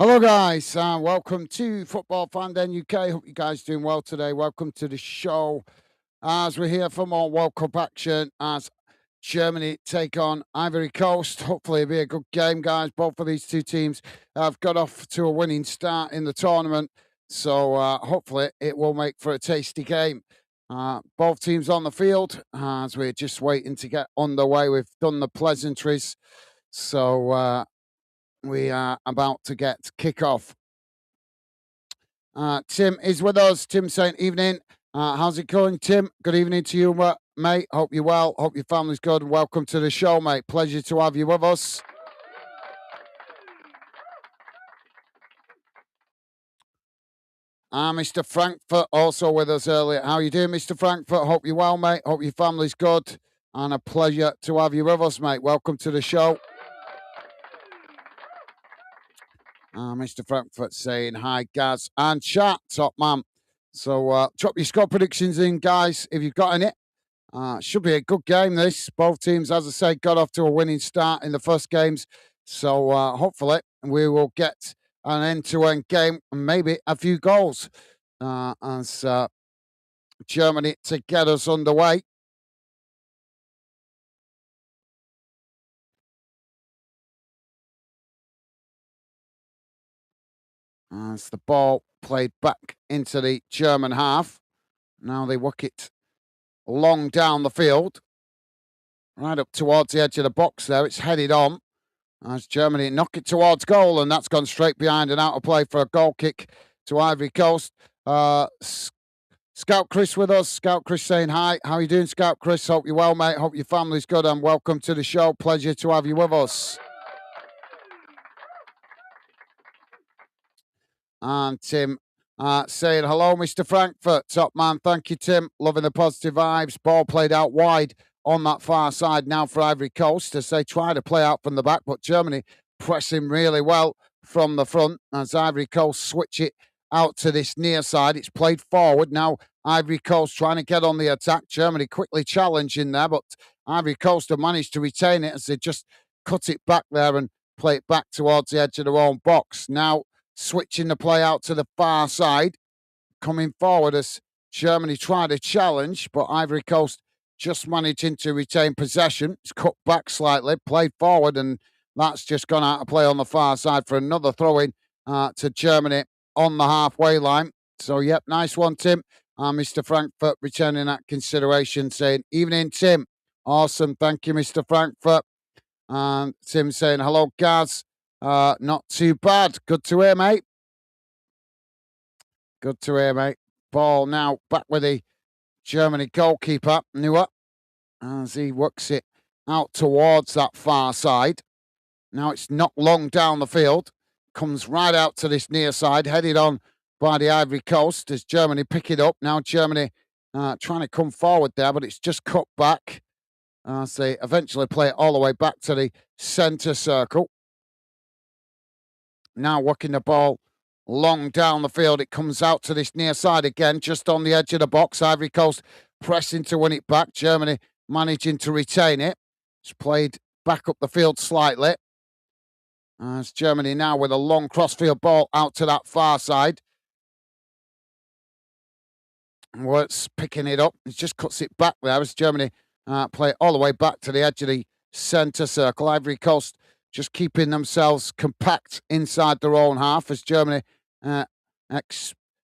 Hello, guys. Welcome to Football Fan Den UK. Hope you guys doing well today. Welcome to the show. As we're here for more World Cup action, as Germany take on Ivory Coast. Hopefully, it'll be a good game, guys. Both of these two teams have got off to a winning start in the tournament, so hopefully, it will make for a tasty game. Both teams on the field as we're just waiting to get underway. We've done the pleasantries, so we are about to get kick off. Tim is with us. Tim saying, evening. How's it going, Tim? Good evening to you, mate. Hope you're well. Hope your family's good. And welcome to the show, mate. Pleasure to have you with us. Mr. Frankfurt also with us earlier. How you doing, Mr. Frankfurt? Hope you're well, mate. Hope your family's good. And a pleasure to have you with us, mate. Welcome to the show. Mr. Frankfurt saying hi, Gaz and chat, top man. So drop your score predictions in, guys, if you've got any. Should be a good game, this. Both teams, as I say, got off to a winning start in the first games. So hopefully we will get an end-to-end game and maybe a few goals as Germany to get us underway. As the ball played back into the German half. Now they work it long down the field. Right up towards the edge of the box there. It's headed on as Germany knock it towards goal, and that's gone straight behind and out of play for a goal kick to Ivory Coast. Scout Chris with us. Scout Chris saying hi. How are you doing, Scout Chris? Hope you're well, mate. Hope your family's good, and welcome to the show. Pleasure to have you with us. And Tim saying hello, Mr. Frankfurt. Top man. Thank you, Tim. Loving the positive vibes. Ball played out wide on that far side now for Ivory Coast as they try to play out from the back, but Germany pressing really well from the front as Ivory Coast switch it out to this near side. It's played forward. Now Ivory Coast trying to get on the attack. Germany quickly challenging there, but Ivory Coast have managed to retain it as they just cut it back there and play it back towards the edge of their own box. Now switching the play out to the far side, coming forward as Germany tried to challenge, but Ivory Coast just managing to retain possession. It's cut back slightly, played forward, and that's just gone out of play on the far side for another throw-in to Germany on the halfway line. So, yep, nice one, Tim. Mr. Frankfurt returning that consideration, saying, evening, Tim. Awesome. Thank you, Mr. Frankfurt. And Tim saying, hello, Gaz. Not too bad. Good to hear, mate. Good to hear, mate. Ball now back with the Germany goalkeeper, Neuer, as he works it out towards that far side. Now it's not long down the field. Comes right out to this near side, headed on by the Ivory Coast as Germany pick it up. Now Germany trying to come forward there, but it's just cut back as they eventually play it all the way back to the centre circle. Now working the ball long down the field. It comes out to this near side again, just on the edge of the box. Ivory Coast pressing to win it back. Germany managing to retain it. It's played back up the field slightly. As Germany now with a long crossfield ball out to that far side. Wirtz picking it up. It just cuts it back there as Germany play all the way back to the edge of the centre circle. Ivory Coast just keeping themselves compact inside their own half as Germany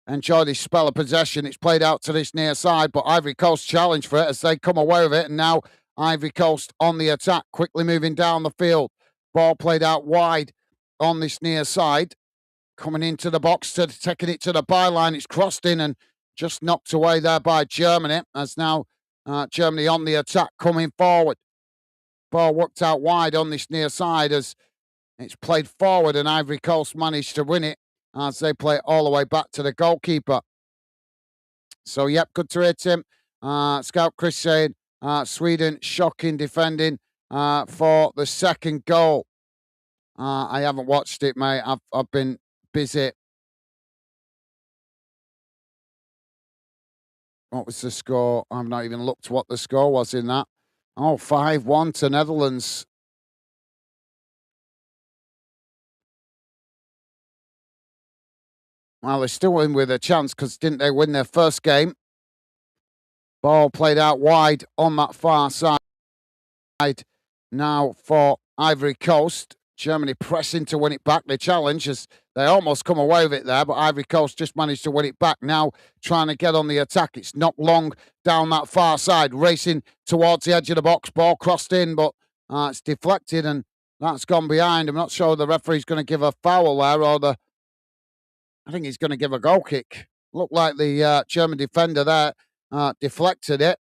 enjoy this spell of possession. It's played out to this near side, but Ivory Coast challenge for it as they come away with it. And now Ivory Coast on the attack, quickly moving down the field. Ball played out wide on this near side. Coming into the box, taking it to the byline. It's crossed in and just knocked away there by Germany. As now Germany on the attack, coming forward. Ball worked out wide on this near side as it's played forward, and Ivory Coast managed to win it as they play all the way back to the goalkeeper. So, yep, good to hear, Tim. Scout Chris saying Sweden shocking defending for the second goal. I haven't watched it, mate. I've been busy. What was the score? I've not even looked what the score was in that. Oh, 5-1 to Netherlands. Well, they're still in with a chance because didn't they win their first game? Ball played out wide on that far side now for Ivory Coast. Germany pressing to win it back. They challenge as they almost come away with it there, but Ivory Coast just managed to win it back. Now trying to get on the attack. It's not long down that far side, racing towards the edge of the box. Ball crossed in, but it's deflected and that's gone behind. I'm not sure the referee's going to give a foul there I think he's going to give a goal kick. Looked like the German defender there deflected it.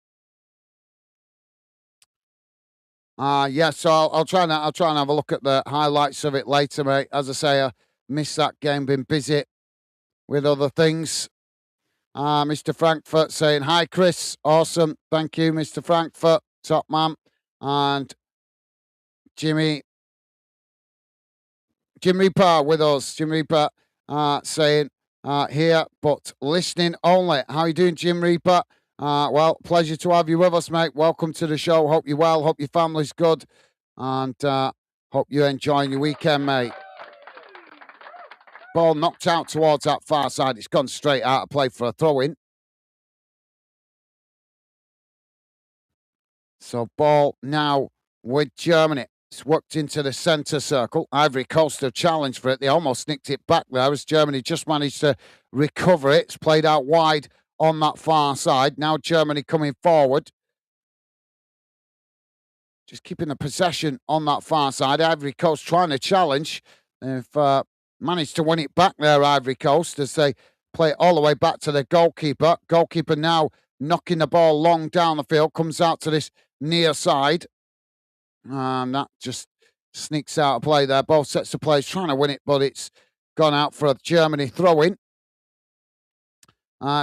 So I'll try and have a look at the highlights of it later, mate. As I say, I missed that game, been busy with other things. Mr. Frankfurt saying, hi, Chris. Awesome. Thank you, Mr. Frankfurt. Top man. And Jim Reaper with us. Jim Reaper saying, here, but listening only. How you doing, Jim Reaper? Well, pleasure to have you with us, mate. Welcome to the show. Hope you're well. Hope your family's good. And hope you're enjoying your weekend, mate. Ball knocked out towards that far side. It's gone straight out of play for a throw-in. So ball now with Germany. It's worked into the centre circle. Ivory Coast have challenged for it. They almost nicked it back there as Germany just managed to recover it. It's played out wide on that far side. Now Germany coming forward. Just keeping the possession on that far side. Ivory Coast trying to challenge. They've managed to win it back there, Ivory Coast, as they play it all the way back to the goalkeeper. Goalkeeper now knocking the ball long down the field. Comes out to this near side. And that just sneaks out of play there. Both sets of players trying to win it, but it's gone out for a Germany throw-in.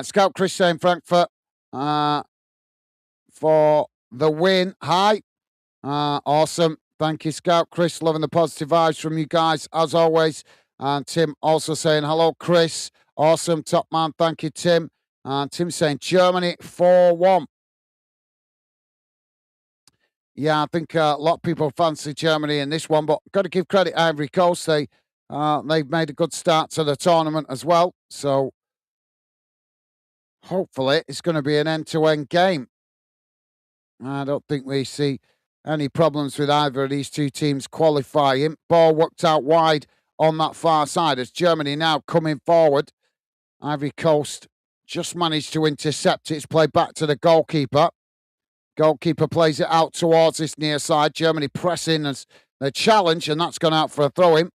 Scout Chris saying Frankfurt for the win. Hi. Awesome. Thank you, Scout Chris. Loving the positive vibes from you guys, as always. And Tim also saying, hello, Chris. Awesome. Top man. Thank you, Tim. And Tim saying, Germany 4-1. Yeah, I think a lot of people fancy Germany in this one, but got to give credit to Ivory Coast. They've made a good start to the tournament as well. So hopefully it's going to be an end-to-end game. I don't think we see any problems with either of these two teams qualifying. Ball worked out wide on that far side as Germany now coming forward. Ivory Coast just managed to intercept it. It's played back to the goalkeeper. Goalkeeper plays it out towards this near side. Germany pressing as the challenge, and that's gone out for a throw-in.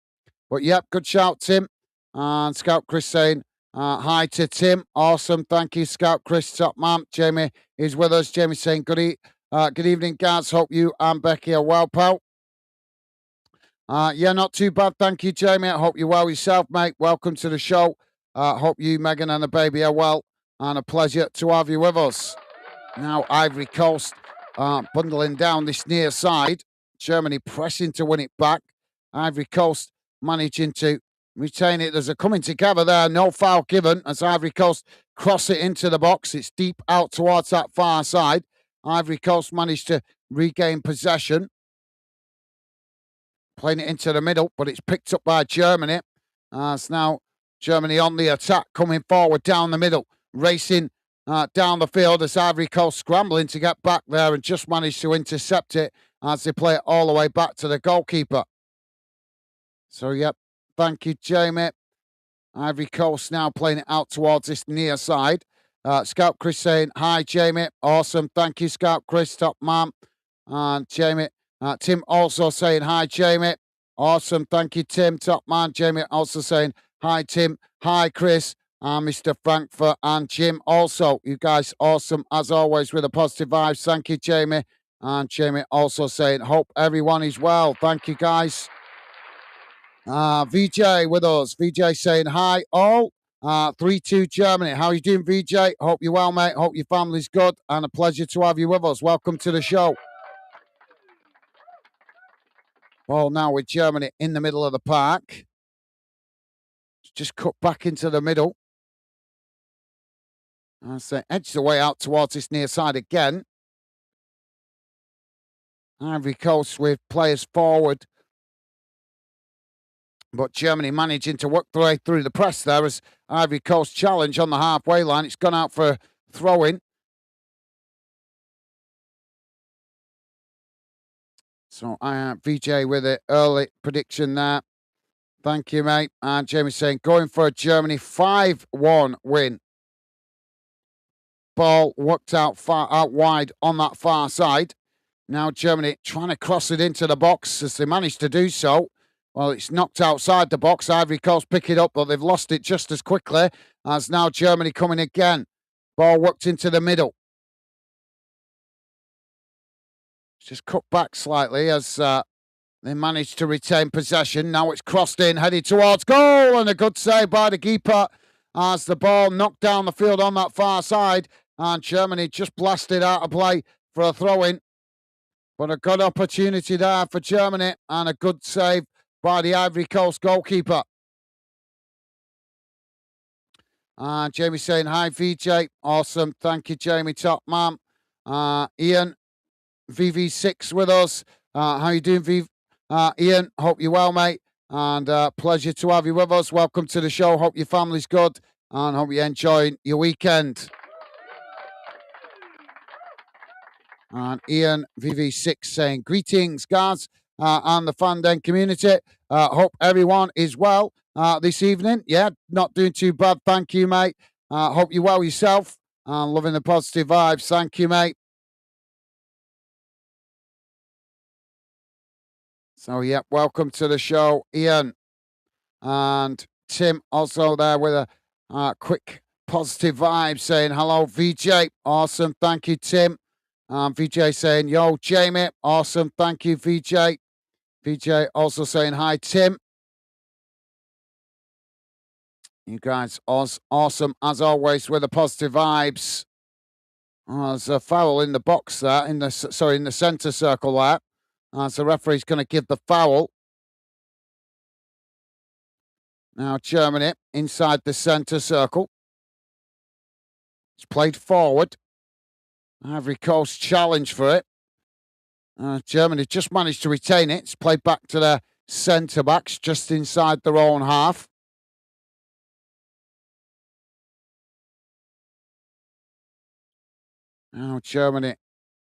But yep, good shout, Tim. And Scout Chris saying hi to Tim. Awesome. Thank you, Scout Chris. Top man. Jamie is with us. Jamie saying good evening, guys. Hope you and Becky are well, pal. Yeah, not too bad. Thank you, Jamie. I hope you're well yourself, mate. Welcome to the show. Hope you, Megan, and the baby are well. And a pleasure to have you with us. Now Ivory Coast bundling down this near side. Germany pressing to win it back. Ivory Coast managing to retain it. There's a coming together there. No foul given as Ivory Coast cross it into the box. It's deep out towards that far side. Ivory Coast managed to regain possession. Playing it into the middle, but it's picked up by Germany. It's now Germany on the attack, coming forward down the middle, racing down the field as Ivory Coast scrambling to get back there and just managed to intercept it as they play it all the way back to the goalkeeper. So, yep, thank you, Jamie. Ivory Coast now playing it out towards this near side. Scout Chris saying, hi, Jamie. Awesome. Thank you, Scout Chris, top man. And Jamie, Tim also saying, hi, Jamie. Awesome. Thank you, Tim, top man. Jamie also saying, hi, Tim. Hi, Chris. Mr. Frankfurt and Jim also. You guys awesome as always with the positive vibes. Thank you, Jamie. And Jamie also saying, hope everyone is well. Thank you, guys. VJ with us. VJ saying, hi, all. 3-2 Germany. How are you doing, VJ? Hope you're well, mate. Hope your family's good. And a pleasure to have you with us. Welcome to the show. Ball now with Germany in the middle of the park. Just cut back into the middle. So edges the way out towards this near side again. Ivory Coast with players forward. But Germany managing to work their way through the press there as Ivory Coast challenge on the halfway line. It's gone out for a throw-in. So VJ with it early prediction there. Thank you, mate. And Jamie saying going for a Germany 5-1 win. Ball worked out wide on that far side. Now Germany trying to cross it into the box as they managed to do so. Well, it's knocked outside the box. Ivory Coast pick it up, but they've lost it just as quickly as now Germany coming again. Ball worked into the middle. It's just cut back slightly as they managed to retain possession. Now it's crossed in, headed towards goal, and a good save by the keeper as the ball knocked down the field on that far side, and Germany just blasted out of play for a throw-in. But a good opportunity there for Germany, and a good save by the Ivory Coast goalkeeper. Jamie saying, hi, VJ. Awesome. Thank you, Jamie. Top man. Ian, VV6 with us. How you doing, Ian? Hope you're well, mate. And pleasure to have you with us. Welcome to the show. Hope your family's good and hope you're enjoying your weekend. And Ian VV6 saying, greetings, guys, and the Fandom community. Hope everyone is well this evening. Yeah, not doing too bad. Thank you, mate. Hope you're well yourself and loving the positive vibes. Thank you, mate. So, yeah, welcome to the show, Ian. And Tim also there with a quick positive vibe saying, hello, VJ. Awesome. Thank you, Tim. VJ saying, yo, Jamie. Awesome. Thank you, VJ. VJ also saying, hi, Tim. You guys awesome as always with the positive vibes. Oh, there's a foul in the box there, in the centre circle there. As the referee's going to give the foul. Now Germany inside the centre circle. It's played forward. Ivory Coast challenge for it. Germany just managed to retain it. It's played back to their centre backs just inside their own half. Now Germany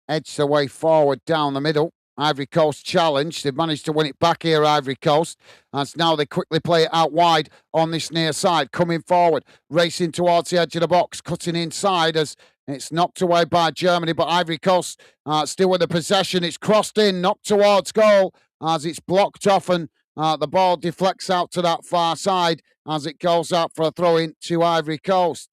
edged their way forward down the middle. Ivory Coast challenge. They've managed to win it back here, Ivory Coast. As now they quickly play it out wide on this near side. Coming forward, racing towards the edge of the box, cutting inside as it's knocked away by Germany. But Ivory Coast still with the possession. It's crossed in, knocked towards goal as it's blocked off and the ball deflects out to that far side as it goes out for a throw-in to Ivory Coast.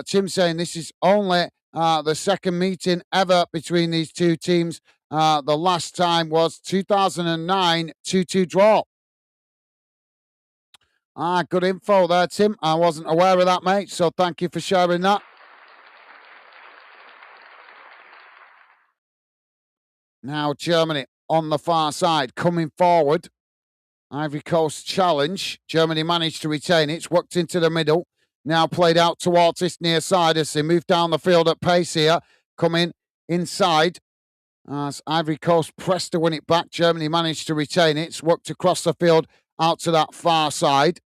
Tim saying this is only the second meeting ever between these two teams. The last time was 2009, 2-2 draw. Good info there, Tim. I wasn't aware of that, mate, so thank you for sharing that. Now Germany on the far side, coming forward. Ivory Coast challenge. Germany managed to retain it. It's worked into the middle. Now played out towards this near side as they move down the field at pace here. Coming inside. As Ivory Coast pressed to win it back, Germany managed to retain it. It's worked across the field out to that far side.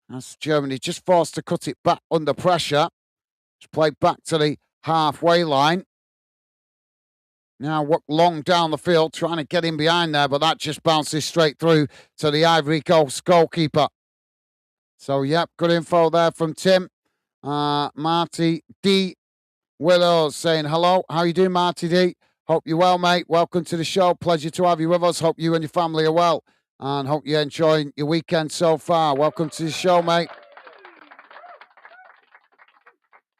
As Germany just forced to cut it back under pressure. It's played back to the halfway line. Now work long down the field, trying to get in behind there, but that just bounces straight through to the Ivory Coast goalkeeper. So, yep, good info there from Tim. Marty D with us saying hello. How you doing, Marty D? Hope you're well, mate. Welcome to the show. Pleasure to have you with us. Hope you and your family are well. And hope you're enjoying your weekend so far. Welcome to the show, mate.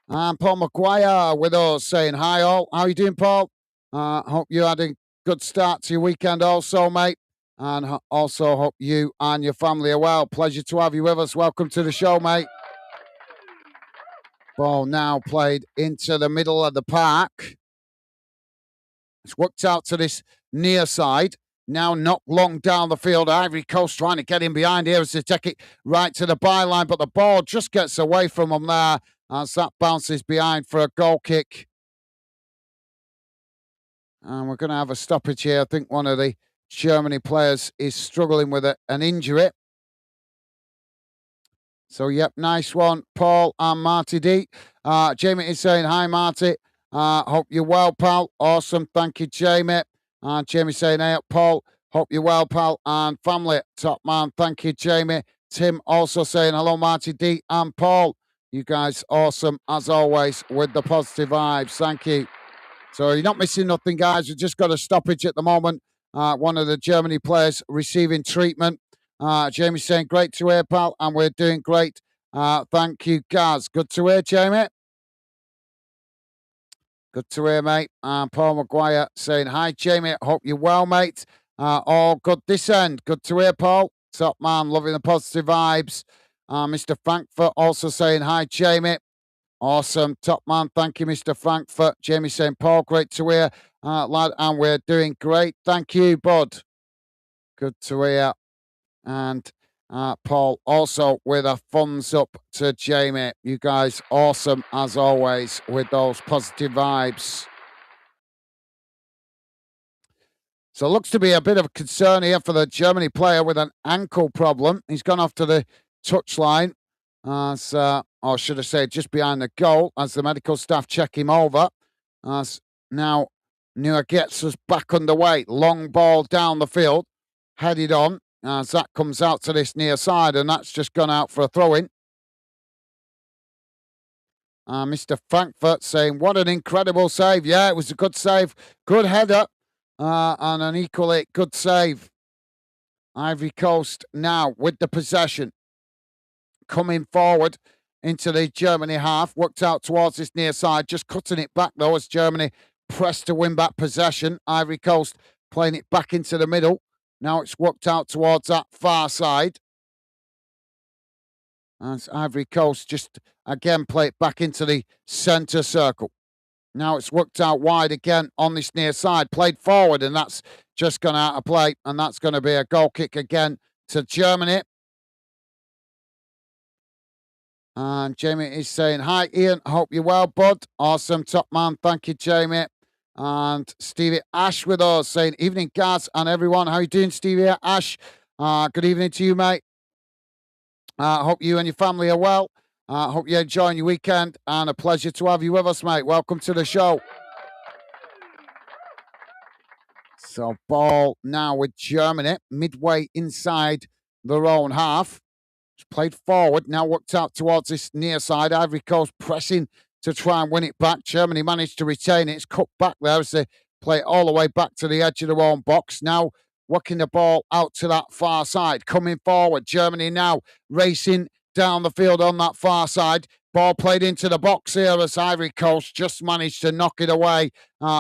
And Paul McGuire with us saying hi, all. How you doing, Paul? Hope you had a good start to your weekend also, mate. And also hope you and your family are well. Pleasure to have you with us. Welcome to the show, mate. Ball now played into the middle of the park. It's worked out to this near side. Now knocked long down the field. Ivory Coast trying to get in behind here as they take it right to the byline. But the ball just gets away from them there as that bounces behind for a goal kick. And we're going to have a stoppage here. I think one of the Germany players is struggling with an injury. So, yep, nice one, Paul and Marty D. Jamie is saying, hi, Marty. Hope you're well, pal. Awesome. Thank you, Jamie. Jamie saying, hey, Paul. Hope you're well, pal. And family, top man. Thank you, Jamie. Tim also saying, hello, Marty D and Paul. You guys awesome, as always, with the positive vibes. Thank you. So you're not missing nothing, guys. We've just got a stoppage at the moment. One of the Germany players receiving treatment. Jamie saying, great to hear, pal, and we're doing great. Thank you, Gaz. Good to hear, Jamie. Good to hear, mate. Paul Maguire saying, hi, Jamie. Hope you're well, mate. All good this end. Good to hear, Paul. Top man, loving the positive vibes. Mr. Frankfurt also saying, hi, Jamie. Awesome. Top man. Thank you, Mr. Frankfurt. Jamie saying, Paul, great to hear, lad, and we're doing great. Thank you, bud. Good to hear. And Paul also with a thumbs up to Jamie. You guys awesome as always with those positive vibes. So it looks to be a bit of a concern here for the Germany player with an ankle problem. He's gone off to the touchline, or should I say just behind the goal, as the medical staff check him over. As now Neuer gets us back underway. Long ball down the field, headed on. As that comes out to this near side, and that's just gone out for a throw-in. Mr. Frankfurt saying, what an incredible save. Yeah, it was a good save. Good header. And an equally good save. Ivory Coast now with the possession. Coming forward into the Germany half. Worked out towards this near side. Just cutting it back, though, as Germany pressed to win back possession. Ivory Coast playing it back into the middle. Now it's worked out towards that far side. As Ivory Coast just again play it back into the centre circle. Now it's worked out wide again on this near side. Played forward, and that's just gone out of play. And that's going to be a goal kick again to Germany. And Jamie is saying, hi, Ian. Hope you're well, bud. Awesome, top man. Thank you, Jamie. And Stevie Ash with us saying, evening, Gaz and everyone. How you doing, Stevie Ash? Good evening to you, mate. Hope you and your family are well. Hope you're enjoying your weekend, and a pleasure to have you with us, mate. Welcome to the show. So ball now with Germany, midway inside their own half. It's played forward, now worked out towards this near side. Ivory Coast pressing to try and win it back. Germany managed to retain it. It's cut back there as they play it all the way back to the edge of their own box. Now working the ball out to that far side. Coming forward, Germany now racing down the field on that far side. Ball played into the box here as Ivory Coast just managed to knock it away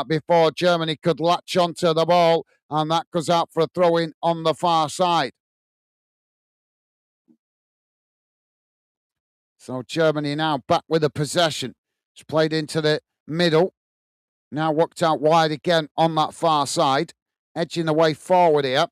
before Germany could latch onto the ball, and that goes out for a throw-in on the far side. So Germany now back with the possession. It's played into the middle. Now worked out wide again on that far side. Edging the way forward here.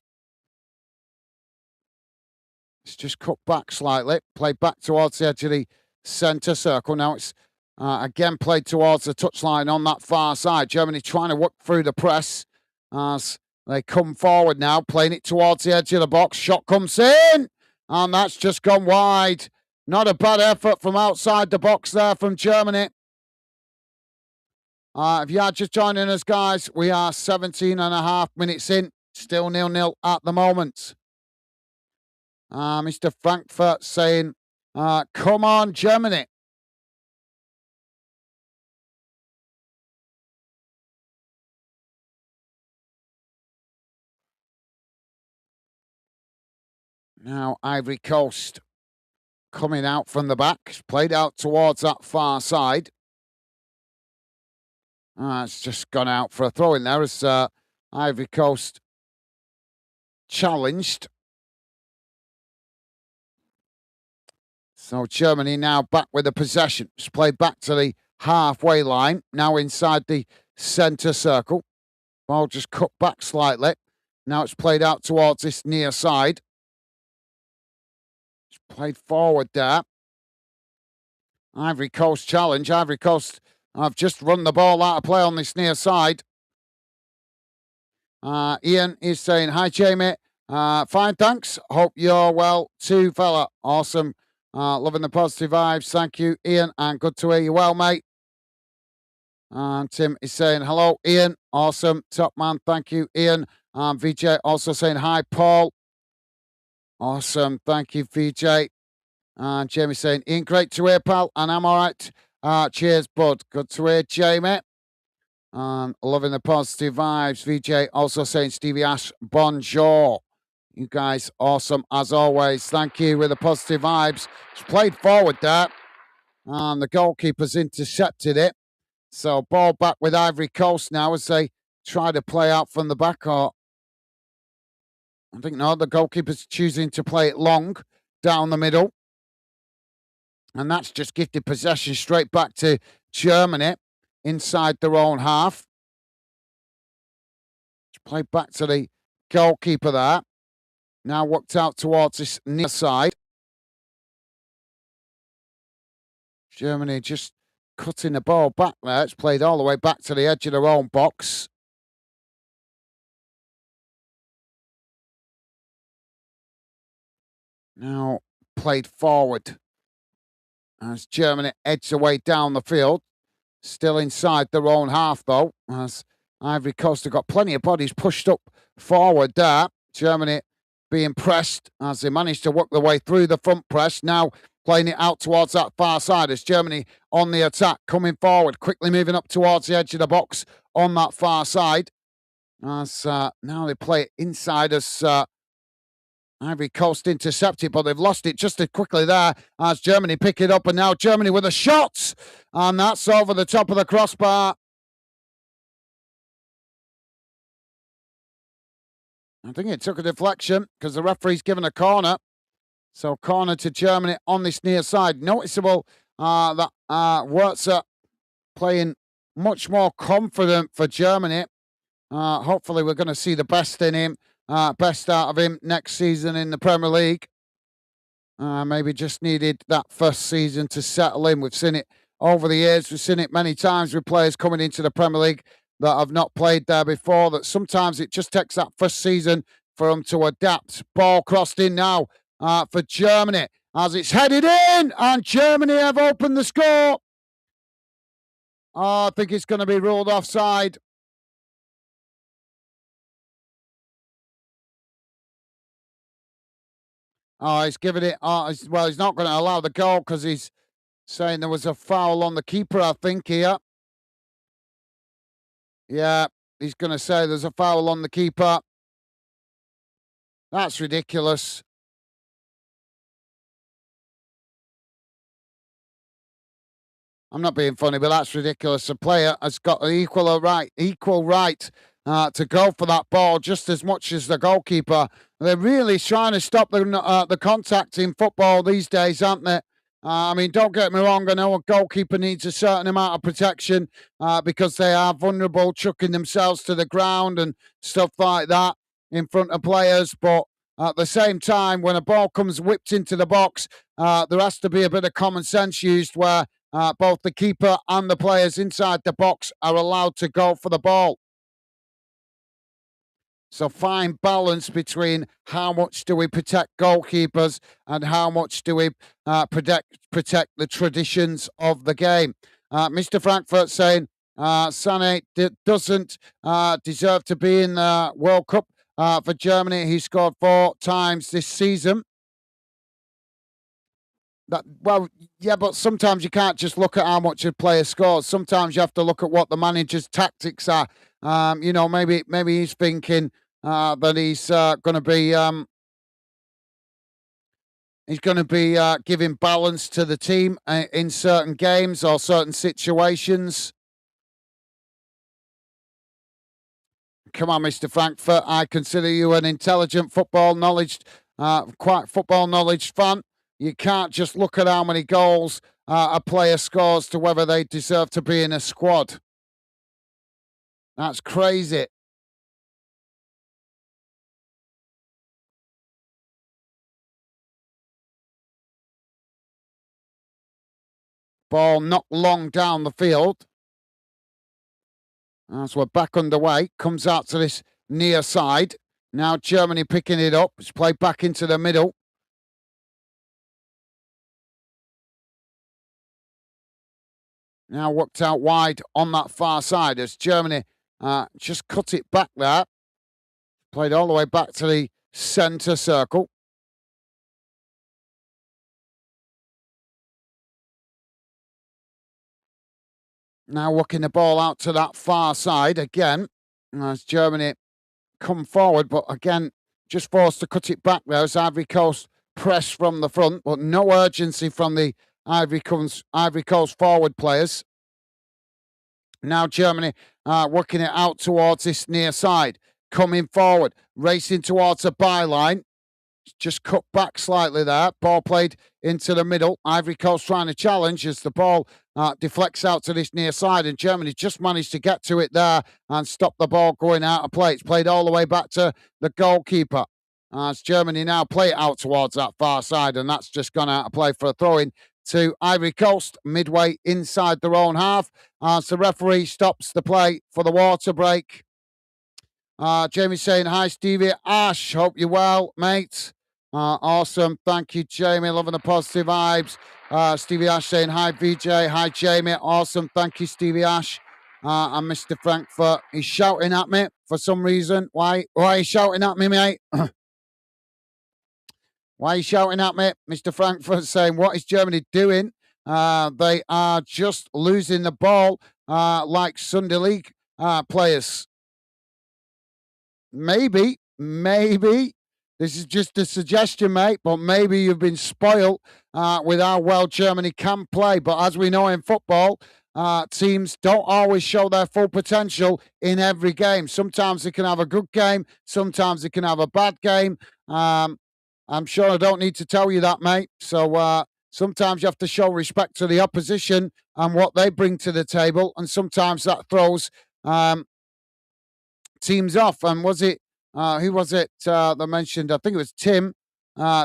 It's just cut back slightly. Played back towards the edge of the centre circle. Now it's again played towards the touchline on that far side. Germany trying to work through the press as they come forward now. Playing it towards the edge of the box. Shot comes in. And that's just gone wide. Not a bad effort from outside the box there from Germany. If you are just joining us, guys, we are 17 and a half minutes in. Still 0-0 at the moment. Mr. Frankfurt saying, come on, Germany. Now Ivory Coast coming out from the back. It's played out towards that far side. It's just gone out for a throw in there as Ivory Coast challenged. So Germany now back with the possession. It's played back to the halfway line. Now inside the centre circle. Ball just cut back slightly. Now it's played out towards this near side. It's played forward there. Ivory Coast challenge. Ivory Coast have just run the ball out of play on this near side. Ian is saying, hi, Jamie. Fine, thanks. Hope you're well too, fella. Awesome. Loving the positive vibes. Thank you, Ian, and good to hear you well, mate. And Tim is saying, hello, Ian. Awesome. Top man. Thank you, Ian. VJ also saying, hi, Paul. Awesome. Thank you, VJ. And Jamie saying, Ian, great to hear, pal. And I'm all right. Cheers, bud. Good to hear, Jamie. Loving the positive vibes. VJ also saying, Stevie Ash, bonjour. You guys, awesome as always. Thank you with the positive vibes. It's played forward there. And the goalkeeper's intercepted it. So ball back with Ivory Coast now as they try to play out from the back. Or I think no, the goalkeeper's choosing to play it long down the middle. And that's just gifted possession straight back to Germany inside their own half. Play back to the goalkeeper there. Now worked out towards this near side. Germany just cutting the ball back there. It's played all the way back to the edge of their own box. Now played forward as Germany edge their way down the field. Still inside their own half, though, as Ivory Coast have got plenty of bodies pushed up forward there. Germany being pressed as they managed to work their way through the front press. Now playing it out towards that far side as Germany on the attack, coming forward, quickly moving up towards the edge of the box on that far side. As now they play it inside as Ivory Coast intercepted, but they've lost it just as quickly there as Germany pick it up, and now Germany with a shot, and that's over the top of the crossbar. I think it took a deflection because the referee's given a corner. So corner to Germany on this near side. Noticeable that Wurtzer playing much more confident for Germany. Hopefully we're going to see the best in him, best out of him next season in the Premier League. Maybe just needed that first season to settle in. We've seen it over the years. We've seen it many times with players coming into the Premier League that have not played there before, that sometimes it just takes that first season for them to adapt. Ball crossed in now for Germany as it's headed in, and Germany have opened the score. I think it's going to be ruled offside. Oh, he's giving it. Well, he's not going to allow the goal because he's saying there was a foul on the keeper, I think, here. Yeah, he's going to say there's a foul on the keeper. That's ridiculous. I'm not being funny, but that's ridiculous. A player has got an equal right to go for that ball just as much as the goalkeeper. They're really trying to stop the contact in football these days, aren't they? I mean, don't get me wrong. I know a goalkeeper needs a certain amount of protection because they are vulnerable, chucking themselves to the ground and stuff like that in front of players. But at the same time, when a ball comes whipped into the box, there has to be a bit of common sense used where both the keeper and the players inside the box are allowed to go for the ball. So fine balance between how much do we protect goalkeepers and how much do we protect the traditions of the game. Mr. Frankfurt saying Sané doesn't deserve to be in the World Cup for Germany. He scored 4 times this season. Yeah, but sometimes you can't just look at how much a player scores. Sometimes you have to look at what the manager's tactics are. Maybe he's thinking that he's going to be giving balance to the team in certain games or certain situations. Come on, Mr. Frankfurt. I consider you an intelligent football knowledge fan. You can't just look at how many goals a player scores to whether they deserve to be in a squad. That's crazy. Ball knocked long down the field. As we're back underway, comes out to this near side. Now Germany picking it up. It's played back into the middle. Now worked out wide on that far side as Germany just cut it back there. Played all the way back to the centre circle. Now working the ball out to that far side again as Germany come forward, but again, just forced to cut it back there as Ivory Coast press from the front, but no urgency from the Ivory Coast forward players. Now Germany working it out towards this near side, coming forward, racing towards the byline. Just cut back slightly there. Ball played into the middle. Ivory Coast trying to challenge as the ball deflects out to this near side, and Germany just managed to get to it there and stop the ball going out of play. It's played all the way back to the goalkeeper. As Germany now play it out towards that far side, and that's just gone out of play for a throw-in to Ivory Coast midway inside their own half. As the referee stops the play for the water break. Jamie saying, hi, Stevie Ash. Hope you're well, mate. Awesome. Thank you, Jamie. Loving the positive vibes. Stevie Ash saying, hi, VJ. Hi, Jamie. Awesome. Thank you, Stevie Ash. And Mr. Frankfurt, he's shouting at me for some reason. Why are you shouting at me, mate? Why are you shouting at me? Mr. Frankfurt saying, what is Germany doing? They are just losing the ball like Sunday League players. Maybe. This is just a suggestion, mate, but maybe you've been spoiled with how well Germany can play. But as we know in football, teams don't always show their full potential in every game. Sometimes they can have a good game. Sometimes they can have a bad game. I'm sure I don't need to tell you that, mate. So sometimes you have to show respect to the opposition and what they bring to the table. And sometimes that throws teams off. And was it, who was it that mentioned? I think it was Tim.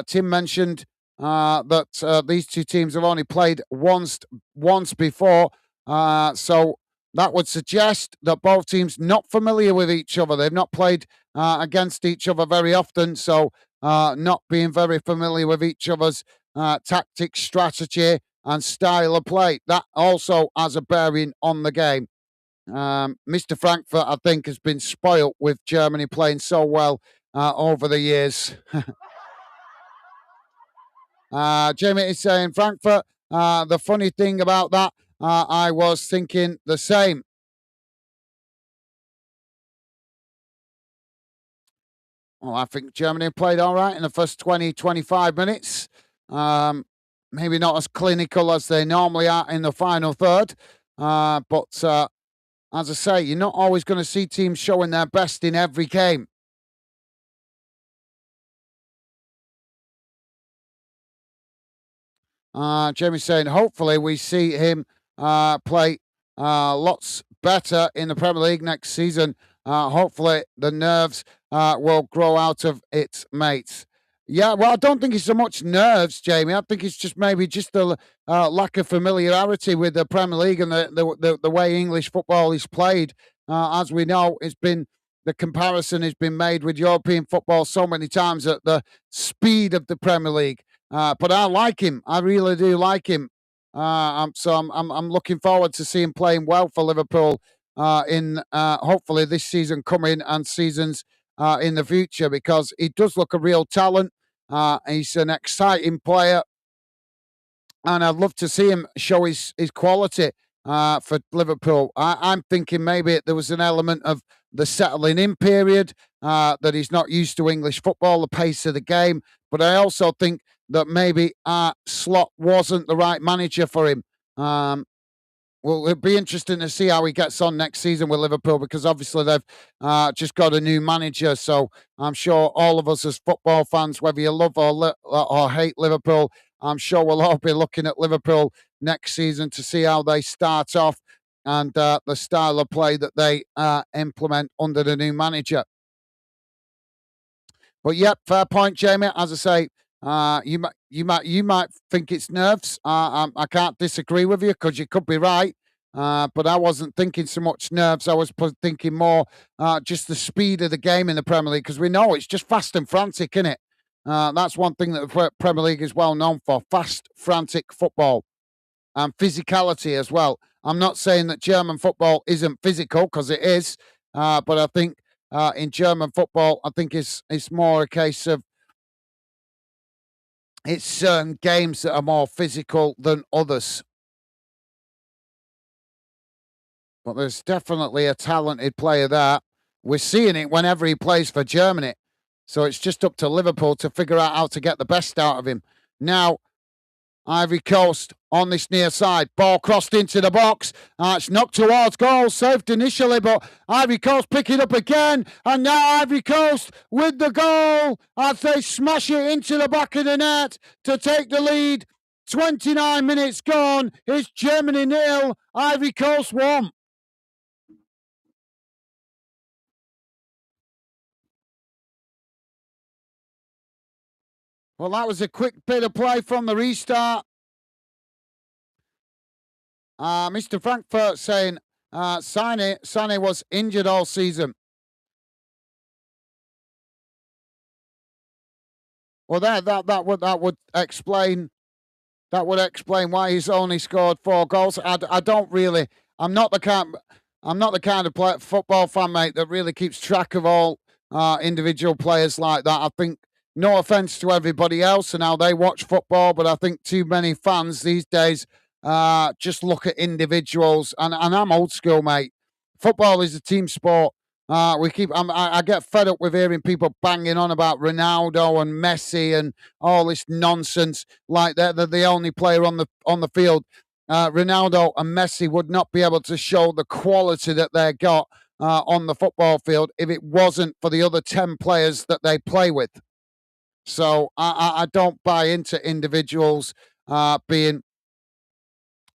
Tim mentioned that these two teams have only played once before. So that would suggest that both teams not familiar with each other. They've not played against each other very often. So not being very familiar with each other's tactics, strategy, and style of play. That also has a bearing on the game. Mr. Frankfurt, I think, has been spoilt with Germany playing so well over the years. Jamie is saying, Frankfurt, the funny thing about that, I was thinking the same. Well, I think Germany played all right in the first 20, 25 minutes. Maybe not as clinical as they normally are in the final third. But as I say, you're not always going to see teams showing their best in every game. Jamie's saying, hopefully we see him play lots better in the Premier League next season. Hopefully the nerves will grow out of it, mates. Yeah, well, I don't think it's so much nerves, Jamie. I think it's just maybe just the lack of familiarity with the Premier League and the way English football is played. As we know, the comparison has been made with European football so many times at the speed of the Premier League. But I like him. I really do like him. I'm looking forward to seeing him playing well for Liverpool in hopefully this season coming and seasons in the future, because he does look a real talent. He's an exciting player, and I'd love to see him show his quality for Liverpool. I'm thinking maybe there was an element of the settling in period, that he's not used to English football, the pace of the game. But I also think that maybe Slot wasn't the right manager for him. Well, it'd be interesting to see how he gets on next season with Liverpool, because obviously they've just got a new manager. So I'm sure all of us as football fans, whether you love or hate Liverpool, I'm sure we'll all be looking at Liverpool next season to see how they start off and the style of play that they implement under the new manager. But yep, fair point, Jamie. As I say, you might think it's nerves. I can't disagree with you because you could be right. But I wasn't thinking so much nerves. I was thinking more just the speed of the game in the Premier League, because we know it's just fast and frantic, isn't it? That's one thing that the Premier League is well known for: fast, frantic football and physicality as well. I'm not saying that German football isn't physical, because it is, but I think in German football, I think it's more a case of it's certain games that are more physical than others. But there's definitely a talented player there. We're seeing it whenever he plays for Germany. So it's just up to Liverpool to figure out how to get the best out of him. Now, Ivory Coast on this near side. Ball crossed into the box. It's knocked towards goal. Saved initially, but Ivory Coast pick it up again. And now Ivory Coast with the goal as they smash it into the back of the net to take the lead. 29 minutes gone. It's Germany 0, Ivory Coast 1. Well, that was a quick bit of play from the restart. Mr. Frankfurt saying Sane was injured all season. Well, that would explain why he's only scored 4 goals. I don't really. I'm not the kind. I'm not the kind of football fan, mate, that really keeps track of all individual players like that. I think, no offense to everybody else and how they watch football, but I think too many fans these days just look at individuals. And I'm old school, mate. Football is a team sport. I get fed up with hearing people banging on about Ronaldo and Messi and all this nonsense, like they're the only player on the field. Ronaldo and Messi would not be able to show the quality that they got on the football field if it wasn't for the other 10 players that they play with. So I don't buy into individuals being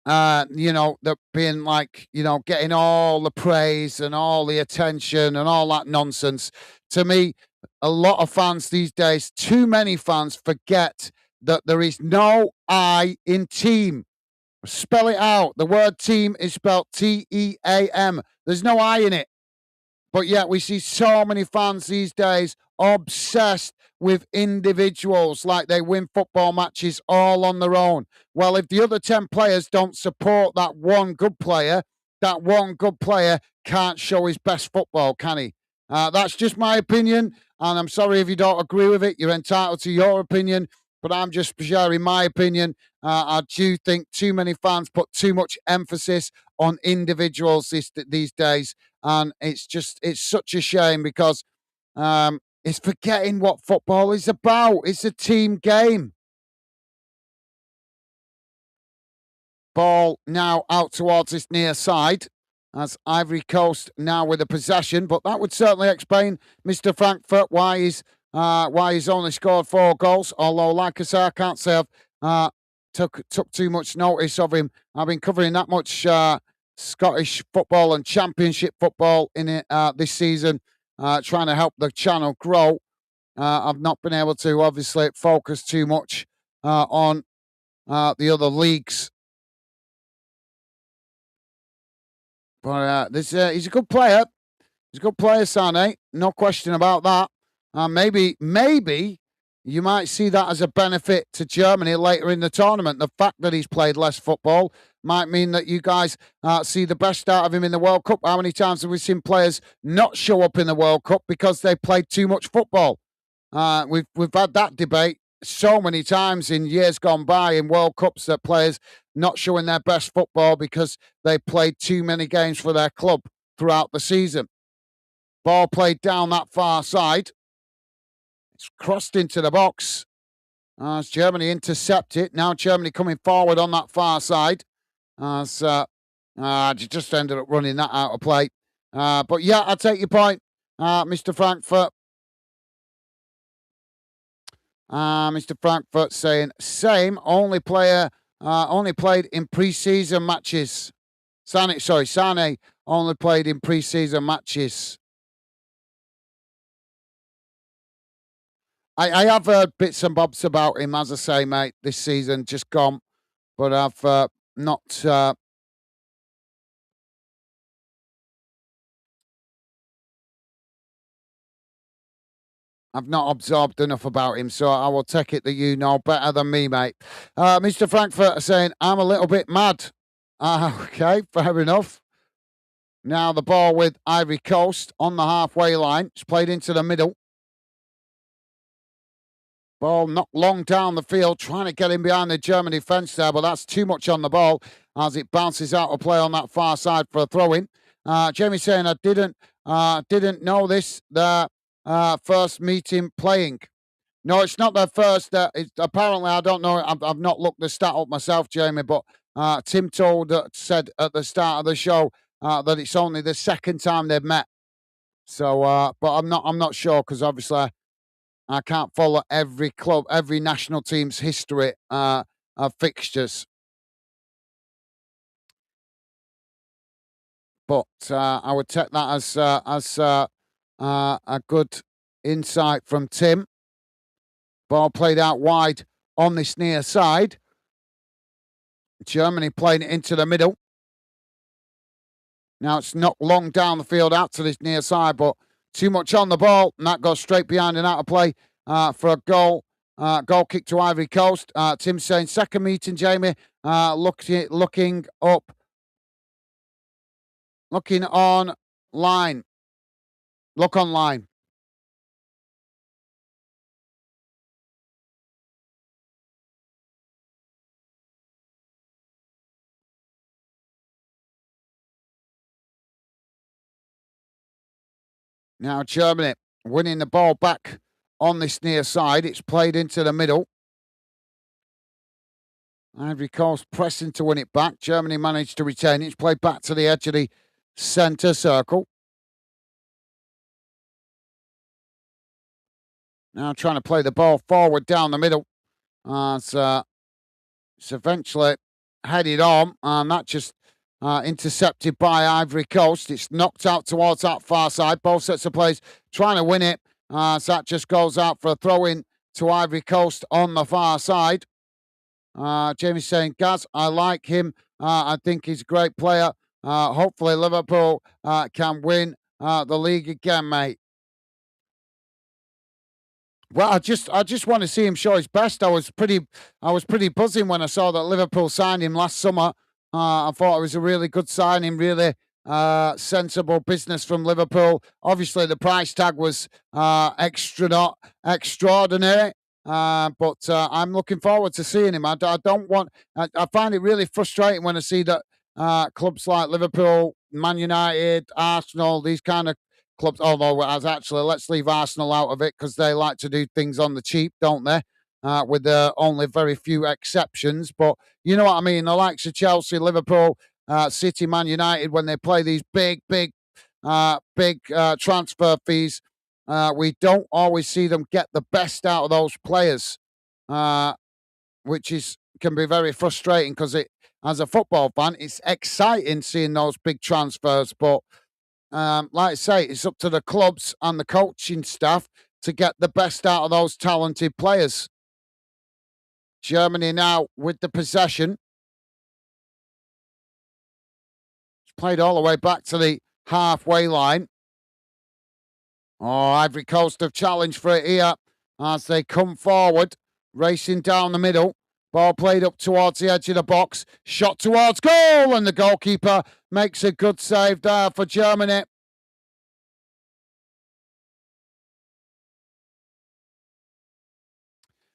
that being like, getting all the praise and all the attention and all that nonsense. To me, a lot of fans these days, too many fans, forget that there is no I in team. Spell it out. The word team is spelled Team. There's no I in it. But yet we see so many fans these days obsessed with individuals, like they win football matches all on their own. Well, if the other 10 players don't support that one good player can't show his best football, can he? That's just my opinion. And I'm sorry if you don't agree with it. You're entitled to your opinion. But I'm just sharing my opinion. I do think too many fans put too much emphasis on individuals these days. And it's such a shame, because it's forgetting what football is about. It's a team game. Ball now out towards this near side as Ivory Coast now with a possession, but that would certainly explain Mr. Frankfurt why he's only scored 4 goals. Although, like I say, I can't say I've took too much notice of him. I've been covering that much Scottish football and Championship football in it this season, trying to help the channel grow. I've not been able to obviously focus too much on the other leagues. But he's a good player. He's a good player, Sane. No question about that. Maybe you might see that as a benefit to Germany later in the tournament. The fact that he's played less football might mean that you guys see the best out of him in the World Cup. How many times have we seen players not show up in the World Cup because they played too much football? We've had that debate so many times in years gone by in World Cups, that players not showing their best football because they played too many games for their club throughout the season. Ball played down that far side. It's crossed into the box. As Germany intercept it. Now Germany coming forward on that far side. As just ended up running that out of play. But yeah, I take your point, Mr. Frankfurt. Mr. Frankfurt saying same. Only played in pre-season matches. Sane only played in pre-season matches. I have heard bits and bobs about him, as I say, mate, this season just gone, but I've not I've not absorbed enough about him, so I will take it that you know better than me, mate. Mr. Frankfurt saying, I'm a little bit mad. Okay, fair enough. Now the ball with Ivory Coast on the halfway line. It's played into the middle. Ball not long down the field, trying to get in behind the German defence there, but that's too much on the ball as it bounces out of play on that far side for a throw-in. Jamie saying, I didn't know this, their first meeting playing. No, it's not their first. It's, apparently, I don't know. I've not looked the stat up myself, Jamie, but Tim said at the start of the show that it's only the second time they've met. So, but I'm not sure because obviously I can't follow every club, every national team's history of fixtures. But I would take that as a good insight from Tim. Ball played out wide on this near side. Germany playing it into the middle. Now it's knocked long down the field out to this near side, but too much on the ball, and that goes straight behind and out of play for a goal. Goal kick to Ivory Coast. Tim saying second meeting, Jamie. Looking on line. Look online. Now Germany winning the ball back on this near side. It's played into the middle. Ivory Coast pressing to win it back. Germany managed to retain it. It's played back to the edge of the centre circle. Now trying to play the ball forward down the middle. It's eventually headed on, and that just intercepted by Ivory Coast. It's knocked out towards that far side. Both sets of players trying to win it. So that just goes out for a throw-in to Ivory Coast on the far side. Jamie's saying, Gaz, I like him. I think he's a great player. Hopefully Liverpool can win the league again, mate. Well, I just want to see him show his best. I was pretty buzzing when I saw that Liverpool signed him last summer. I thought it was a really good signing, really sensible business from Liverpool. Obviously, the price tag was extraordinary. But I'm looking forward to seeing him. I don't want. I find it really frustrating when I see that clubs like Liverpool, Man United, Arsenal, these kind of clubs. Although, as actually, let's leave Arsenal out of it because they like to do things on the cheap, don't they? With only very few exceptions. But you know what I mean. The likes of Chelsea, Liverpool, City, Man United, when they play these big transfer fees, we don't always see them get the best out of those players, which can be very frustrating because as a football fan, it's exciting seeing those big transfers. But like I say, it's up to the clubs and the coaching staff to get the best out of those talented players. Germany now with the possession. It's played all the way back to the halfway line. Oh, Ivory Coast have challenged for it here as they come forward, racing down the middle. Ball played up towards the edge of the box. Shot towards goal, and the goalkeeper makes a good save there for Germany.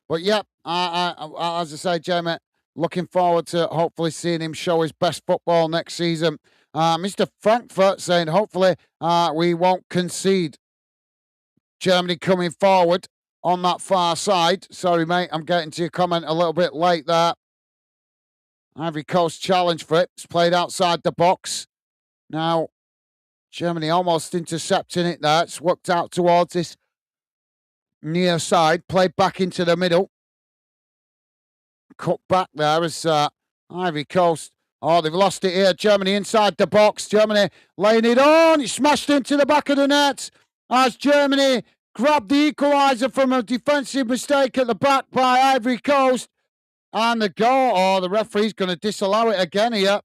But yeah, as I say, Jamie, looking forward to hopefully seeing him show his best football next season. Mr. Frankfurt saying hopefully we won't concede. Germany coming forward on that far side. Sorry, mate, I'm getting to your comment a little bit late there. Ivory Coast challenge for it. It's played outside the box. Now, Germany almost intercepting it there. It's worked out towards this near side. Played back into the middle. Cut back there as Ivory Coast. Oh, they've lost it here. Germany inside the box. Germany laying it on. It's smashed into the back of the net as Germany grabbed the equaliser from a defensive mistake at the back by Ivory Coast. And the goal. Oh, the referee's going to disallow it again here.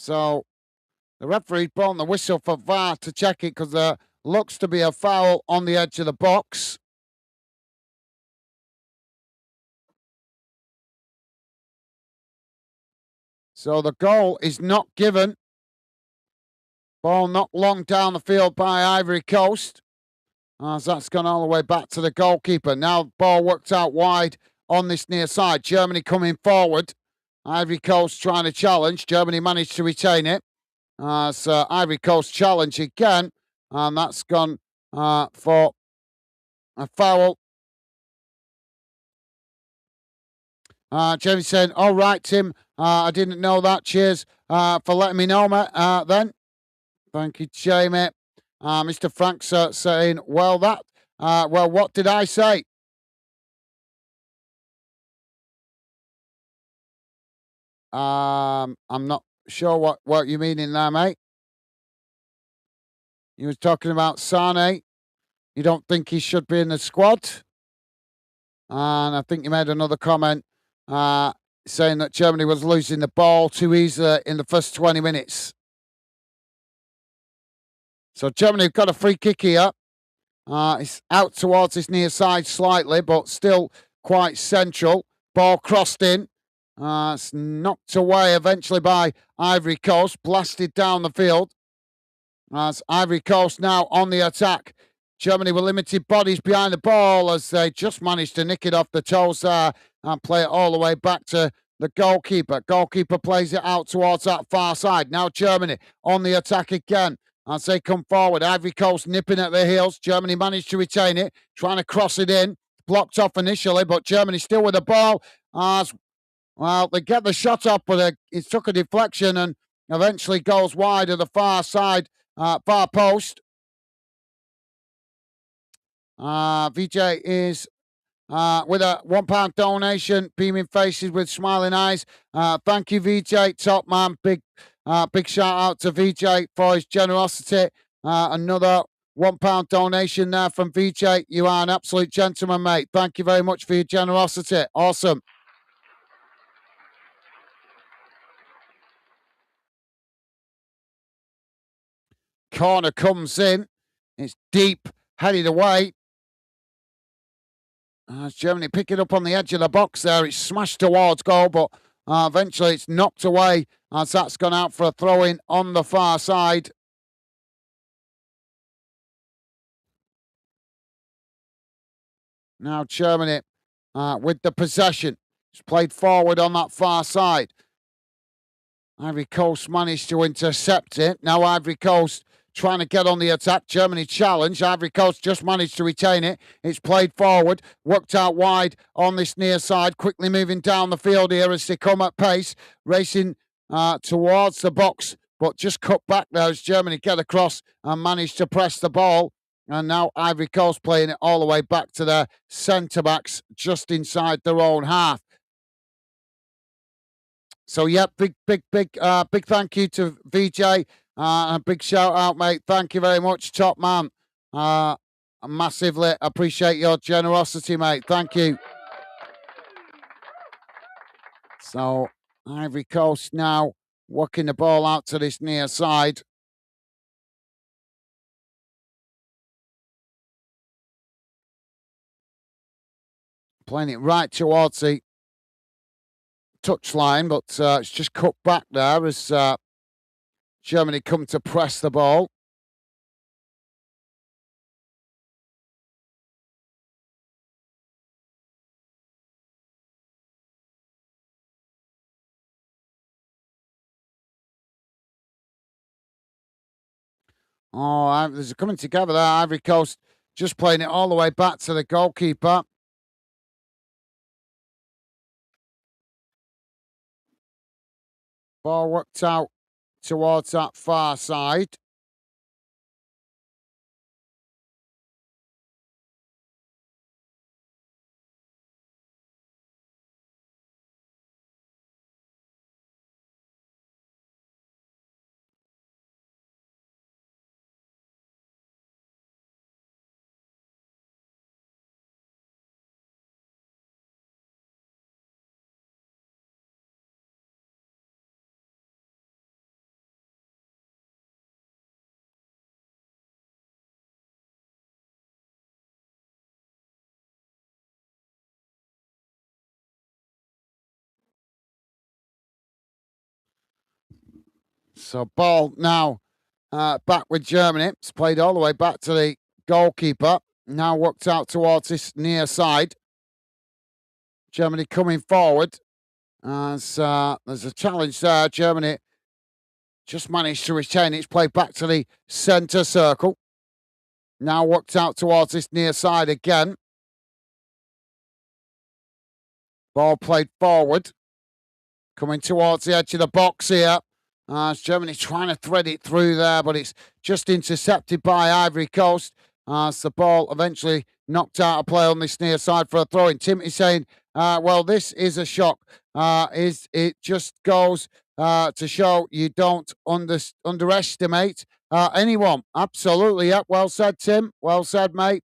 So the referee's blown the whistle for VAR to check it because there looks to be a foul on the edge of the box. So the goal is not given. Ball knocked long down the field by Ivory Coast. As that's gone all the way back to the goalkeeper. Now ball worked out wide on this near side. Germany coming forward. Ivory Coast trying to challenge. Germany managed to retain it. So Ivory Coast challenge again. And that's gone for a foul. Jamie saying, all right, Tim. I didn't know that. Cheers for letting me know, mate. Then. Thank you, Jamie. Mr. Frank's saying, well, what did I say? I'm not sure what you mean in there, mate. You was talking about Sane. You don't think he should be in the squad? And I think you made another comment saying that Germany was losing the ball too easily in the first 20 minutes. So Germany have got a free kick here. It's out towards his near side slightly, but still quite central. Ball crossed in. It's knocked away eventually by Ivory Coast, blasted down the field. As Ivory Coast now on the attack. Germany with limited bodies behind the ball as they just managed to nick it off the toes there and play it all the way back to the goalkeeper. Goalkeeper plays it out towards that far side. Now Germany on the attack again as they come forward. Ivory Coast nipping at their heels. Germany managed to retain it, trying to cross it in. Blocked off initially, but Germany still with the ball. As well, they get the shot up, but it took a deflection and eventually goes wide of the far side, far post. VJ is with a £1 donation, beaming faces with smiling eyes. Thank you, VJ, top man. Big shout out to VJ for his generosity. Another £1 donation there from VJ. You are an absolute gentleman, mate. Thank you very much for your generosity. Awesome. Corner comes in. It's deep, headed away. As Germany pick it up on the edge of the box there. It's smashed towards goal, but eventually it's knocked away as that's gone out for a throw-in on the far side. Now Germany with the possession. It's played forward on that far side. Ivory Coast managed to intercept it. Now Ivory Coast trying to get on the attack. Germany challenge. Ivory Coast just managed to retain it. It's played forward, worked out wide on this near side, quickly moving down the field here as they come at pace, racing towards the box, but just cut back there as Germany get across and manage to press the ball. And now Ivory Coast playing it all the way back to their centre-backs just inside their own half. So yeah, big thank you to VJ. A big shout out, mate. Thank you very much, top man. I massively appreciate your generosity, mate. Thank you. So Ivory Coast now working the ball out to this near side. Playing it right towards the touchline, but it's just cut back there as Germany come to press the ball. Oh, there's a coming together there. Ivory Coast just playing it all the way back to the goalkeeper. Ball worked out towards that far side. So ball now back with Germany. It's played all the way back to the goalkeeper. Now worked out towards this near side. Germany coming forward. As there's a challenge there. Germany just managed to retain it. It's played back to the centre circle. Now worked out towards this near side again. Ball played forward. Coming towards the edge of the box here. As Germany trying to thread it through there, but it's just intercepted by Ivory Coast. As the ball eventually knocked out of play on this near side for a throw-in. Tim is saying, well, this is a shock. It just goes to show you don't underestimate anyone. Absolutely. Yep. Well said, Tim. Well said, mate.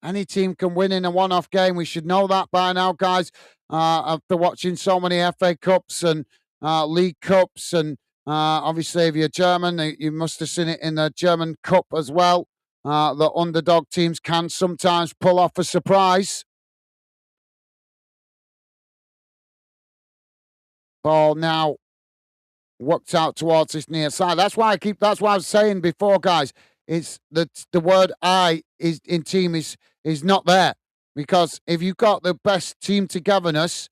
Any team can win in a one-off game. We should know that by now, guys. After watching so many FA Cups and League Cups, and obviously if you're German, you must have seen it in the German Cup as well. The underdog teams can sometimes pull off a surprise. Ball now worked out towards this near side. That's why I was saying before, guys. It's the word "I" is in team is not there, because if you've got the best team togetherness,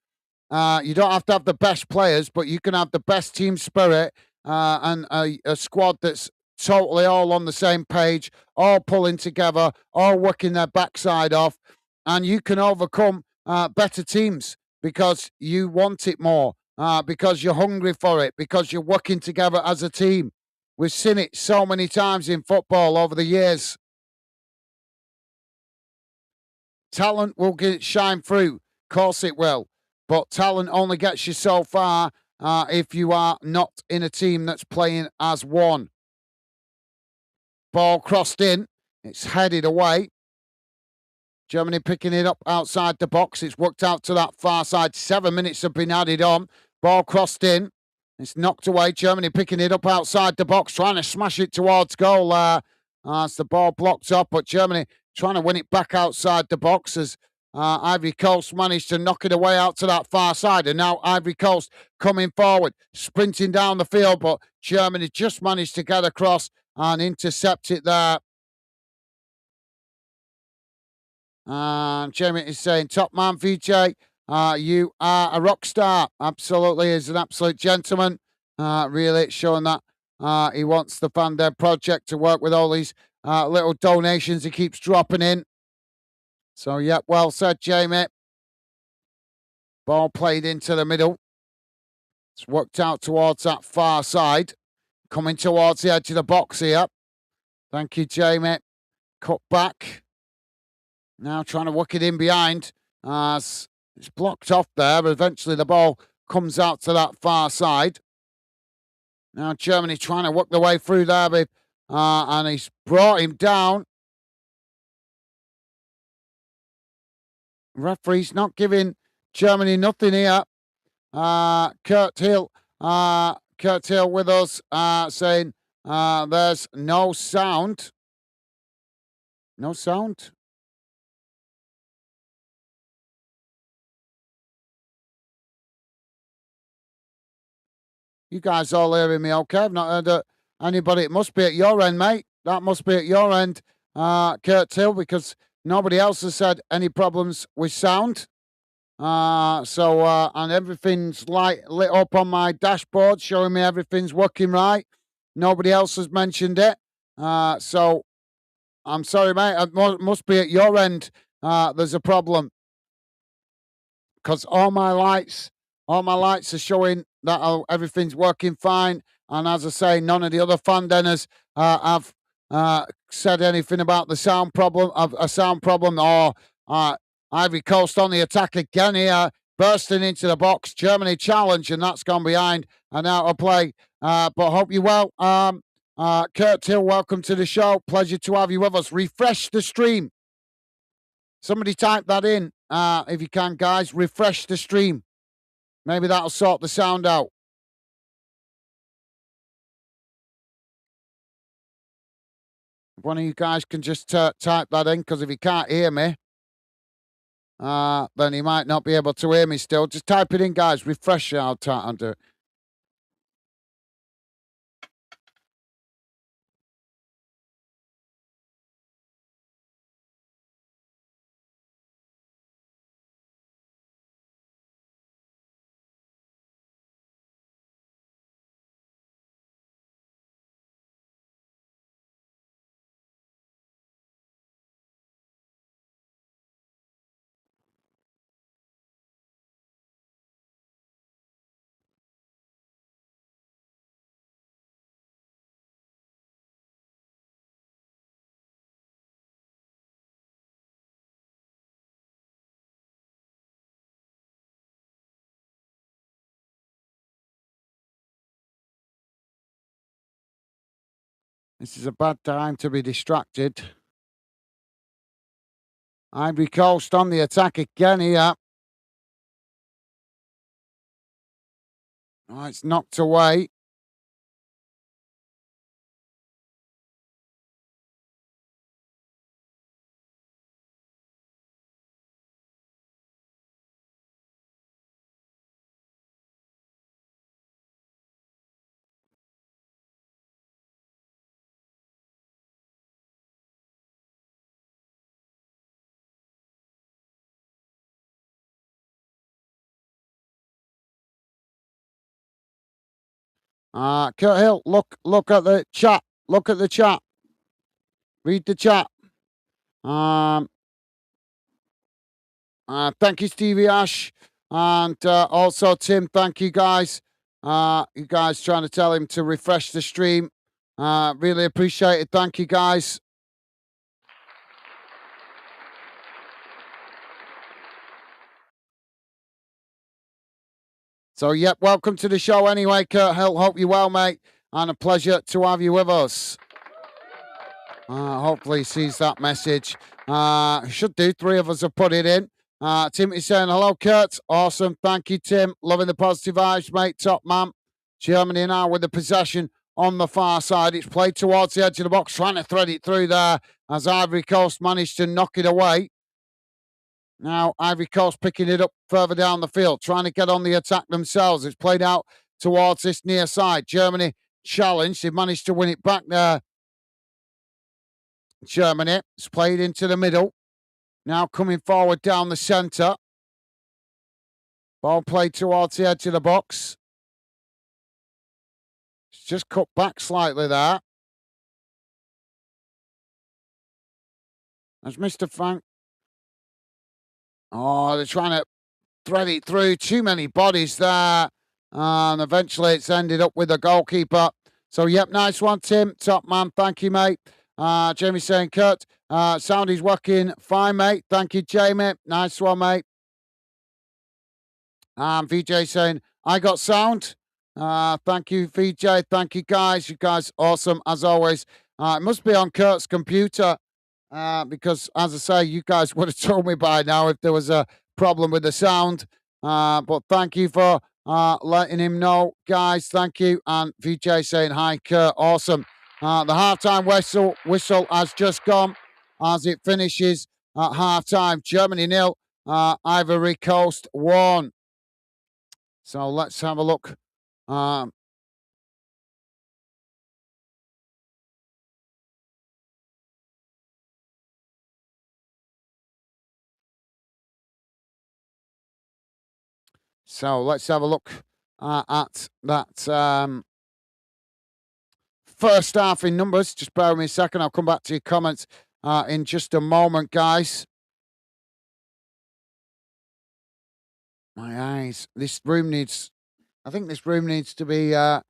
you don't have to have the best players, but you can have the best team spirit and a squad that's totally all on the same page, all pulling together, all working their backside off, and you can overcome better teams because you want it more, because you're hungry for it, because you're working together as a team. We've seen it so many times in football over the years. Talent will shine through. Of course it will. But talent only gets you so far if you are not in a team that's playing as one. Ball crossed in. It's headed away. Germany picking it up outside the box. It's worked out to that far side. 7 minutes have been added on. Ball crossed in. It's knocked away. Germany picking it up outside the box, trying to smash it towards goal. As the ball blocked up, but Germany trying to win it back outside the box as Ivory Coast managed to knock it away out to that far side. And now Ivory Coast coming forward, sprinting down the field, but Germany just managed to get across and intercept it there. And Jamie is saying, top man, VJ, you are a rock star. Absolutely, is an absolute gentleman. Really showing that he wants the Fan Dev project to work with all these little donations he keeps dropping in. So, yeah, well said, Jamie. Ball played into the middle. It's worked out towards that far side. Coming towards the edge of the box here. Thank you, Jamie. Cut back. Now trying to work it in behind. It's blocked off there, but eventually the ball comes out to that far side. Now Germany trying to work the way through there, and he's brought him down. Referee's not giving Germany nothing here. Kurt Hill with us saying there's no sound. No sound. You guys all hearing me okay? I've not heard anybody. It must be at your end, mate. That must be at your end, Kurt Hill, because nobody else has said any problems with sound. And everything's lit up on my dashboard, showing me everything's working right. Nobody else has mentioned it. So I'm sorry, mate. It must be at your end. There's a problem, because all my lights are showing that everything's working fine. And as I say, none of the other fan denners have said anything about the sound problem, or Ivory Coast on the attack again here, bursting into the box. Germany challenge, and that's gone behind and out of play. But hope you well. Kurt Hill, welcome to the show. Pleasure to have you with us. Refresh the stream. Somebody type that in if you can, guys. Refresh the stream. Maybe that'll sort the sound out. If one of you guys can just type that in, because if you can't hear me, then he might not be able to hear me still. Just type it in, guys. Refresh it. I'll do it. This is a bad time to be distracted. Ivory Coast on the attack again here. Oh, it's knocked away. Kurt Hill, look at the chat. Look at the chat. Read the chat. Um, Thank you, Stevie Ash. And also, Tim, thank you guys. You guys trying to tell him to refresh the stream. Really appreciate it. Thank you, guys. So, yep, welcome to the show anyway, Kurt Hill. Hope you're well, mate. And a pleasure to have you with us. Hopefully he sees that message. Should do. 3 of us have put it in. Timothy saying, hello, Kurt. Awesome. Thank you, Tim. Loving the positive vibes, mate. Top man. Germany now with the possession on the far side. It's played towards the edge of the box, trying to thread it through there as Ivory Coast managed to knock it away. Now, Ivory Coast picking it up further down the field, trying to get on the attack themselves. It's played out towards this near side. Germany challenged. They managed to win it back there. Germany. It's played into the middle. Now coming forward down the centre. Ball played towards the edge of the box. It's just cut back slightly there. As Mr. Frank. Oh, they're trying to thread it through. Too many bodies there. And eventually it's ended up with the goalkeeper. So, yep, nice one, Tim. Top man. Thank you, mate. Jamie saying, Kurt, sound is working fine, mate. Thank you, Jamie. Nice one, mate. VJ saying, I got sound. Thank you, VJ. Thank you, guys. You guys awesome, as always. It must be on Kurt's computer because, as I say, you guys would have told me by now if there was a problem with the sound. But thank you for letting him know, guys. Thank you. And VJ saying, hi, Kurt. Awesome. The halftime whistle has just gone as it finishes at halftime. Germany 0, Ivory Coast 1. So let's have a look. So let's have a look at that first half in numbers. Just bear with me a second. I'll come back to your comments in just a moment, guys. My eyes. This room needs. I think this room needs to be. Well,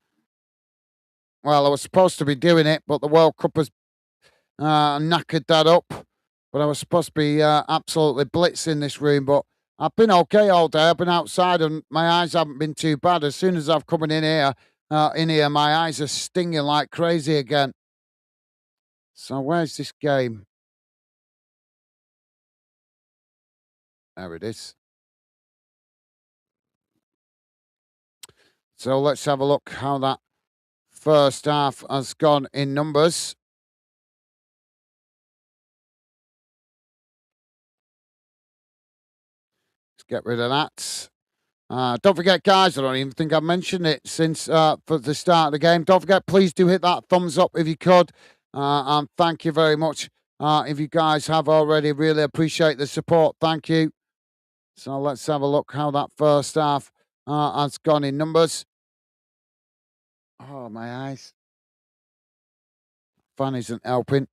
I was supposed to be doing it, but the World Cup has knackered that up. But I was supposed to be absolutely blitzing this room, but I've been okay all day. I've been outside and my eyes haven't been too bad. As soon as I've come in here, my eyes are stinging like crazy again. So where's this game? There it is. So let's have a look how that first half has gone in numbers. Let's get rid of that. Don't forget, guys, I don't even think I've mentioned it since for the start of the game. Don't forget, please do hit that thumbs up if you could. And thank you very much if you guys have already. Really appreciate the support. Thank you. So let's have a look how that first half has gone in numbers. Oh, my eyes. Fan isn't helping.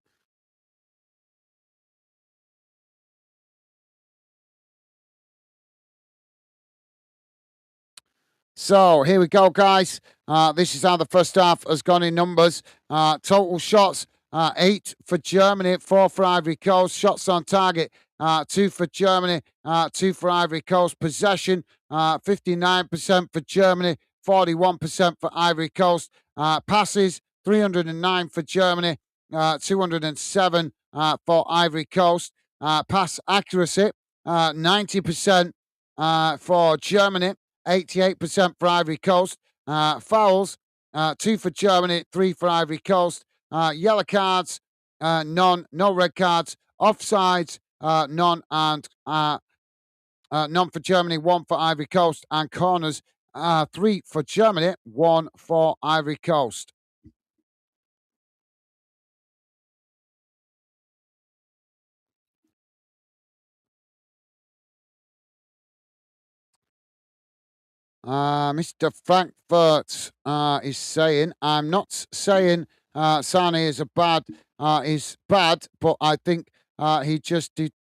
So here we go, guys. This is how the first half has gone in numbers. Total shots, 8 for Germany, 4 for Ivory Coast. Shots on target, 2 for Germany, 2 for Ivory Coast. Possession, 59% for Germany, 41% for Ivory Coast. Passes, 309 for Germany, 207 for Ivory Coast. Pass accuracy, 90% for Germany, 88% for Ivory Coast. Fouls, 2 for Germany, 3 for Ivory Coast. Yellow cards, none. No red cards. Offsides, none. And none for Germany, 1 for Ivory Coast. And corners, 3 for Germany, 1 for Ivory Coast. Mr. Frankfurt is saying, I'm not saying Sane is bad, but I think he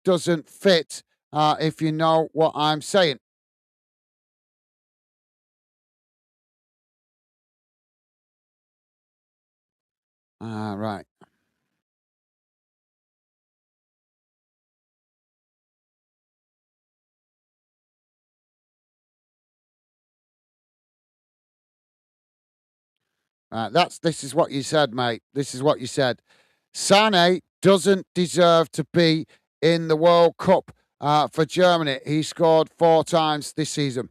doesn't fit. If you know what I'm saying. Right. This is what you said, mate. This is what you said. Sane doesn't deserve to be in the World Cup for Germany. He scored 4 times this season.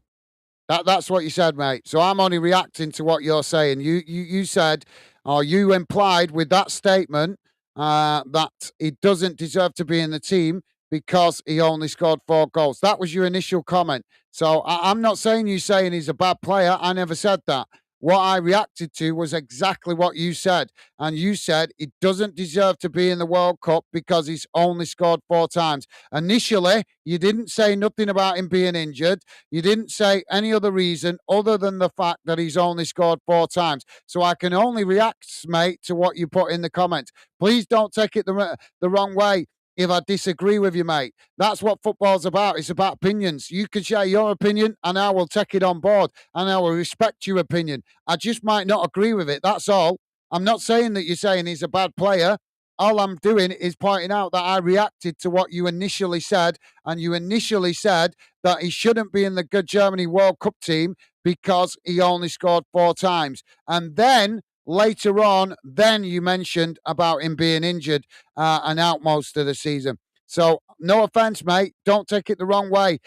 That's what you said, mate. So I'm only reacting to what you're saying. You said, or you implied with that statement that he doesn't deserve to be in the team because he only scored 4 goals. That was your initial comment. So I'm not saying you saying he's a bad player. I never said that. What I reacted to was exactly what you said. And you said he doesn't deserve to be in the World Cup because he's only scored 4 times. Initially, you didn't say nothing about him being injured. You didn't say any other reason other than the fact that he's only scored 4 times. So I can only react, mate, to what you put in the comments. Please don't take it the wrong way if I disagree with you, mate. That's what football's about. It's about opinions. You can share your opinion and I will take it on board and I will respect your opinion. I just might not agree with it. That's all. I'm not saying that you're saying he's a bad player. All I'm doing is pointing out that I reacted to what you initially said, and you initially said that he shouldn't be in the good Germany World Cup team because he only scored 4 times. And then later on, then you mentioned about him being injured and out most of the season. So, no offense, mate. Don't take it the wrong way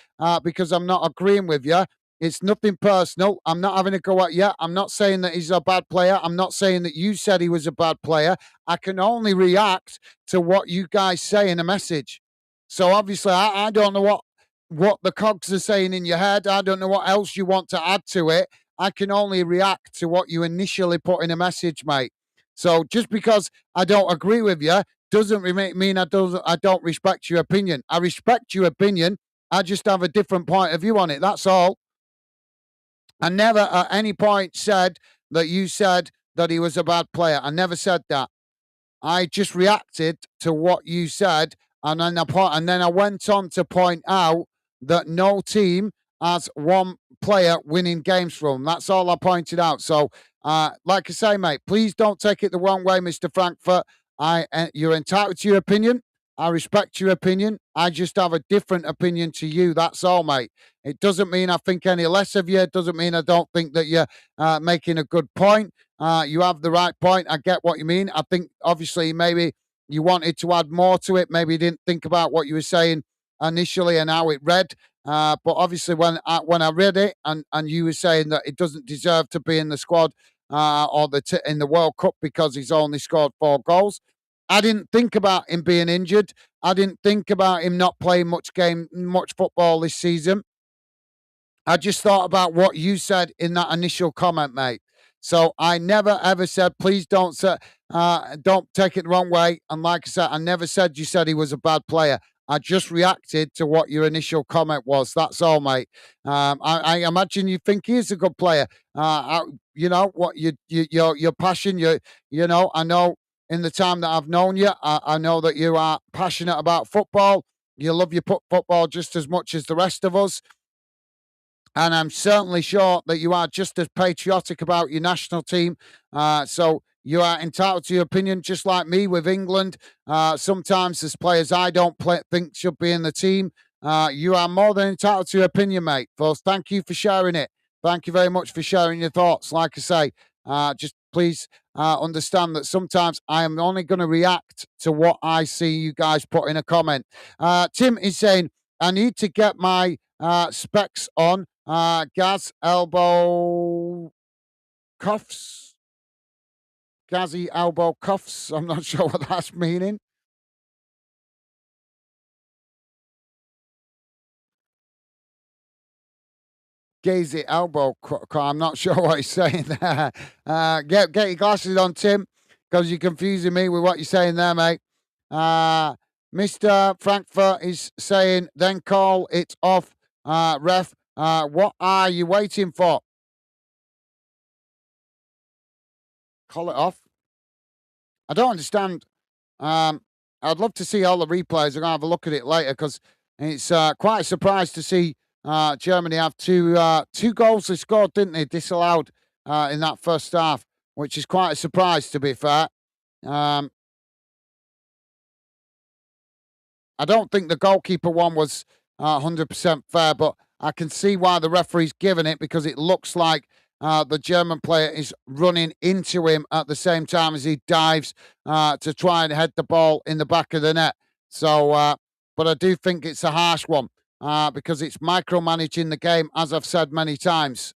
because I'm not agreeing with you. It's nothing personal. I'm not having a go at you. I'm not saying that he's a bad player. I'm not saying that you said he was a bad player. I can only react to what you guys say in a message. So obviously, I don't know what the cogs are saying in your head. I don't know what else you want to add to it. I can only react to what you initially put in a message, mate. So just because I don't agree with you doesn't mean I don't respect your opinion. I respect your opinion. I just have a different point of view on it. That's all. I never at any point said that you said that he was a bad player. I never said that. I just reacted to what you said, and then I went on to point out that no team has one player winning games from. That's all I pointed out. So, like I say, mate, please don't take it the wrong way, Mister Frankfurt. You're entitled to your opinion. I respect your opinion. I just have a different opinion to you. That's all, mate. It doesn't mean I think any less of you. It doesn't mean I don't think that you're making a good point. You have the right point. I get what you mean. I think obviously maybe you wanted to add more to it. Maybe you didn't think about what you were saying initially and how it read. But obviously when I read it and you were saying that it doesn't deserve to be in the squad or in the World Cup because he's only scored 4 goals. I didn't think about him being injured. I didn't think about him not playing much football this season. I just thought about what you said in that initial comment, mate. So I never ever said, please don't take it the wrong way. And like I said, I never said you said he was a bad player. I just reacted to what your initial comment was. That's all, mate. I imagine you think he is a good player. You know what your passion. I know in the time that I've known you, I know that you are passionate about football. You love your football just as much as the rest of us. And I'm certainly sure that you are just as patriotic about your national team. So you are entitled to your opinion, just like me with England. Sometimes there's players I don't think should be in the team. You are more than entitled to your opinion, mate. First, thank you for sharing it. Thank you very much for sharing your thoughts. Like I say, just please understand that sometimes I am only going to react to what I see you guys put in a comment. Tim is saying, I need to get my specs on. Gaz elbow cuffs. Gazzy elbow cuffs. I'm not sure what that's meaning. Gazy elbow. I'm not sure what he's saying there. Get your glasses on, Tim, because you're confusing me with what you're saying there, mate. Mr. Frankfurt is saying, then call it off, ref. What are you waiting for? Call it off. I don't understand. I'd love to see all the replays. I'm going to have a look at it later because it's quite a surprise to see Germany have two goals they scored, didn't they? Disallowed in that first half, which is quite a surprise, to be fair. I don't think the goalkeeper one was 100% fair, but I can see why the referee's given it because it looks like the German player is running into him at the same time as he dives to try and head the ball in the back of the net. So, but I do think it's a harsh one because it's micromanaging the game, as I've said many times.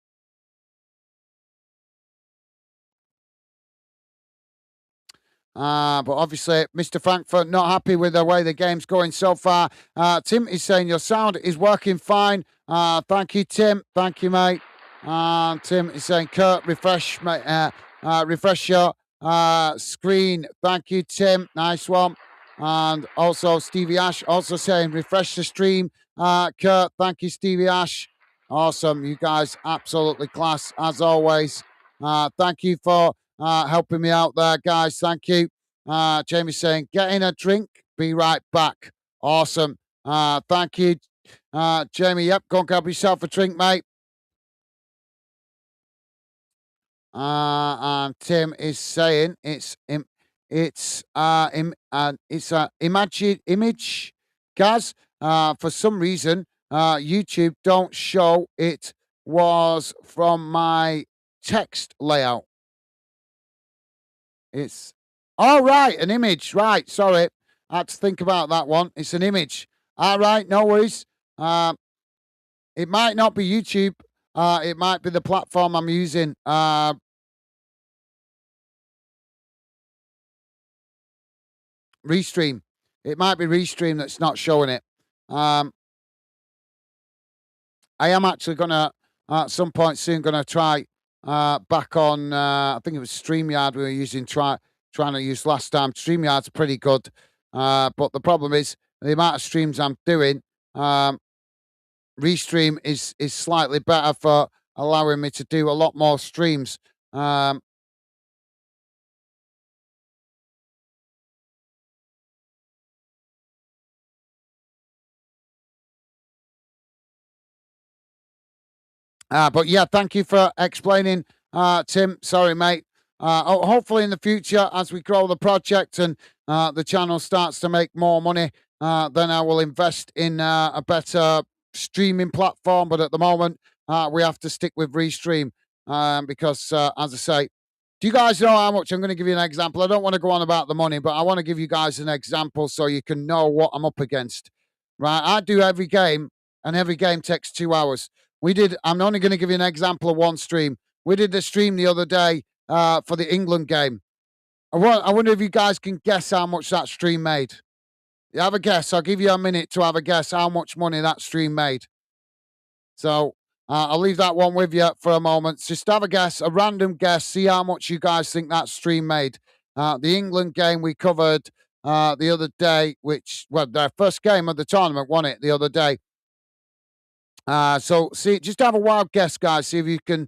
But obviously, Mr. Frankfurt not happy with the way the game's going so far. Tim is saying your sound is working fine. Thank you, Tim. Thank you, mate. Tim is saying, Kurt, refresh your screen. Thank you, Tim. Nice one. And also Stevie Ash also saying, refresh the stream. Kurt, thank you, Stevie Ash. Awesome. You guys, absolutely class, as always. Thank you for helping me out there, guys. Thank you. Jamie's saying, getting a drink. Be right back. Awesome. Thank you, Jamie. Yep, go and grab yourself a drink, mate. And Tim is saying it's image, Gaz. For some reason, YouTube don't show it was from my text layout. It's all right, an image, right? Sorry, I had to think about that one. It's an image. All right, no worries. It might not be YouTube. It might be the platform I'm using. Restream. It might be Restream that's not showing it. I am actually gonna at some point soon gonna try back on. I think it was StreamYard we were using. Trying to use last time. StreamYard's pretty good, but the problem is the amount of streams I'm doing. Restream is slightly better for allowing me to do a lot more streams. But yeah, thank you for explaining, Tim. Sorry, mate. Hopefully in the future, as we grow the project and the channel starts to make more money, then I will invest in a better streaming platform. But at the moment, we have to stick with Restream because, as I say, do you guys know how much? I'm going to give you an example. I don't want to go on about the money, but I want to give you guys an example so you can know what I'm up against. Right? I do every game, and every game takes 2 hours. I'm only going to give you an example of one stream. We did the stream the other day for the England game. I wonder if you guys can guess how much that stream made. You have a guess. I'll give you a minute to have a guess how much money that stream made. So I'll leave that one with you for a moment. Just have a guess, a random guess. See how much you guys think that stream made. The England game we covered the other day, their first game of the tournament, won it the other day. So see, just have a wild guess, guys. See if you can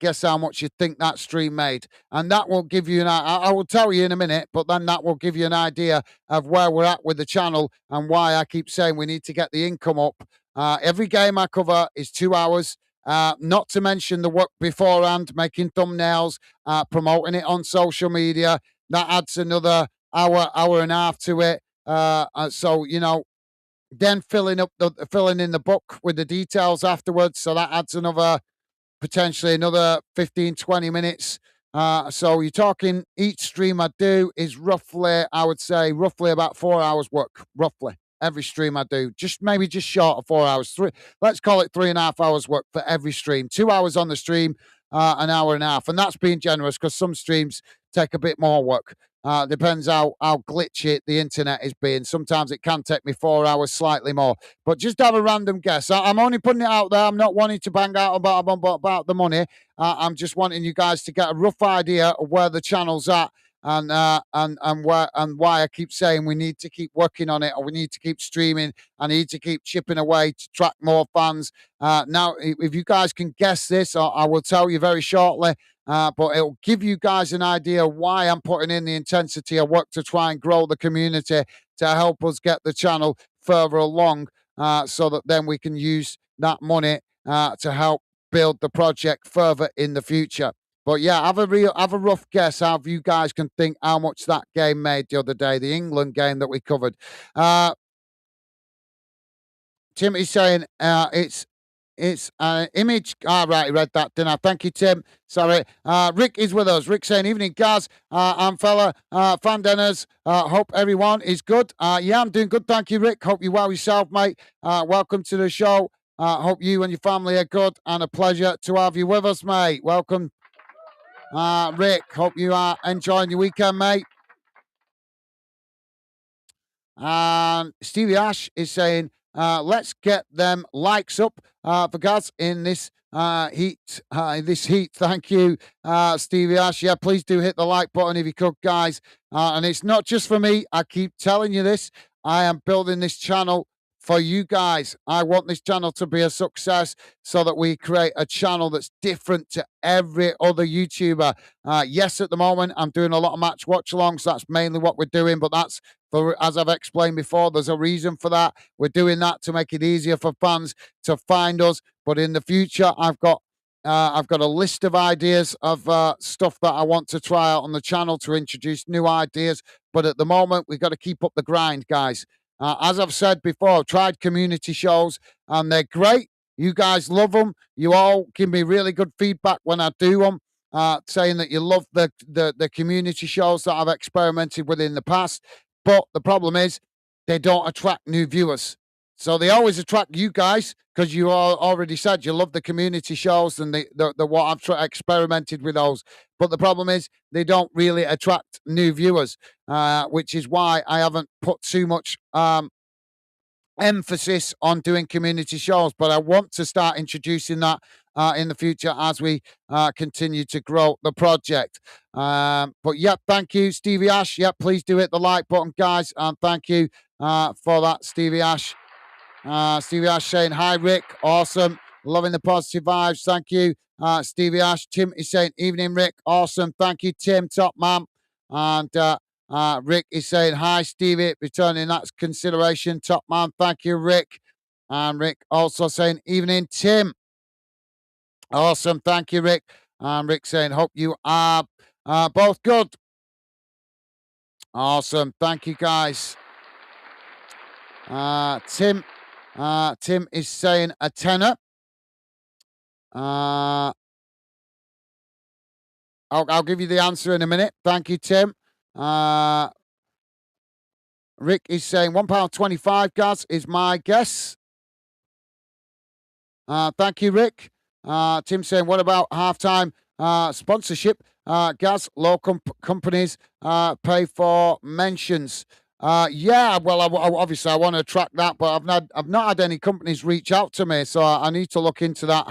guess how much you think that stream made, and that will give you I will tell you in a minute, but then that will give you an idea of where we're at with the channel and why I keep saying we need to get the income up. Every game I cover is 2 hours. Not to mention the work beforehand, making thumbnails, promoting it on social media. That adds another hour and a half to it. So you know. Then filling in the book with the details afterwards. So that adds potentially another 15, 20 minutes So you're talking each stream I do is roughly, I would say, roughly about 4 hours work, roughly. Every stream I do, just maybe just short of 4 hours. Let's call it 3.5 hours work for every stream. 2 hours on the stream, an hour and a half, and that's being generous because some streams take a bit more work. Depends how glitchy the internet is being. Sometimes it can take me 4 hours, slightly more. But just have a random guess. I'm only putting it out there. I'm not wanting to bang out about the money. I'm just wanting you guys to get a rough idea of where the channel's at and where and why I keep saying we need to keep working on it, or we need to keep streaming. I need to keep chipping away to track more fans. Now, if you guys can guess this, I will tell you very shortly. But it'll give you guys an idea why I'm putting in the intensity of work to try and grow the community to help us get the channel further along, so that then we can use that money to help build the project further in the future. But yeah, have a rough guess how you guys can think how much that game made the other day, the England game that we covered. Timmy's saying it's an image. Right, I read that, didn't I? Thank you, Tim. Sorry. Rick is with us. Rick saying, evening, Gaz and fella fan dinners. Hope everyone is good. Yeah, I'm doing good. Thank you, Rick. Hope you're well yourself, mate. Welcome to the show. Hope you and your family are good, and a pleasure to have you with us, mate. Welcome, Rick. Hope you are enjoying your weekend, mate. And Stevie Ash is saying, let's get them likes up for Gaz in this heat. Thank you, Stevie Ash. Yeah, please do hit the like button if you could, guys. And it's not just for me. I keep telling you this. I am building this channel for you guys. I want this channel to be a success so that we create a channel that's different to every other YouTuber. Yes, at the moment, I'm doing a lot of match watch alongs. That's mainly what we're doing, but that's for, as I've explained before, there's a reason for that. We're doing that to make it easier for fans to find us. But in the future, I've got a list of ideas of stuff that I want to try out on the channel to introduce new ideas. But at the moment, we've got to keep up the grind, guys. As I've said before, I've tried community shows and they're great. You guys love them. You all give me really good feedback when I do them, saying that you love the community shows that I've experimented with in the past. But the problem is they don't attract new viewers. So they always attract you guys because you all already said you love the community shows and the what I've experimented with those. But the problem is they don't really attract new viewers, which is why I haven't put too much emphasis on doing community shows. But I want to start introducing that in the future as we continue to grow the project. But yeah, thank you, Stevie Ash. Yeah, please do hit the like button, guys. And thank you for that, Stevie Ash. Stevie Ash saying, hi, Rick. Awesome. Loving the positive vibes. Thank you, Stevie Ash. Tim is saying, evening, Rick. Awesome. Thank you, Tim. Top man. And Rick is saying, hi, Stevie. Returning that consideration. Top man. Thank you, Rick. And Rick also saying, evening, Tim. Awesome. Thank you, Rick. And Rick saying, hope you are both good. Awesome. Thank you, guys. Tim is saying a tenner. I'll give you the answer in a minute. Thank you, Tim. Rick is saying £1.25, Gaz, is my guess. Thank you, Rick. Tim saying, what about halftime sponsorship? Gaz, local companies pay for mentions. Yeah, well, obviously I want to track that, but I've not had any companies reach out to me, so I need to look into that.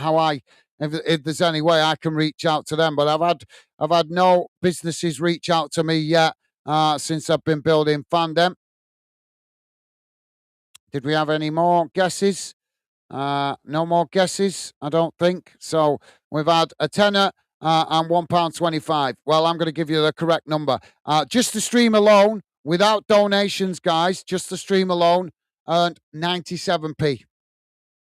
If there's any way I can reach out to them, but I've had no businesses reach out to me yet since I've been building Fandom. Did we have any more guesses? No more guesses, I don't think. So we've had a tenner and £1.25. Well, I'm going to give you the correct number. Just the stream alone, without donations, guys, just the stream alone earned 97p.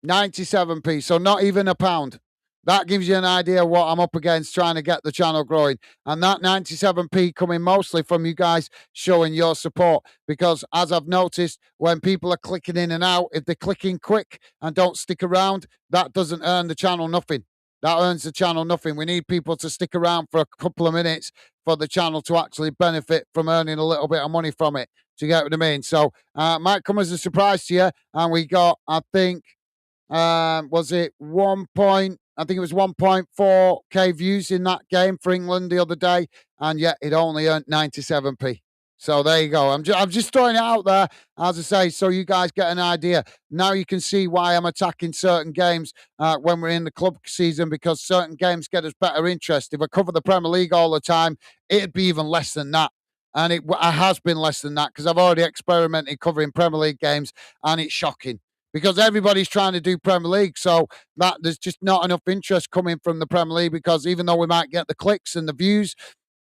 97p, so not even a pound. That gives you an idea of what I'm up against trying to get the channel growing. And that 97p coming mostly from you guys showing your support. Because as I've noticed, when people are clicking in and out, if they're clicking quick and don't stick around, that doesn't earn the channel nothing. That earns the channel nothing. We need people to stick around for a couple of minutes for the channel to actually benefit from earning a little bit of money from it. Do you get what I mean? So might come as a surprise to you. And we got, I think, was it I think it was 1.4k views in that game for England the other day, and yet it only earned 97p. So there you go. I'm just throwing it out there, as I say, so you guys get an idea. Now you can see why I'm attacking certain games when we're in the club season, because certain games get us better interest. If I cover the Premier League all the time, it'd be even less than that. And it has been less than that because I've already experimented covering Premier League games, and it's shocking because everybody's trying to do Premier League. So that there's just not enough interest coming from the Premier League, because even though we might get the clicks and the views,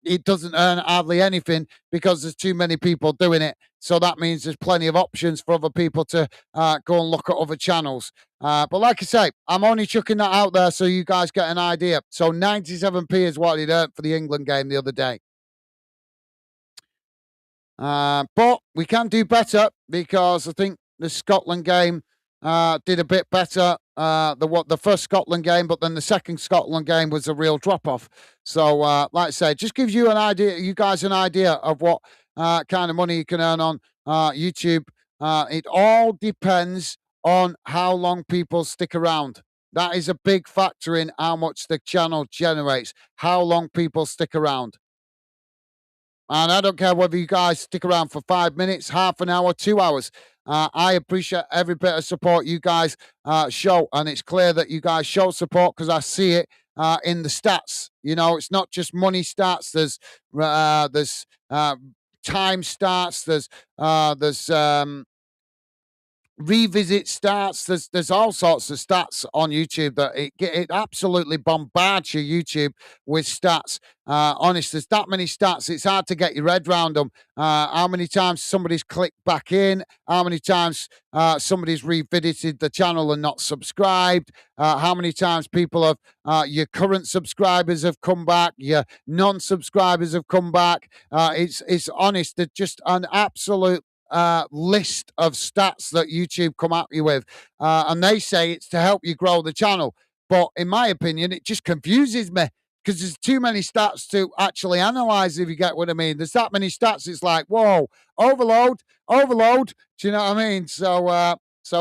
it doesn't earn hardly anything because there's too many people doing it. So that means there's plenty of options for other people to go and look at other channels. But like I say, I'm only chucking that out there so you guys get an idea. So 97p is what it earned for the England game the other day. But we can do better, because I think the Scotland game did a bit better. The first Scotland game, but then the second Scotland game was a real drop off. So, like I say, just gives you an idea, you guys, an idea of what kind of money you can earn on YouTube. It all depends on how long people stick around. That is a big factor in how much the channel generates. How long people stick around. And I don't care whether you guys stick around for 5 minutes, half an hour, 2 hours. I appreciate every bit of support you guys show. And it's clear that you guys show support because I see it in the stats. You know, it's not just money stats. There's time stats. There's revisit stats. There's all sorts of stats on YouTube that it absolutely bombards your YouTube with stats. Honest, there's that many stats. It's hard to get your head around them. How many times somebody's clicked back in? How many times somebody's revisited the channel and not subscribed? How many times people have your current subscribers have come back? Your non-subscribers have come back. It's honest. They're just an absolute list of stats that YouTube come at you with, and they say it's to help you grow the channel. But in my opinion, it just confuses me because there's too many stats to actually analyze. If you get what I mean, there's that many stats. It's like, whoa, overload, overload. Do you know what I mean? So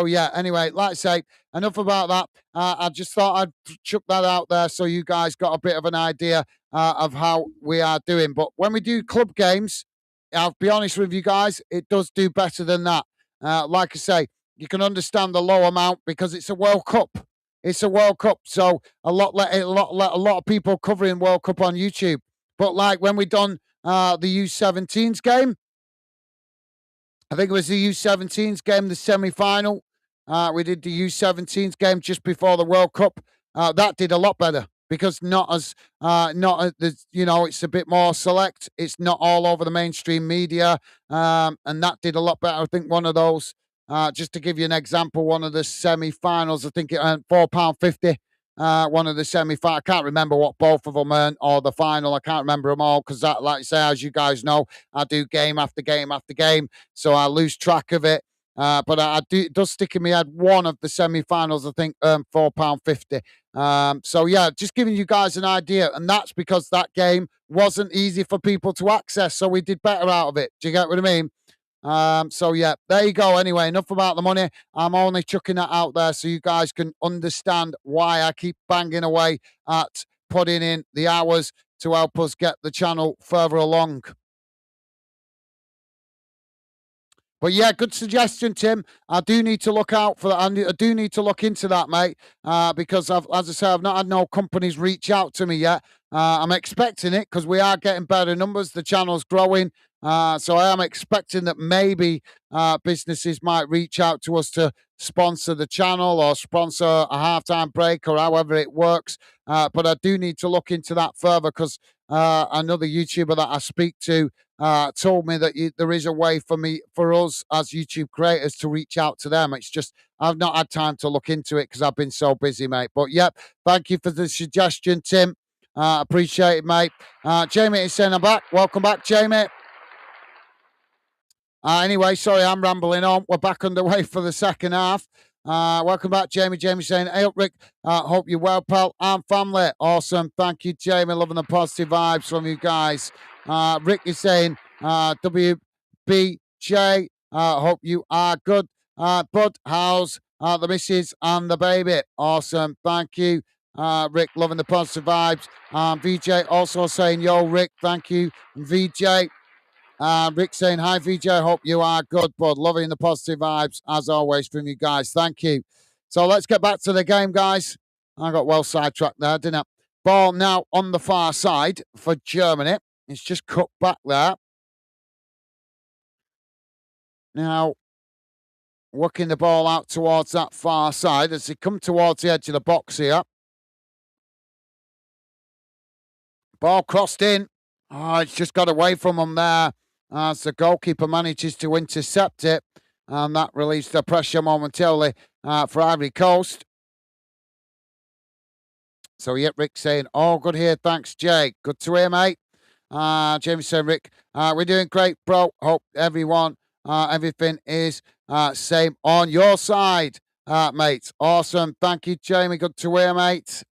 yeah. Anyway, like I say, enough about that. I just thought I'd chuck that out there so you guys got a bit of an idea of how we are doing. But when we do club games, I'll be honest with you guys, it does do better than that. Like I say, you can understand the low amount because it's a World Cup. It's a World Cup, so a lot of people covering World Cup on YouTube. But like when we done the U17s game, I think it was the U17s game, the semi-final. We did the U17s game just before the World Cup. That did a lot better because not as it's a bit more select. It's not all over the mainstream media, and that did a lot better. I think one of those, just to give you an example, one of the semi-finals, I think it earned £4.50. One of the semi-finals, I can't remember what both of them earned, or the final. I can't remember them all because that, like I say, as you guys know, I do game after game after game, so I lose track of it. But it does stick in my head. One of the semi-finals, I think, earned £4.50. So yeah, just giving you guys an idea, and that's because that game wasn't easy for people to access, so we did better out of it. Do you get what I mean? So yeah, there you go. Anyway, enough about the money. I'm only chucking that out there so you guys can understand why I keep banging away at putting in the hours to help us get the channel further along. But yeah, good suggestion, Tim. I do need to look out for that. I do need to look into that, mate, because as I say, I've not had no companies reach out to me yet. I'm expecting it because we are getting better numbers. The channel's growing. So I am expecting that maybe businesses might reach out to us to sponsor the channel or sponsor a halftime break or however it works. But I do need to look into that further because another YouTuber that I speak to told me that there is a way for us as YouTube creators to reach out to them. It's just I've not had time to look into it because I've been so busy, mate. But yep, thank you for the suggestion, Tim. Appreciate it, mate. Jamie is saying I'm back. Welcome back, Jamie. Anyway, sorry, I'm rambling on. We're back underway for the second half. Welcome back, Jamie. Jamie saying, hey up, Rick. Hope you're well, pal, and family. Awesome. Thank you, Jamie. Loving the positive vibes from you guys. Rick is saying, WBJ, hope you are good. Bud, how's the missus and the baby? Awesome. Thank you. Rick, loving the positive vibes. VJ also saying, yo, Rick, thank you. VJ, Rick saying, hi, VJ, hope you are good, bud. Loving the positive vibes, as always, from you guys. Thank you. So let's get back to the game, guys. I got well sidetracked there, didn't I? Ball now on the far side for Germany. It's just cut back there. Now, working the ball out towards that far side as they come towards the edge of the box here. Ball crossed in. Oh, it's just got away from them there as the goalkeeper manages to intercept it. And that released the pressure momentarily for Ivory Coast. So, yep, Rick saying, all good here. Thanks, Jake. Good to hear, mate. James saying, Rick, we're doing great, bro. Hope everyone, everything is same on your side, mate. Awesome. Thank you, Jamie. Good to hear, mate.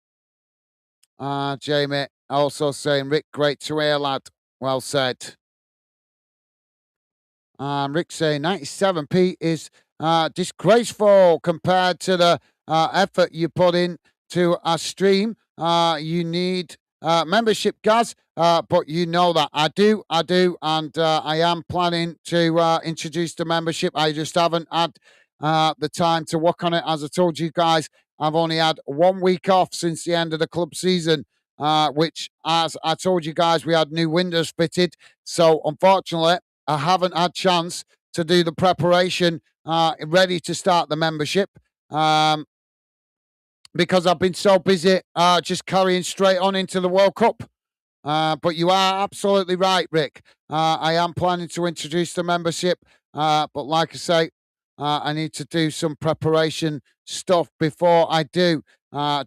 Jamie also saying, Rick, great to hear, lad. Well said. Rick saying 97p is disgraceful compared to the effort you put in to a stream. You need membership, Gaz, but you know that I do, and I am planning to introduce the membership. I just haven't had the time to work on it. As I told you guys, I've only had 1 week off since the end of the club season, which, as I told you guys, we had new windows fitted. So, unfortunately, I haven't had chance to do the preparation ready to start the membership because I've been so busy just carrying straight on into the World Cup. But you are absolutely right, Rick. I am planning to introduce the membership, but like I say, I need to do some preparation stuff before I do.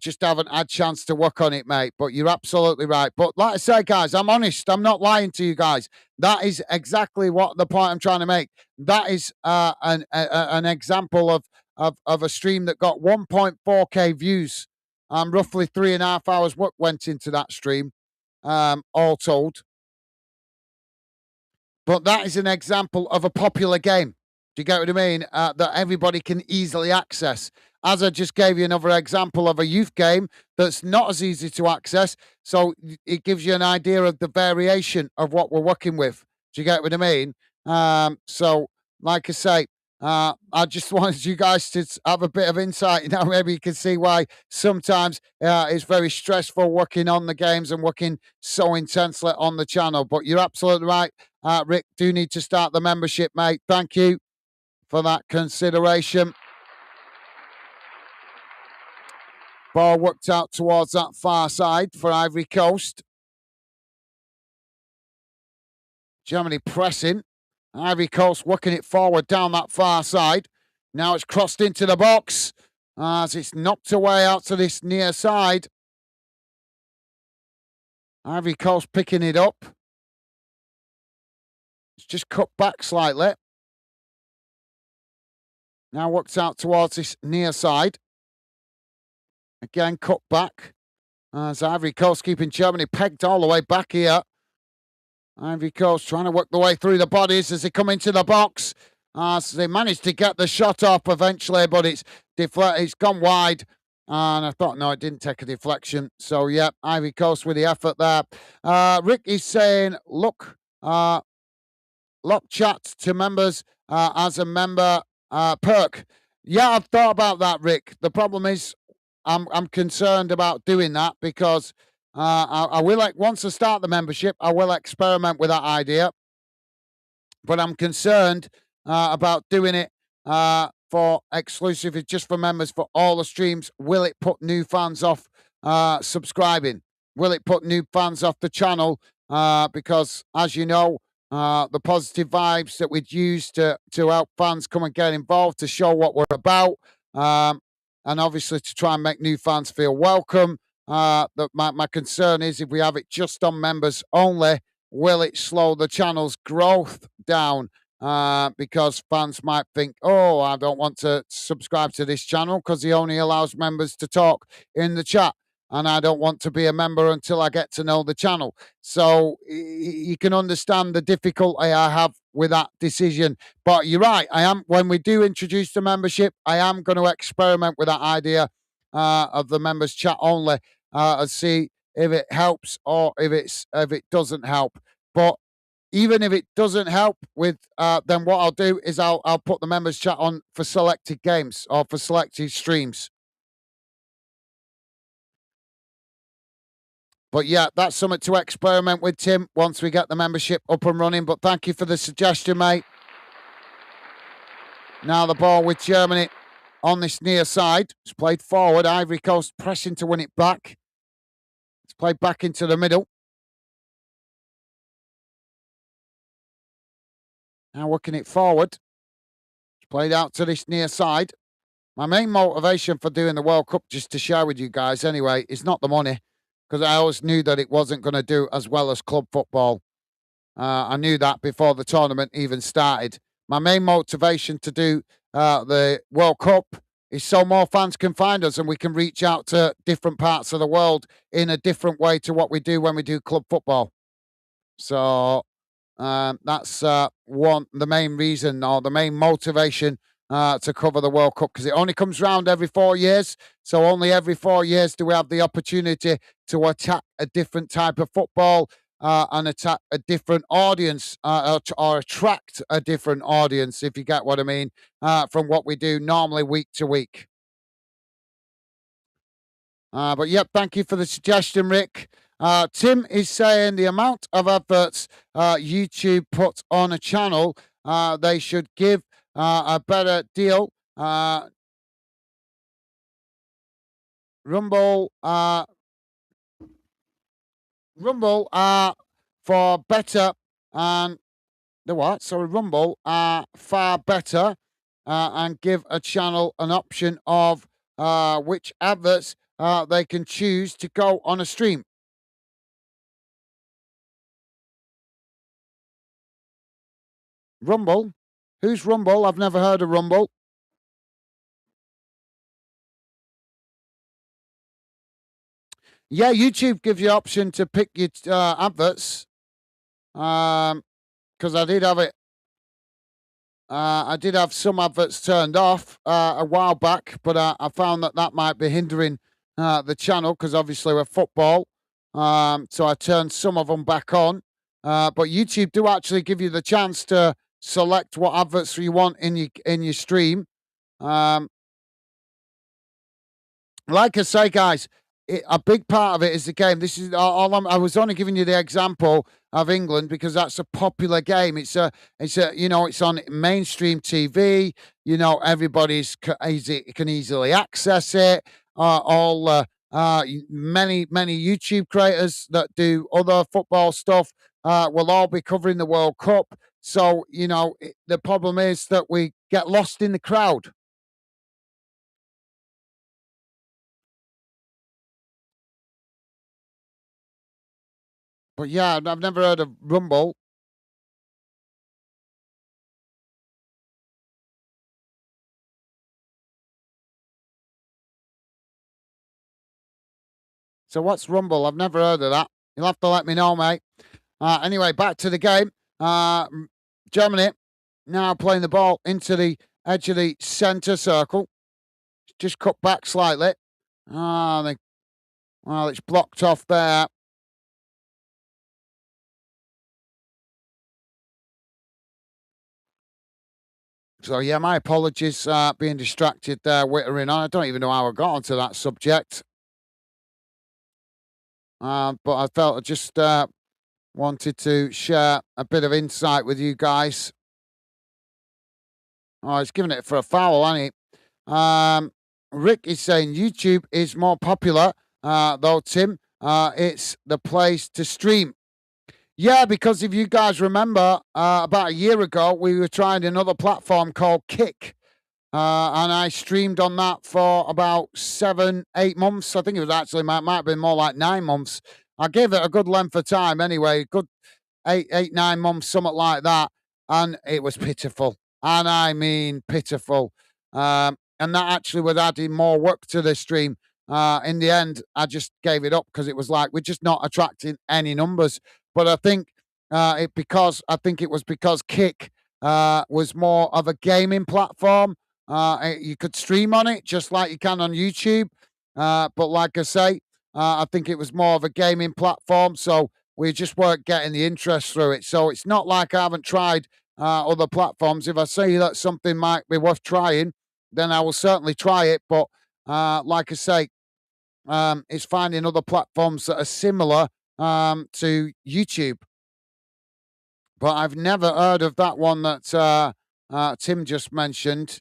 Just haven't had chance to work on it, mate. But you're absolutely right. But like I say, guys, I'm honest. I'm not lying to you guys. That is exactly what the point I'm trying to make. That is an example of a stream that got 1.4k views. Roughly 3.5 hours work went into that stream, all told. But that is an example of a popular game. Do you get what I mean? That everybody can easily access. As I just gave you another example of a youth game that's not as easy to access. So it gives you an idea of the variation of what we're working with. Do you get what I mean? So, like I say, I just wanted you guys to have a bit of insight. Now, maybe you can see why sometimes it's very stressful working on the games and working so intensely on the channel. But you're absolutely right. Rick, do need to start the membership, mate. Thank you for that consideration. Ball worked out towards that far side for Ivory Coast. Germany pressing. Ivory Coast working it forward down that far side. Now it's crossed into the box as it's knocked away out to this near side. Ivory Coast picking it up. It's just cut back slightly. Now works out towards this near side. Again, cut back. As Ivory Coast keeping Germany pegged all the way back here. Ivory Coast trying to work the way through the bodies as they come into the box. So they managed to get the shot off eventually, but it's gone wide. And I thought, no, it didn't take a deflection. So, yeah, Ivory Coast with the effort there. Rick is saying, look, lock chat to members as a member perk. Yeah, I've thought about that, Rick. The problem is I'm concerned about doing that because I will, once I start the membership, I will experiment with that idea. But I'm concerned about doing it for exclusive, just for members for all the streams. Will it put new fans off subscribing? Will it put new fans off the channel? Because, as you know, the positive vibes that we'd use to help fans come and get involved, to show what we're about, and obviously to try and make new fans feel welcome. That my concern is if we have it just on members only, will it slow the channel's growth down? because fans might think, oh, I don't want to subscribe to this channel because he only allows members to talk in the chat. And I don't want to be a member until I get to know the channel. So you can understand the difficulty I have with that decision. But you're right. When we do introduce the membership, I am going to experiment with that idea of the members chat only and see if it helps or if it doesn't help. But even if it doesn't help with, then what I'll do is I'll put the members chat on for selected games or for selected streams. But yeah, that's something to experiment with, Tim, once we get the membership up and running. But thank you for the suggestion, mate. Now the ball with Germany on this near side. It's played forward. Ivory Coast pressing to win it back. It's played back into the middle. Now working it forward. It's played out to this near side. My main motivation for doing the World Cup, just to share with you guys anyway, is not the money, because I always knew that it wasn't going to do as well as club football. I knew that before the tournament even started. My main motivation to do the World Cup is so more fans can find us and we can reach out to different parts of the world in a different way to what we do when we do club football. So that's the main reason or the main motivation to cover the World Cup, because it only comes round every 4 years. So only every 4 years do we have the opportunity to attack a different type of football and attack a different audience or attract a different audience, if you get what I mean, from what we do normally week to week. But yep, thank you for the suggestion, Rick. Tim is saying the amount of adverts YouTube put on a channel, they should give a better deal. Rumble for better and the what? Sorry, Rumble far better and give a channel an option of which adverts they can choose to go on a stream. Rumble? Who's Rumble? I've never heard of Rumble. Yeah, YouTube gives you the option to pick your adverts. Because I did have it. I did have some adverts turned off a while back, but I found that might be hindering the channel because obviously we're football. So I turned some of them back on. But YouTube do actually give you the chance to select what adverts you want in your stream. Like I say, guys, a big part of it is the game. This is I was only giving you the example of England because that's a popular game. It's it's on mainstream TV. You know, everybody's can easily access it. Many YouTube creators that do other football stuff will all be covering the World Cup. So the problem is that we get lost in the crowd. But yeah, I've never heard of Rumble. So what's Rumble? I've never heard of that. You'll have to let me know, mate. Anyway, back to the game. Germany now playing the ball into the edge of the centre circle. Just cut back slightly. Well, it's blocked off there. So, yeah, my apologies being distracted there, wittering on. I don't even know how I got onto that subject. But I felt I just wanted to share a bit of insight with you guys. Oh, he's giving it for a foul, hasn't he? Rick is saying YouTube is more popular, though, Tim. It's the place to stream. Yeah, because if you guys remember, about a year ago, we were trying another platform called Kick. And I streamed on that for about 7-8 months. I think it was actually might have been more like 9 months. I gave it a good length of time anyway, good 8-9 months, something like that. and it was pitiful. And I mean pitiful. And that actually was adding more work to the stream. In the end, I just gave it up because it was like we're just not attracting any numbers. But I think I think it was because Kick was more of a gaming platform. You could stream on it just like you can on YouTube. But like I say, I think it was more of a gaming platform. So we just weren't getting the interest through it. So it's not like I haven't tried other platforms. If I say that something might be worth trying, then I will certainly try it. But like I say, it's finding other platforms that are similar to YouTube. But I've never heard of that one that Tim just mentioned.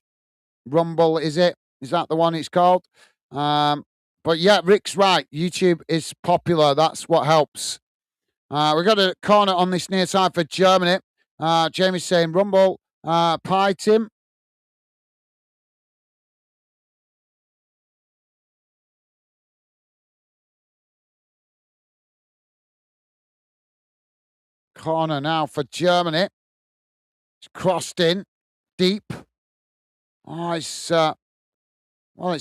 Rumble, is it? Is that the one it's called? But yeah, Rick's right. YouTube is popular. That's what helps. We've got a corner on this near side for Germany. Jamie's saying Rumble, pie, Tim. Corner now for Germany. It's crossed in deep. Oh, it's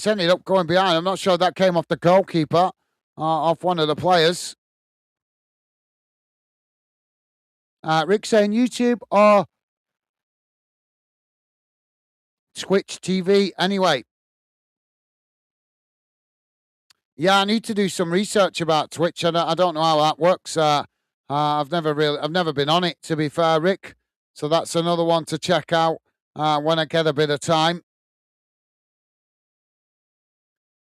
ended up going behind. I'm not sure that came off the goalkeeper, off one of the players. Rick saying YouTube or Twitch TV. Anyway, yeah, I need to do some research about Twitch. I don't know how that works. I've never been on it, to be fair, Rick. So that's another one to check out when I get a bit of time.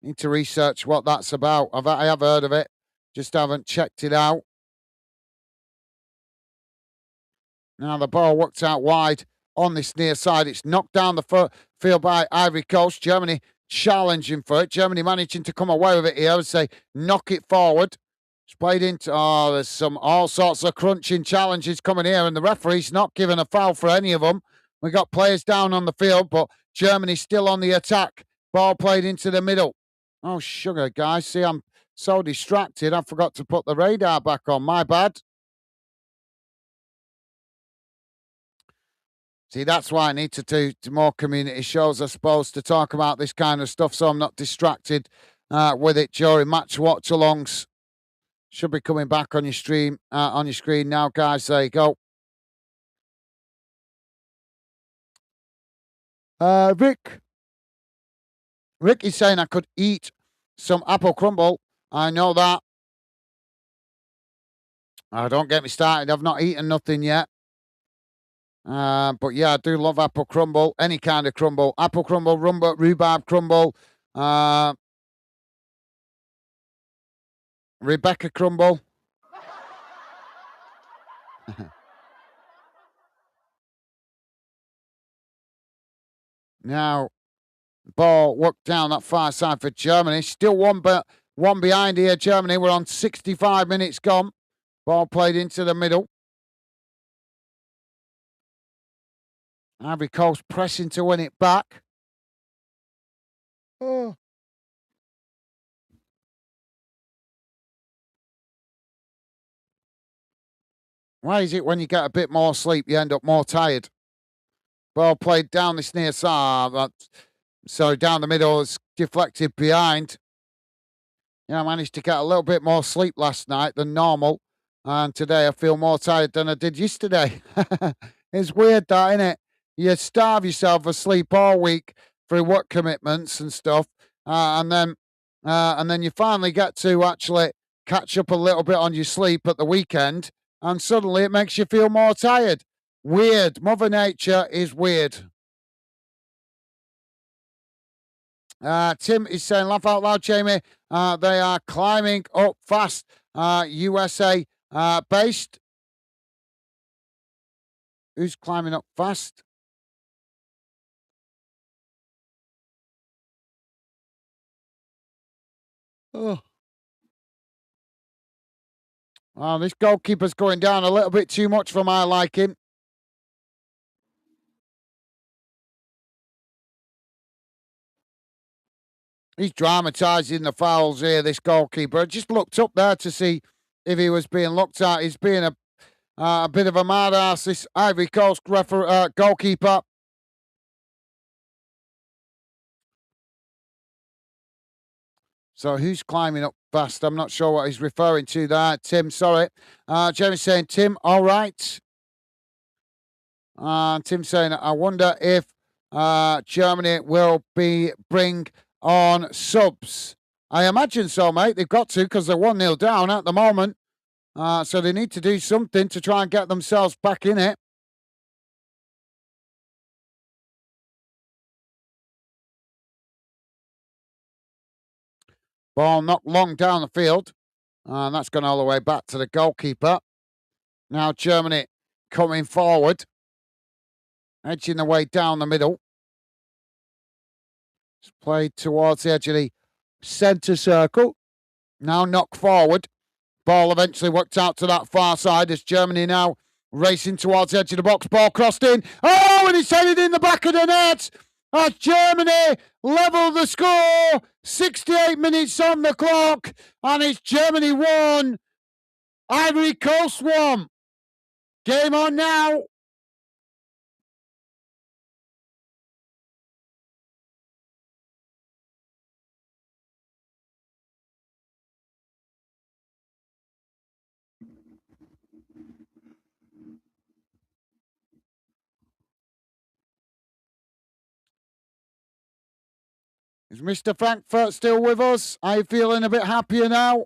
Need to research what that's about. I have heard of it, just haven't checked it out. Now the ball worked out wide on this near side. It's knocked down the field by Ivory Coast. Germany challenging for it. Germany managing to come away with it here and say, knock it forward. It's played into, there's all sorts of crunching challenges coming here, and the referee's not giving a foul for any of them. We got players down on the field, but Germany still on the attack. Ball played into the middle. Oh, sugar, guys. See, I'm so distracted. I forgot to put the radar back on. My bad. See, that's why I need to do more community shows, I suppose, to talk about this kind of stuff so I'm not distracted with it during match watch-alongs. Should be coming back on your stream, on your screen now, guys. There you go. Rick is saying I could eat some apple crumble. I know that. Don't get me started. I've not eaten nothing yet. But yeah, I do love apple crumble. Any kind of crumble. Apple crumble, rhubarb crumble, Rebecca crumble. Now, ball worked down that far side for Germany. Still one behind here, Germany. We're on 65 minutes gone. Ball played into the middle. Ivory Coast pressing to win it back. Oh. Why is it when you get a bit more sleep, you end up more tired? Ball played down this near side. So down the middle, it's deflected behind. Yeah, I managed to get a little bit more sleep last night than normal. And today I feel more tired than I did yesterday. It's weird that, isn't it? You starve yourself for sleep all week through work commitments and stuff. And then you finally get to actually catch up a little bit on your sleep at the weekend. And suddenly it makes you feel more tired. Weird. Mother Nature is weird. Tim is saying, laugh out loud, Jamie. They are climbing up fast. USA based. Who's climbing up fast? Oh. This goalkeeper's going down a little bit too much for my liking. He's dramatising the fouls here, this goalkeeper. I just looked up there to see if he was being looked at. He's being A bit of a mad ass, this Ivory Coast goalkeeper. So who's climbing up fast? I'm not sure what he's referring to there. Tim, sorry. Jamie's saying, Tim, all right. Tim saying, I wonder if Germany will bring on subs. I imagine so, mate. They've got to because they're 1-0 down at the moment. So they need to do something to try and get themselves back in it. Ball knocked long down the field. And that's gone all the way back to the goalkeeper. Now Germany coming forward. Edging the way down the middle. It's played towards the edge of the centre circle. Now knocked forward. Ball eventually worked out to that far side as Germany now racing towards the edge of the box. Ball crossed in. Oh, and it's headed in the back of the net. As Germany level the score. 68 minutes on the clock. And it's Germany 1. Ivory Coast 1. Game on now. Is Mr. Frankfurt still with us? Are you feeling a bit happier now?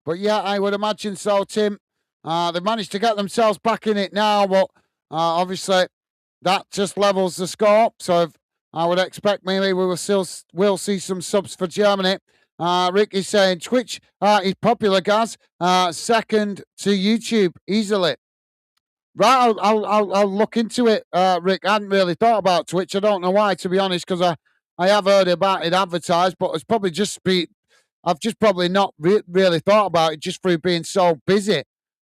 But yeah, I would imagine so, Tim. They've managed to get themselves back in it now, but obviously that just levels the score. So I would expect maybe we will see some subs for Germany. Rick is saying Twitch is popular, guys. Second to YouTube easily. Right, I'll look into it, Rick. I hadn't really thought about Twitch. I don't know why, to be honest, because I have heard about it advertised, but it's probably I've just probably not really thought about it just through being so busy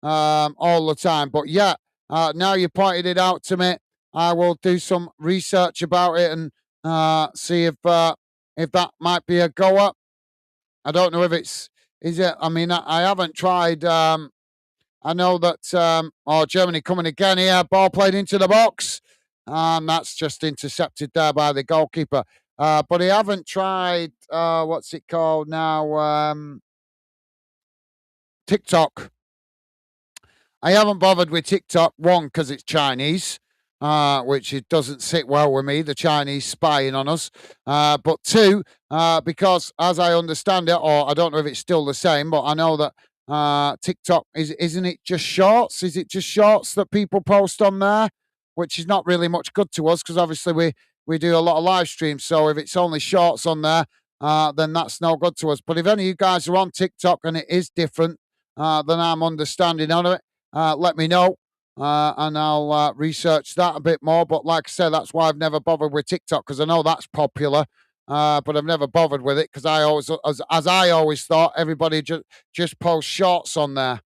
all the time. But yeah, now you pointed it out to me, I will do some research about it and see if that might be a goer. I don't know if is it. I mean, I haven't tried. I know that Germany coming again here. Ball played into the box. And that's just intercepted there by the goalkeeper. But he haven't tried, what's it called now? TikTok. I haven't bothered with TikTok, one, because it's Chinese, which it doesn't sit well with me, the Chinese spying on us. But two, because as I understand it, or I don't know if it's still the same, but I know that TikTok isn't it just shorts? Is it just shorts that people post on there, which is not really much good to us because obviously we do a lot of live streams. So if it's only shorts on there, then that's no good to us. But if any of you guys are on TikTok and it is different than I'm understanding on it, let me know. And I'll research that a bit more. But like I said, that's why I've never bothered with TikTok because I know that's popular. But I've never bothered with it because I always, as I always thought, everybody just post shorts on there.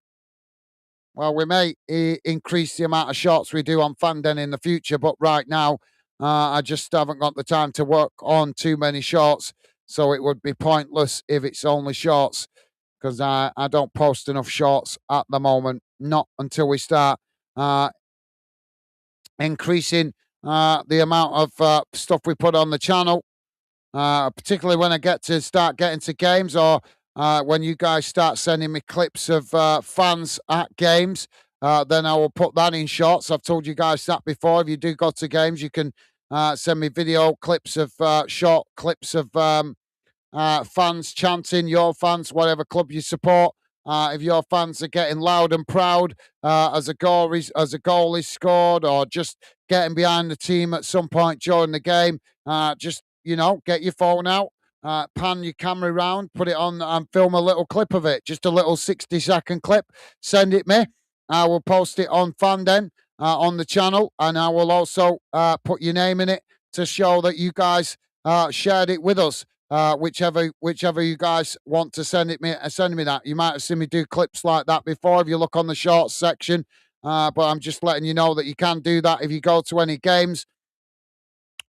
Well, we may increase the amount of shorts we do on Fanden in the future, but right now, I just haven't got the time to work on too many shorts, so it would be pointless if it's only shorts because I don't post enough shorts at the moment. Not until we start increasing the amount of stuff we put on the channel. Particularly when I start getting to games or when you guys start sending me clips of fans at games, then I will put that in shorts. I've told you guys that before. If you do go to games, you can send me video clips of short clips of fans chanting, your fans, whatever club you support. If your fans are getting loud and proud as a goal is scored, or just getting behind the team at some point during the game, just get your phone out, pan your camera around, put it on, and film a little clip of it. Just a little 60-second clip. Send it me. I will post it on Fanden on the channel, and I will also put your name in it to show that you guys shared it with us. Whichever you guys want to send me that. You might have seen me do clips like that before if you look on the shorts section. But I'm just letting you know that you can do that if you go to any games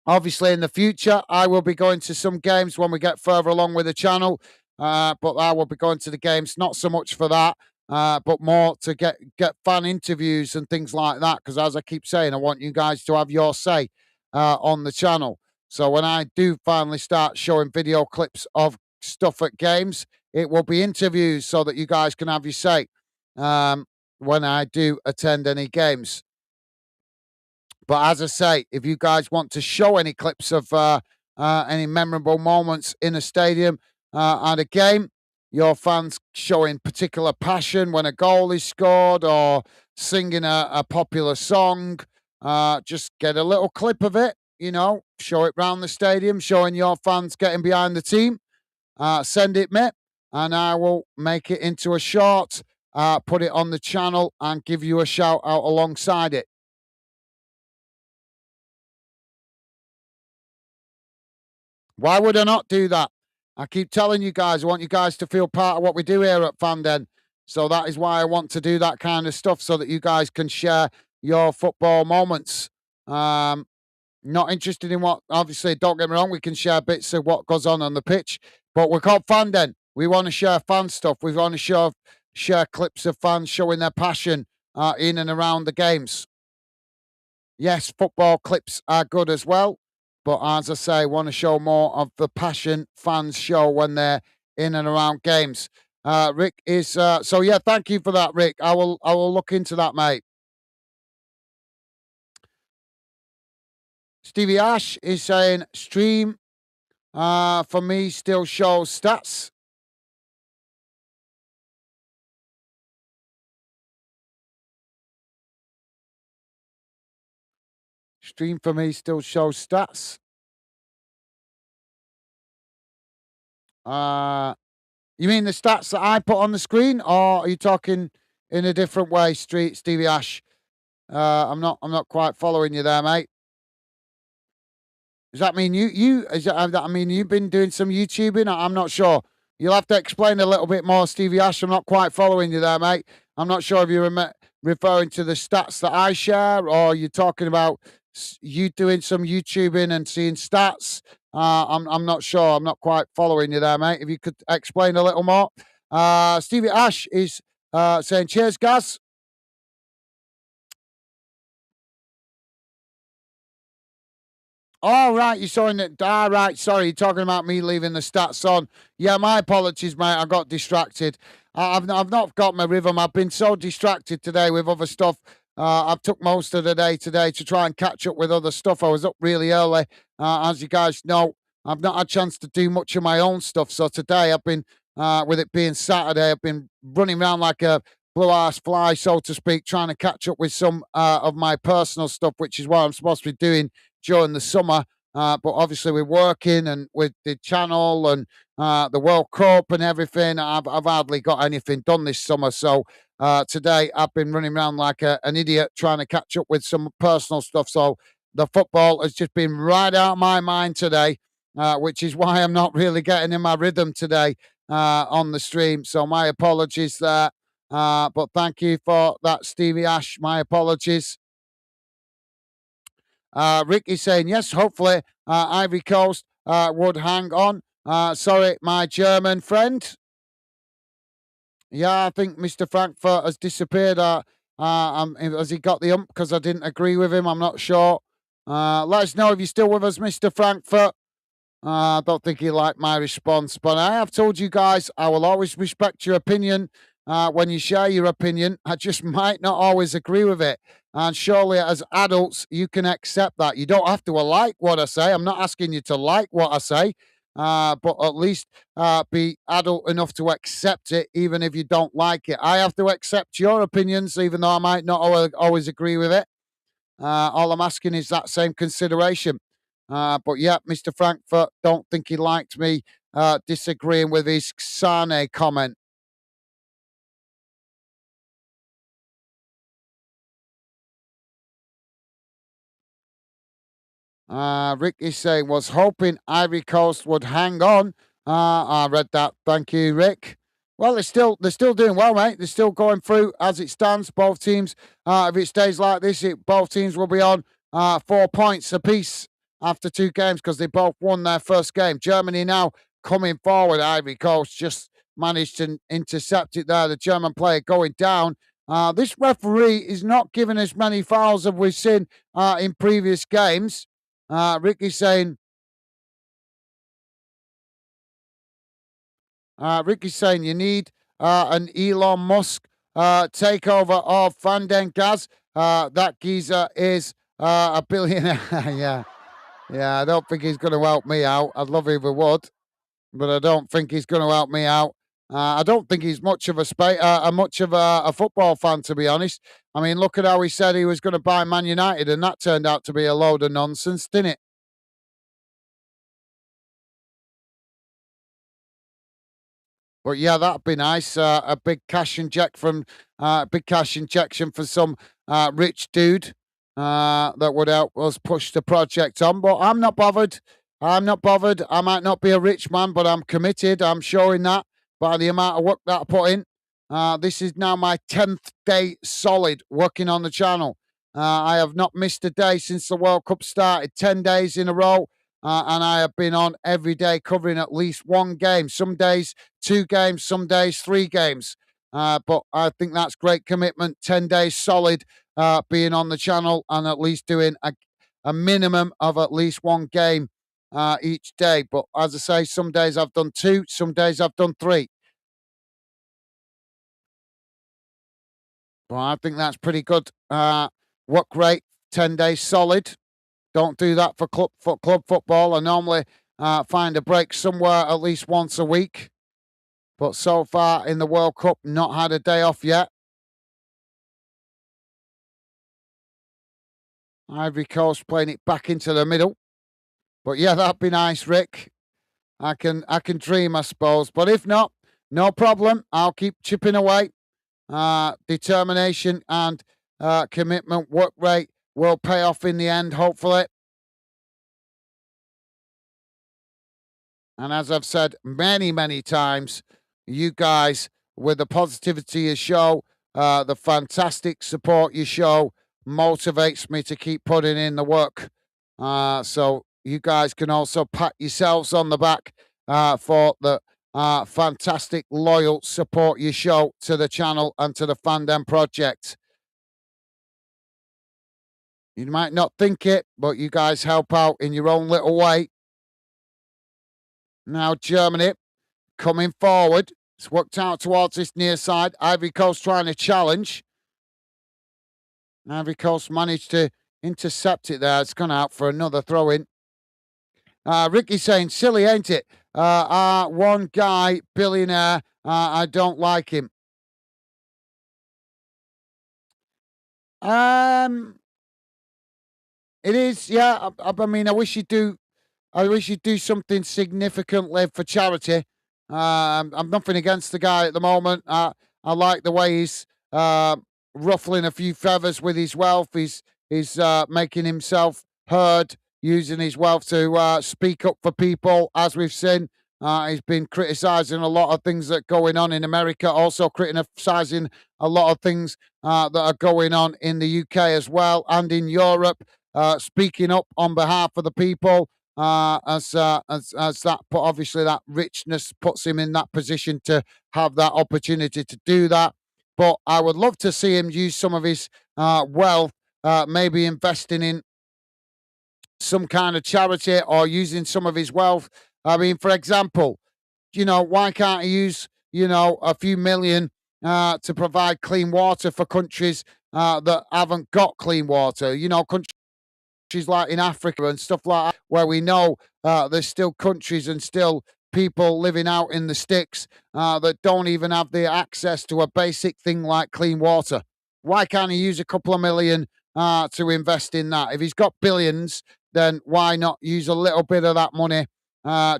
Obviously, in the future, I will be going to some games when we get further along with the channel. But I will be going to the games not so much for that, but more to get fan interviews and things like that. Because as I keep saying, I want you guys to have your say on the channel. So when I do finally start showing video clips of stuff at games, it will be interviews so that you guys can have your say when I do attend any games. But as I say, if you guys want to show any clips of any memorable moments in a stadium at a game, your fans showing particular passion when a goal is scored or singing a popular song, just get a little clip of it, show it round the stadium, showing your fans getting behind the team. Send it me, and I will make it into a short, put it on the channel, and give you a shout out alongside it. Why would I not do that? I keep telling you guys, I want you guys to feel part of what we do here at Fanden. So that is why I want to do that kind of stuff so that you guys can share your football moments. Not interested in what, obviously, don't get me wrong, we can share bits of what goes on the pitch, but we're called Fanden. We want to share fan stuff. We want to share clips of fans showing their passion in and around the games. Yes, football clips are good as well. But as I say, want to show more of the passion fans show when they're in and around games. Rick is so yeah. Thank you for that, Rick. I will look into that, mate. Stevie Ash is saying stream for me still shows stats. Stream for me still shows stats. You mean the stats that I put on the screen, or are you talking in a different way, Stevie Ash? I'm not quite following you there, mate. Does that mean I mean you've been doing some YouTubing? I'm not sure. You'll have to explain a little bit more, Stevie Ash. I'm not quite following you there, mate. I'm not sure if you're referring to the stats that I share, or you're talking about you doing some YouTubing and seeing stats. I'm not sure. I'm not quite following you there, mate. If you could explain a little more. Stevie Ash is saying, "Cheers, Gaz." All right, you're showing it. All right, sorry, you're talking about me leaving the stats on. Yeah, my apologies, mate. I got distracted. I've not got my rhythm. I've been so distracted today with other stuff. I've took most of the day today to try and catch up with other stuff. I was up really early, as you guys know. I've not had a chance to do much of my own stuff. So today I've been, with it being Saturday, I've been running around like a blue-ass fly, so to speak, trying to catch up with some of my personal stuff, which is what I'm supposed to be doing during the summer. But obviously, we're working and with the channel and the World Cup and everything. I've hardly got anything done this summer. So today, I've been running around like an idiot trying to catch up with some personal stuff. So the football has just been right out of my mind today, which is why I'm not really getting in my rhythm today on the stream. So my apologies there. But thank you for that, Stevie Ash. My apologies. Rick is saying, yes, hopefully Ivory Coast would hang on. Sorry, my German friend. Yeah, I think Mr. Frankfurt has disappeared. Has he got the ump because I didn't agree with him? I'm not sure. Let us know if you're still with us, Mr. Frankfurt. I don't think he liked my response, but I have told you guys I will always respect your opinion when you share your opinion. I just might not always agree with it. And surely, as adults, you can accept that. You don't have to like what I say. I'm not asking you to like what I say, but at least be adult enough to accept it, even if you don't like it. I have to accept your opinions, even though I might not always agree with it. All I'm asking is that same consideration. But yeah, Mr. Frankfurt, don't think he liked me disagreeing with his Sane comment. Rick is saying, was hoping Ivory Coast would hang on. I read that. Thank you, Rick. Well, they're still doing well, mate. They're still going through as it stands. Both teams, if it stays like this, both teams will be on 4 points apiece after 2 games because they both won their first game. Germany now coming forward. Ivory Coast just managed to intercept it there. The German player going down. This referee is not giving as many fouls as we've seen in previous games. Ricky's saying you need an Elon Musk takeover of Fanden Gaz. That geezer is a billionaire. Yeah. Yeah, I don't think he's going to help me out. I'd love if he would, but I don't think he's going to help me out. I don't think he's much of a football fan, to be honest. I mean, look at how he said he was going to buy Man United, and that turned out to be a load of nonsense, didn't it? But yeah, that'd be nice. A big cash injection for some rich dude that would help us push the project on. But I'm not bothered. I'm not bothered. I might not be a rich man, but I'm committed. I'm showing that by the amount of work that I put in. This is now my 10th day solid working on the channel. I have not missed a day since the World Cup started, 10 days in a row. And I have been on every day covering at least one game. Some days 2 games, some days 3 games. But I think that's great commitment. 10 days solid being on the channel and at least doing a minimum of at least one game each day. But as I say, some days I've done 2, some days I've done 3. Well, I think that's pretty good. Work rate, 10 days solid. Don't do that for club football. I normally find a break somewhere at least once a week. But so far in the World Cup, not had a day off yet. Ivory Coast playing it back into the middle. But yeah, that'd be nice, Rick. I can dream, I suppose. But if not, no problem. I'll keep chipping away. Determination and commitment, work rate will pay off in the end, hopefully. And as I've said many, many times, you guys, with the positivity you show, the fantastic support you show, motivates me to keep putting in the work. So you guys can also pat yourselves on the back for the fantastic, loyal support you show to the channel and to the Fandom project. You might not think it, but you guys help out in your own little way. Now Germany coming forward. It's worked out towards this near side. Ivory Coast trying to challenge. Ivory Coast managed to intercept it there. It's gone out for another throw in. Ricky saying, silly, ain't it? One guy, billionaire, I don't like him. It is, yeah. I mean, I wish you'd do something significantly for charity. I'm nothing against the guy at the moment. I like the way he's ruffling a few feathers with his wealth. He's making himself heard, using his wealth to speak up for people, as we've seen. He's been criticising a lot of things that are going on in America, also criticising a lot of things that are going on in the UK as well and in Europe, speaking up on behalf of the people. As that, but obviously that richness puts him in that position to have that opportunity to do that. But I would love to see him use some of his wealth, maybe investing in some kind of charity or using some of his wealth. I mean, for example, why can't he use, a few million to provide clean water for countries that haven't got clean water? Countries like in Africa and stuff like that, where we know there's still countries and still people living out in the sticks that don't even have the access to a basic thing like clean water. Why can't he use a couple of million to invest in that? If he's got billions, then why not use a little bit of that money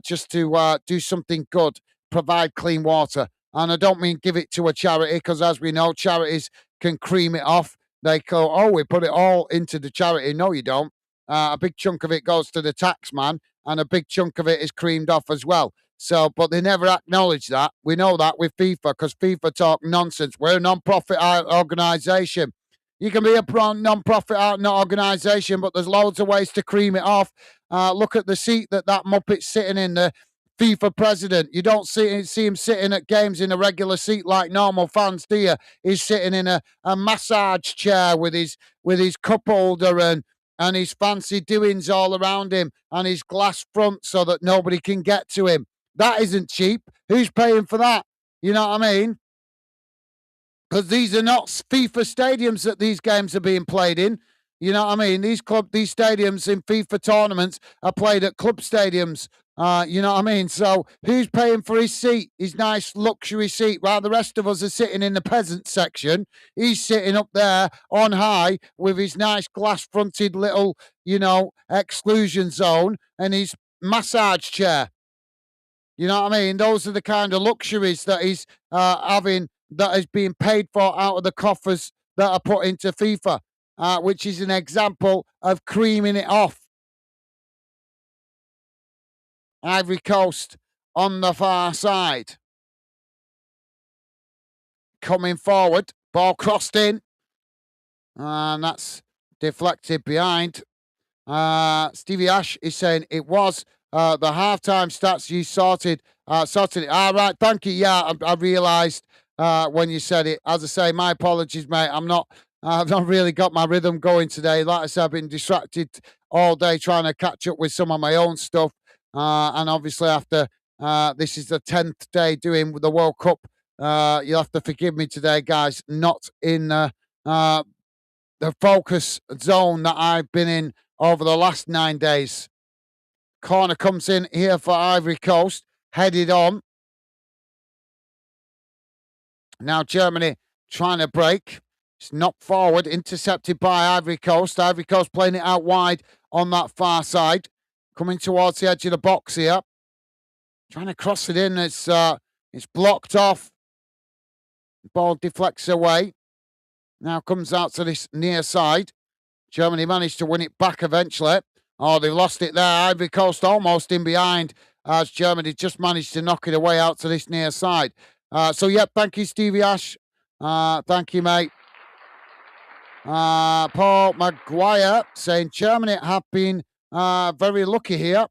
just to do something good, provide clean water? And I don't mean give it to a charity, because as we know, charities can cream it off. They go, oh, we put it all into the charity. No, you don't. A big chunk of it goes to the tax man, and a big chunk of it is creamed off as well. So, but they never acknowledge that. We know that with FIFA, because FIFA talk nonsense. We're a non-profit organisation. You can be a non-profit organisation, but there's loads of ways to cream it off. Look at the seat that Muppet's sitting in, the FIFA president. You don't see him sitting at games in a regular seat like normal fans, do you? He's sitting in a massage chair with his cup holder and his fancy doings all around him and his glass front so that nobody can get to him. That isn't cheap. Who's paying for that? You know what I mean? Because these are not FIFA stadiums that these games are being played in. You know what I mean? These stadiums in FIFA tournaments are played at club stadiums. You know what I mean? So who's paying for his seat, his nice luxury seat, while the rest of us are sitting in the peasant section? He's sitting up there on high with his nice glass-fronted little, exclusion zone and his massage chair. You know what I mean? Those are the kind of luxuries that he's having, that is being paid for out of the coffers that are put into FIFA, which is an example of creaming it off. Ivory Coast on the far side. Coming forward, ball crossed in, and that's deflected behind. Stevie Ash is saying it was the halftime stats you sorted it. All right, thank you. Yeah, I realised when you said it. As I say, my apologies, mate. I've not really got my rhythm going today. Like I said, I've been distracted all day trying to catch up with some of my own stuff. And obviously, after this is the 10th day doing the World Cup, you'll have to forgive me today, guys. Not in the focus zone that I've been in over the last 9 days. Corner comes in here for Ivory Coast, headed on. Now Germany trying to break. It's knocked forward, intercepted by Ivory Coast. Ivory Coast playing it out wide on that far side. Coming towards the edge of the box here. Trying to cross it in. It's blocked off. Ball deflects away. Now comes out to this near side. Germany managed to win it back eventually. Oh, they've lost it there. Ivory Coast almost in behind as Germany just managed to knock it away out to this near side. Thank you, Stevie Ash. Thank you, mate. Paul Maguire saying Germany have been very lucky here.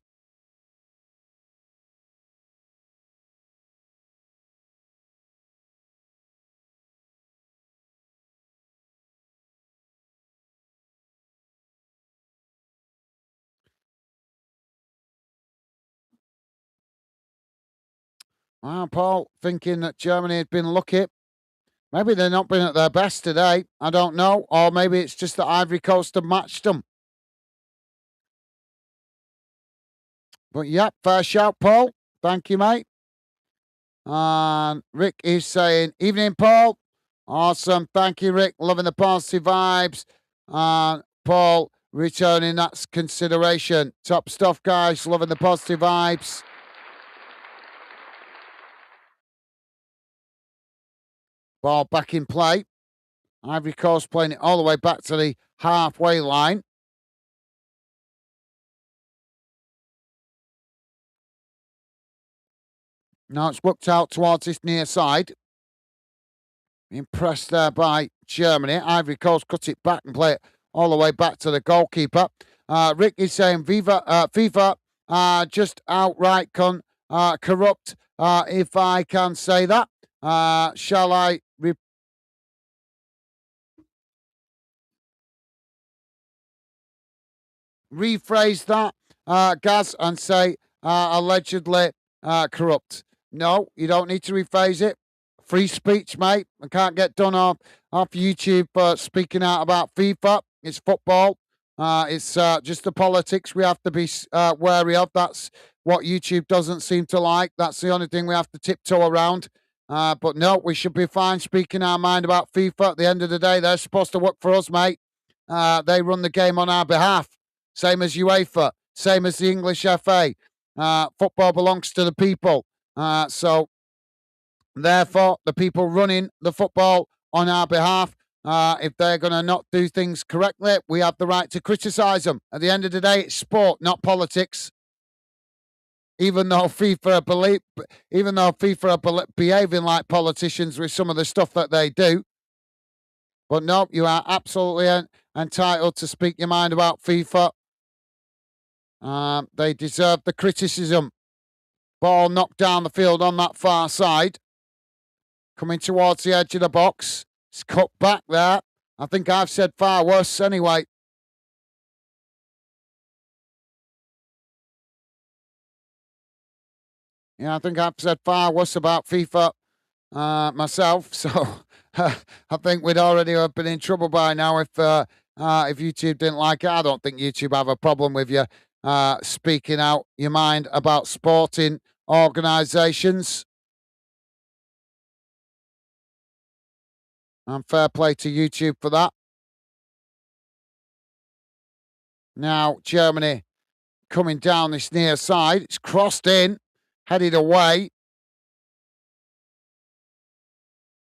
Paul thinking that Germany had been lucky. Maybe they've not been at their best today. I don't know. Or maybe it's just that Ivory Coast have matched them. But yeah, fair shout, Paul. Thank you, mate. And Rick is saying, evening, Paul. Awesome. Thank you, Rick. Loving the positive vibes. And Paul returning that consideration. Top stuff, guys. Loving the positive vibes. Ball back in play. Ivory Coast playing it all the way back to the halfway line. Now it's worked out towards this near side. Impressed there by Germany. Ivory Coast cut it back and play it all the way back to the goalkeeper. Rick is saying FIFA just outright corrupt, if I can say that. Shall I rephrase that, Gaz, and say allegedly corrupt? No, you don't need to rephrase it. Free speech, mate. I can't get done off YouTube for speaking out about FIFA. It's football. It's just the politics we have to be wary of. That's what YouTube doesn't seem to like. That's the only thing we have to tiptoe around. But no, we should be fine speaking our mind about FIFA. At the end of the day, they're supposed to work for us, mate. They run the game on our behalf. Same as UEFA. Same as the English FA. Football belongs to the people. So, therefore, the people running the football on our behalf, if they're going to not do things correctly, we have the right to criticise them. At the end of the day, it's sport, not politics. Even though FIFA are behaving like politicians with some of the stuff that they do. But no, you are absolutely entitled to speak your mind about FIFA. They deserve the criticism. Ball knocked down the field on that far side. Coming towards the edge of the box. It's cut back there. I think I've said far worse anyway. Yeah, I think I've said far worse about FIFA myself. So I think we'd already have been in trouble by now if YouTube didn't like it. I don't think YouTube have a problem with you speaking out your mind about sporting organisations. And fair play to YouTube for that. Now, Germany coming down this near side. It's crossed in, headed away.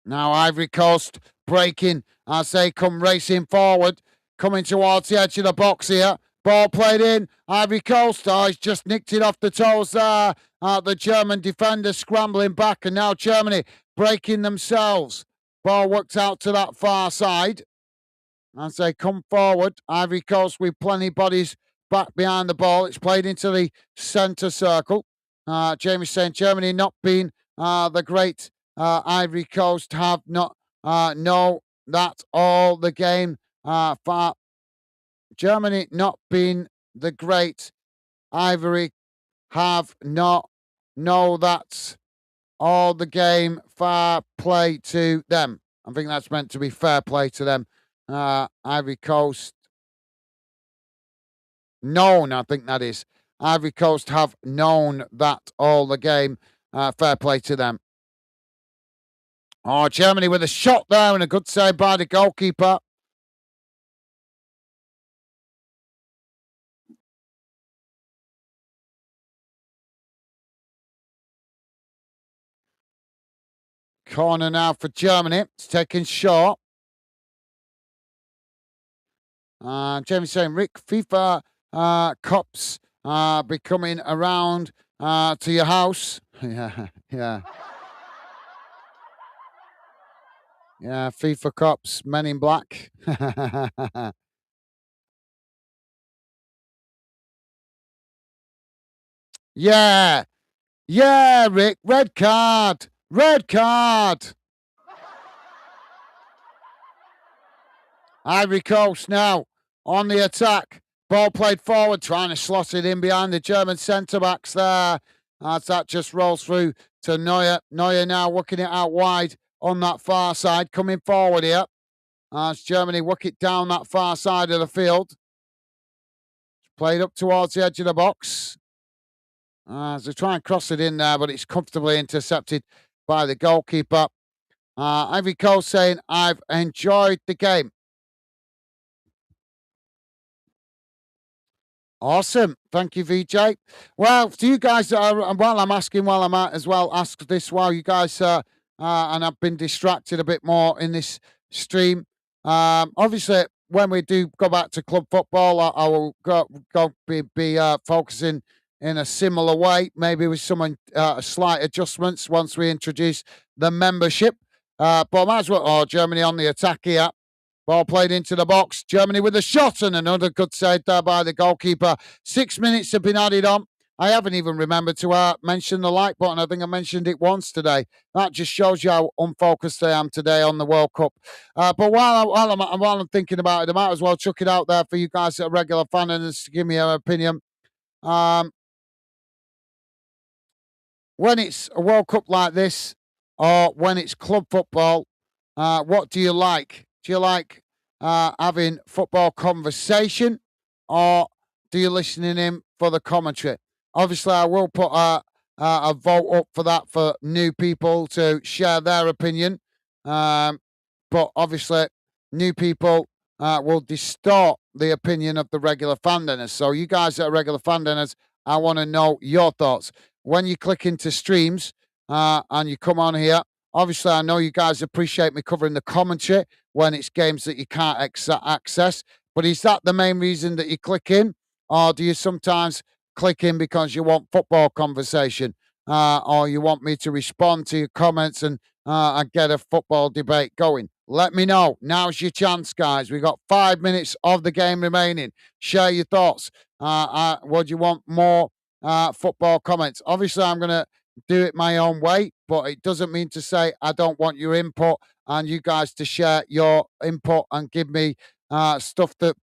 Now, Ivory Coast breaking as they come racing forward, coming towards the edge of the box here. Ball played in. Ivory Coast, he's just nicked it off the toes there. The German defender scrambling back, and now Germany breaking themselves. Ball worked out to that far side. As they come forward, Ivory Coast with plenty of bodies back behind the ball. It's played into the centre circle. Jamie's saying Germany not being the great Ivory Coast have not know that all the game for Germany not being the great Ivory have not know that all the game fair play to them. I think that's meant to be fair play to them. Ivory Coast known, I think that is. Ivory Coast have known that all the game. Fair play to them. Oh, Germany with a shot there and a good save by the goalkeeper. Corner now for Germany. It's taken short. Jamie's saying, Rick, FIFA Cups be coming around to your house. Yeah. Yeah, FIFA Cups, Men in Black. Yeah, Rick, red card. Red card. Ivory Coast now on the attack. Ball played forward, trying to slot it in behind the German centre backs there. As that just rolls through to Neuer. Neuer now working it out wide on that far side, coming forward here. As Germany work it down that far side of the field. Played up towards the edge of the box. As they try and cross it in there, but it's comfortably intercepted by the goalkeeper. Ivory Coast saying, I've enjoyed the game. Awesome. Thank you, VJ. Well, to you guys, while I'm asking, while I'm at as well, ask this while you guys, and I've been distracted a bit more in this stream. Obviously, when we do go back to club football, I will be focusing in a similar way, maybe with some slight adjustments once we introduce the membership. But I might as well, Germany on the attack here. Ball played into the box. Germany with a shot and another good save there by the goalkeeper. 6 minutes have been added on. I haven't even remembered to mention the like button. I think I mentioned it once today. That just shows you how unfocused I am today on the World Cup. But while I'm thinking about it, I might as well chuck it out there for you guys that are regular fans to give me an opinion. When it's a World Cup like this, or when it's club football, what do you like? Do you like having football conversation, or do you listening in for the commentary? Obviously, I will put a vote up for that for new people to share their opinion. But obviously, new people will distort the opinion of the regular fan dinners. So you guys that are regular fan dinners, I want to know your thoughts. When you click into streams and you come on here, obviously, I know you guys appreciate me covering the commentary when it's games that you can't access. But is that the main reason that you click in? Or do you sometimes click in because you want football conversation? Or you want me to respond to your comments and get a football debate going? Let me know. Now's your chance, guys. We've got 5 minutes of the game remaining. Share your thoughts. Would you want more football comments? Obviously, I'm going to do it my own way, but it doesn't mean to say I don't want your input and you guys to share your input and give me stuff that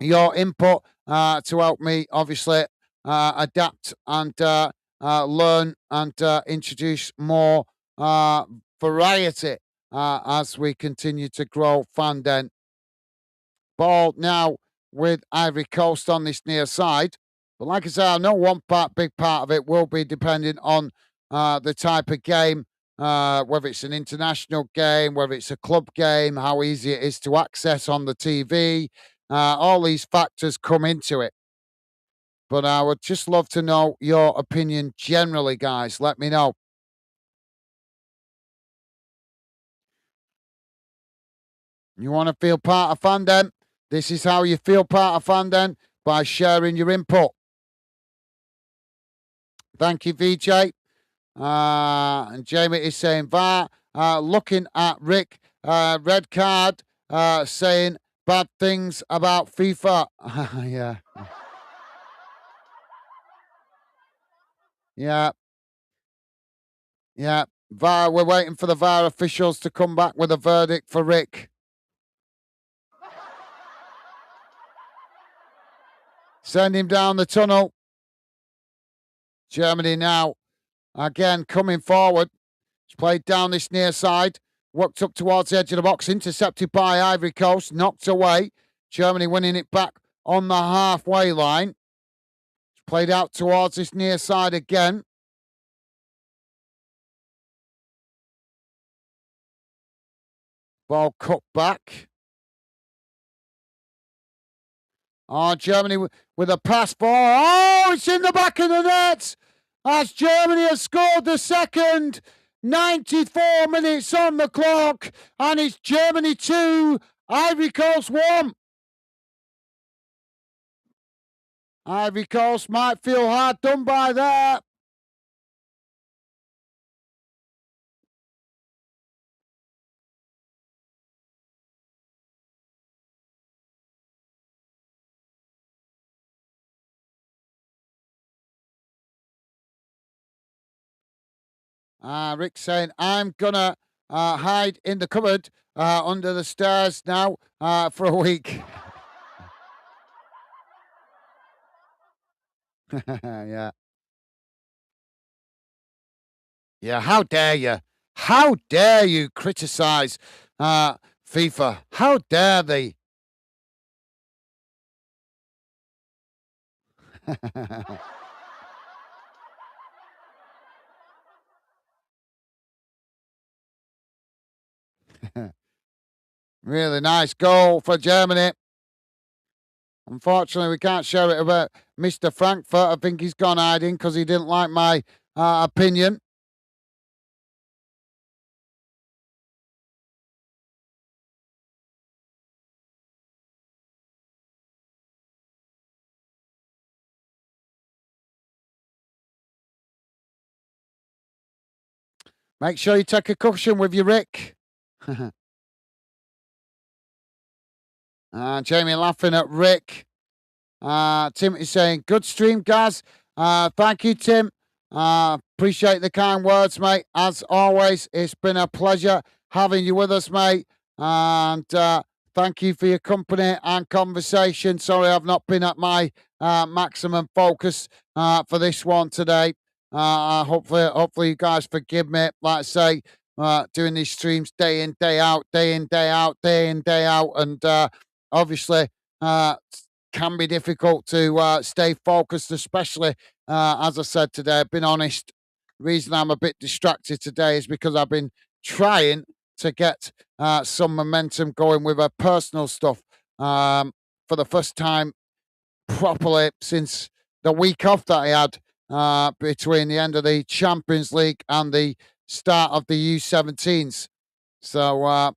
your input to help me obviously adapt and learn and introduce more variety as we continue to grow Fanden. Ball now with Ivory Coast on this near side. But like I say, I know big part of it will be depending on the type of game, whether it's an international game, whether it's a club game, how easy it is to access on the TV. All these factors come into it. But I would just love to know your opinion generally, guys. Let me know. You want to feel part of Fanden? This is how you feel part of Fanden, by sharing your input. Thank you, VJ. And Jamie is saying VAR. Looking at Rick, red card, saying bad things about FIFA. Yeah. Yeah. Yeah. VAR, we're waiting for the VAR officials to come back with a verdict for Rick. Send him down the tunnel. Germany now, again, coming forward. It's played down this near side. Worked up towards the edge of the box. Intercepted by Ivory Coast. Knocked away. Germany winning it back on the halfway line. It's played out towards this near side again. Ball cut back. Oh, Germany with a pass for. Oh, it's in the back of the net. As Germany has scored the second. 94 minutes on the clock. And it's Germany 2, Ivory Coast 1. Ivory Coast might feel hard done by that. Rick saying, I'm going to hide in the cupboard under the stairs now for a week. Yeah. Yeah, how dare you? How dare you criticize FIFA? How dare they? Really nice goal for Germany. Unfortunately, we can't share it about Mr. Frankfurt. I think he's gone hiding because he didn't like my opinion. Make sure you take a cushion with you, Rick. Jamie laughing at Rick. Tim is saying, good stream, Gaz. Thank you, Tim. Appreciate the kind words, mate. As always, it's been a pleasure having you with us, mate. And thank you for your company and conversation. Sorry, I've not been at my maximum focus for this one today. Hopefully, you guys forgive me. Like I say, doing these streams day in, day out, day in, day out, day in, day out, and obviously can be difficult to stay focused, especially as I said today. I've been honest. The reason I'm a bit distracted today is because I've been trying to get some momentum going with personal stuff for the first time properly since the week off that I had between the end of the Champions League and the start of the U17s. So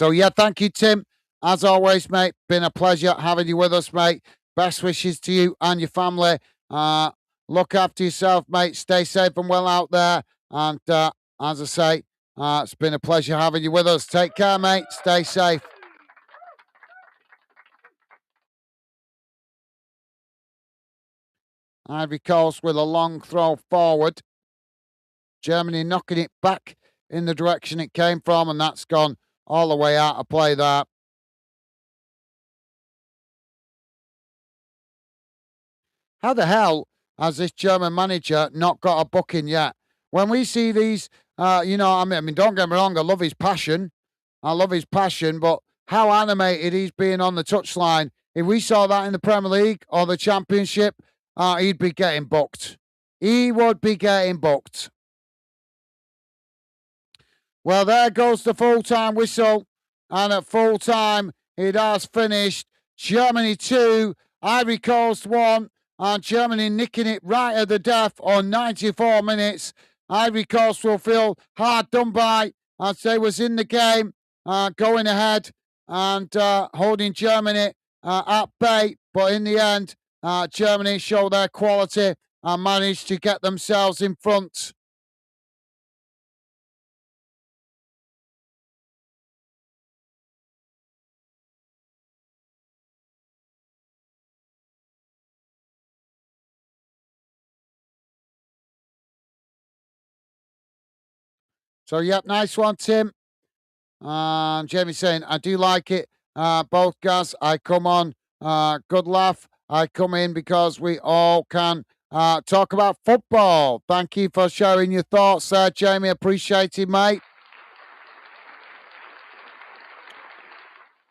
yeah, thank you, Tim. As always, mate, been a pleasure having you with us, mate. Best wishes to you and your family. Look after yourself, mate. Stay safe and well out there. And as I say, It's been a pleasure having you with us. Take care, mate. Stay safe. Ivory Coast with a long throw forward. Germany knocking it back in the direction it came from, and that's gone all the way out of play there. How the hell has this German manager not got a booking yet? When we see these, I mean, don't get me wrong, I love his passion. I love his passion, but how animated he's being on the touchline. If we saw that in the Premier League or the Championship, he'd be getting booked. He would be getting booked. Well, there goes the full-time whistle. And at full-time, it has finished. Germany 2, Ivory Coast 1. And Germany nicking it right at the death on 94 minutes. Ivory Coast will feel hard done by as they was in the game, going ahead and holding Germany at bay. But in the end, Germany show their quality and managed to get themselves in front. So, yep, nice one, Tim. Jamie saying, I do like it. Both guys, I come on. Good laugh. I come in because we all can talk about football. Thank you for sharing your thoughts there, Jamie. Appreciate it, mate.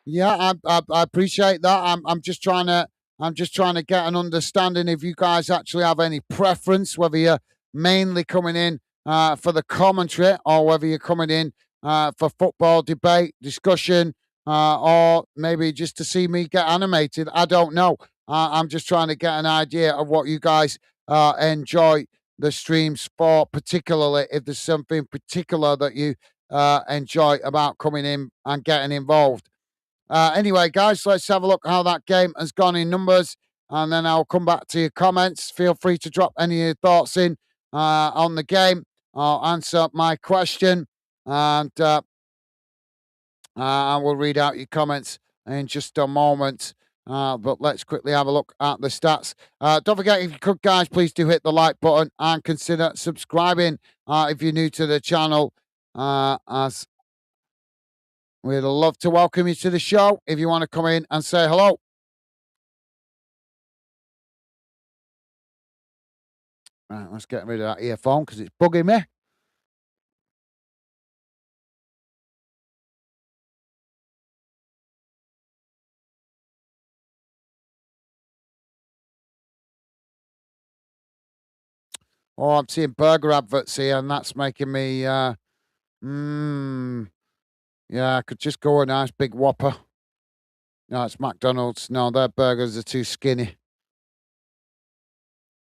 Yeah, I appreciate that. I'm just trying to get an understanding if you guys actually have any preference, whether you're mainly coming in for the commentary or whether you're coming in for football debate, discussion, or maybe just to see me get animated. I don't know. I'm just trying to get an idea of what you guys enjoy the streams for, particularly if there's something particular that you enjoy about coming in and getting involved. Anyway, guys, let's have a look how that game has gone in numbers, and then I'll come back to your comments. Feel free to drop any of your thoughts in on the game. I'll answer my question, and I will read out your comments in just a moment. But let's quickly have a look at the stats. Don't forget, if you could, guys, please do hit the like button and consider subscribing if you're new to the channel, as we'd love to welcome you to the show if you want to come in and say hello. Right, let's get rid of that earphone because it's bugging me. Oh, I'm seeing burger adverts here, and that's making me. Yeah, I could just go a nice big Whopper. No, it's McDonald's. No, their burgers are too skinny.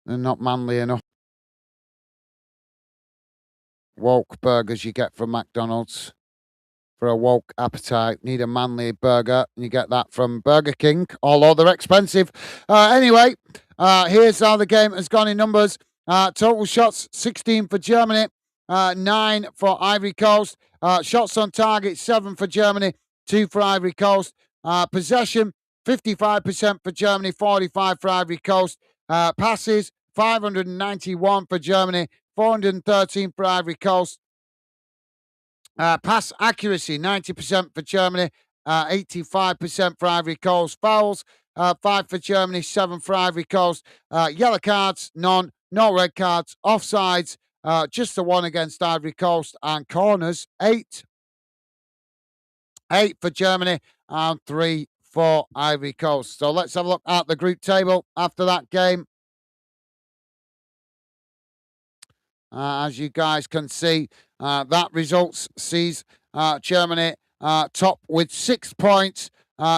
They're not manly enough. Woke burgers you get from McDonald's for a woke appetite. Need a manly burger, and you get that from Burger King, although they're expensive. Anyway, here's how the game has gone in numbers. Total shots 16 for Germany, 9 for Ivory Coast. Shots on target 7 for Germany, 2 for Ivory Coast. Possession 55% for Germany, 45 for Ivory Coast. Passes 591 for Germany, 413 for Ivory Coast. Pass accuracy 90% for Germany, 85% for Ivory Coast. Fouls 5 for Germany, 7 for Ivory Coast. Yellow cards, none. No red cards. Offsides, just the one against Ivory Coast. And corners, 8. 8 for Germany and 3 for Ivory Coast. So let's have a look at the group table after that game. As you guys can see, that results sees Germany top with 6 points,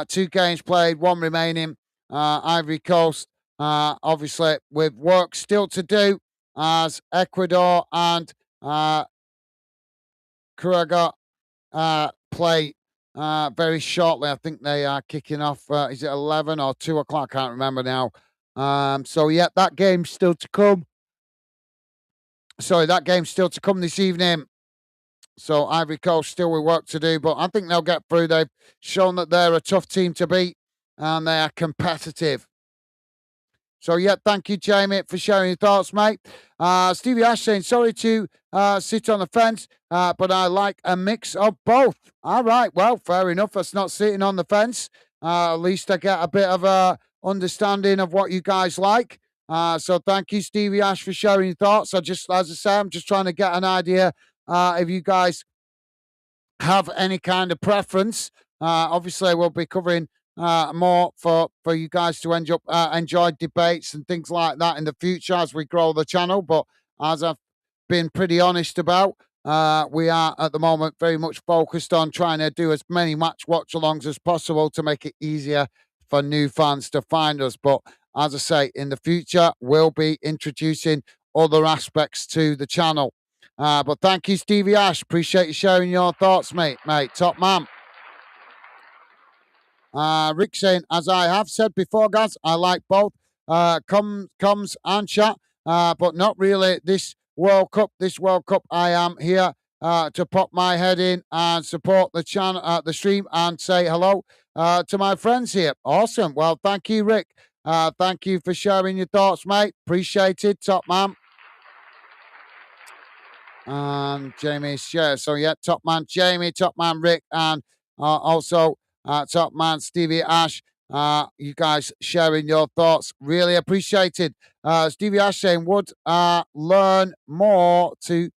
2 games played, 1 remaining. Ivory Coast, obviously, with work still to do, as Ecuador and Kuraga play very shortly. I think they are kicking off. Is it 11 or 2 o'clock? I can't remember now. So, yeah, that game's still to come. Sorry, that game's still to come this evening. So Ivory Coast still with work to do, but I think they'll get through. They've shown that they're a tough team to beat and they are competitive. So, yeah, thank you, Jamie, for sharing your thoughts, mate. Stevie Ash saying, sorry to sit on the fence, but I like a mix of both. All right, well, fair enough. That's not sitting on the fence. At least I get a bit of a understanding of what you guys like. So thank you, Stevie Ash, for sharing your thoughts. As I say, I'm just trying to get an idea if you guys have any kind of preference. Obviously, we'll be covering more for you guys to enjoy debates and things like that in the future as we grow the channel. But as I've been pretty honest about, we are at the moment very much focused on trying to do as many match watch alongs as possible to make it easier for new fans to find us. But as I say, in the future, we'll be introducing other aspects to the channel. But thank you, Stevie Ash. Appreciate you sharing your thoughts, mate. Top man. Rick saying, as I have said before, guys, I like both comes and chat, but not really this World Cup. This World Cup, I am here to pop my head in and support the channel, the stream, and say hello to my friends here. Awesome. Well, thank you, Rick. Thank you for sharing your thoughts, mate. Appreciate it, top man. And Jamie's share. So yeah, top man Jamie, top man Rick, and also top man Stevie Ash. You guys sharing your thoughts, really appreciated. Stevie Ash saying would lean more to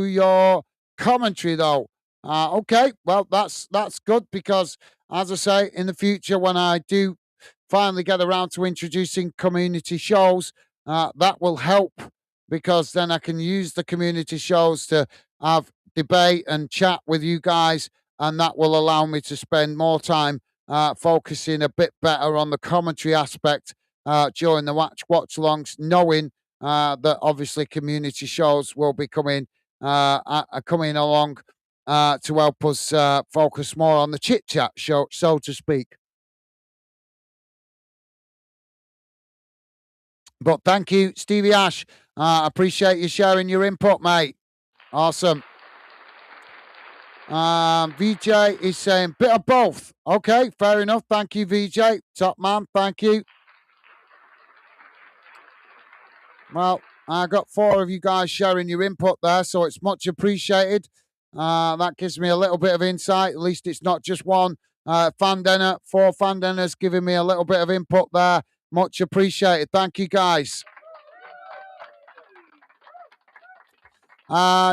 your commentary though. Okay, well that's good because as I say, in the future when I do finally get around to introducing community shows, that will help because then I can use the community shows to have debate and chat with you guys, and that will allow me to spend more time focusing a bit better on the commentary aspect during the watch alongs, knowing that obviously community shows will be coming along to help us focus more on the chit chat show, so to speak. But thank you, Stevie Ash. Appreciate you sharing your input, mate. Awesome. VJ is saying bit of both. Okay, fair enough. Thank you, VJ. Top man, thank you. Well, I got 4 of you guys sharing your input there, so it's much appreciated. That gives me a little bit of insight. At least it's not just one fan dinner. 4 fan dinners giving me a little bit of input there. Much appreciated. Thank you, guys.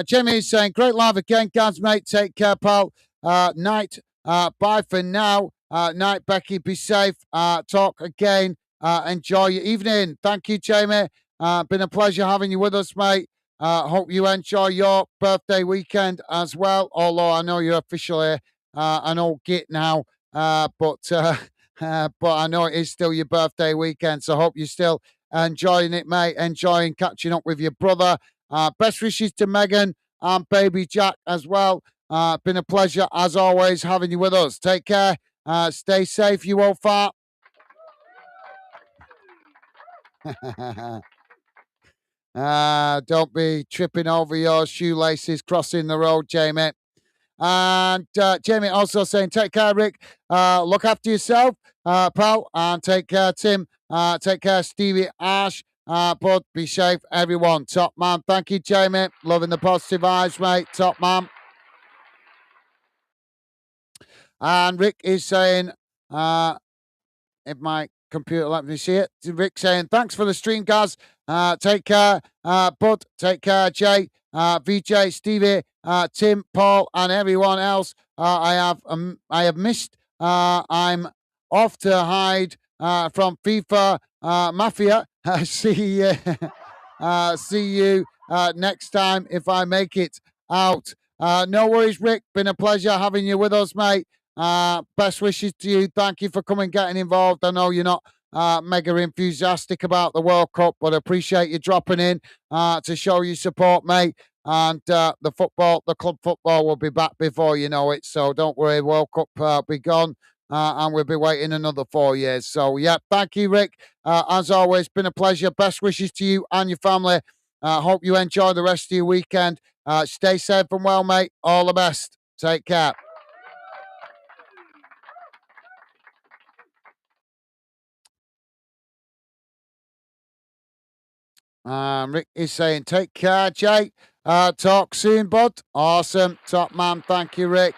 Jimmy's saying, great live again, Gaz, mate. Take care, pal. Night. Bye for now. Night, Becky. Be safe. Talk again. Enjoy your evening. Thank you, Jamie. Been a pleasure having you with us, mate. Hope you enjoy your birthday weekend as well. Although I know you're officially an old git now, but I know it is still your birthday weekend. So hope you're still enjoying it, mate. Enjoying catching up with your brother. Best wishes to Megan and baby Jack as well. Been a pleasure as always having you with us. Take care. Stay safe, you old fart. Don't be tripping over your shoelaces crossing the road, Jamie. And Jamie also saying, take care, Rick. Look after yourself, pal. And take care, Tim. Take care, Stevie Ash. Bud, be safe, everyone. Top man. Thank you, Jamie. Loving the positive vibes, mate. Top man. And Rick is saying, if my computer let me see it, Rick saying, thanks for the stream, guys. Take care, Bud. Take care, Jay, VJ, Stevie, Tim, Paul, and everyone else. I have missed. I'm off to hide from FIFA Mafia. See you next time if I make it out. No worries, Rick. Been a pleasure having you with us, mate. Best wishes to you. Thank you for coming, getting involved. I know you're not mega enthusiastic about the World Cup, but appreciate you dropping in to show your support, mate. And the club football will be back before you know it. So don't worry, World Cup will be gone. And we'll be waiting another 4 years. So, yeah, thank you, Rick. As always, been a pleasure. Best wishes to you and your family. Hope you enjoy the rest of your weekend. Stay safe and well, mate. All the best. Take care. Rick is saying, take care, Jay. Talk soon, bud. Awesome. Top man. Thank you, Rick.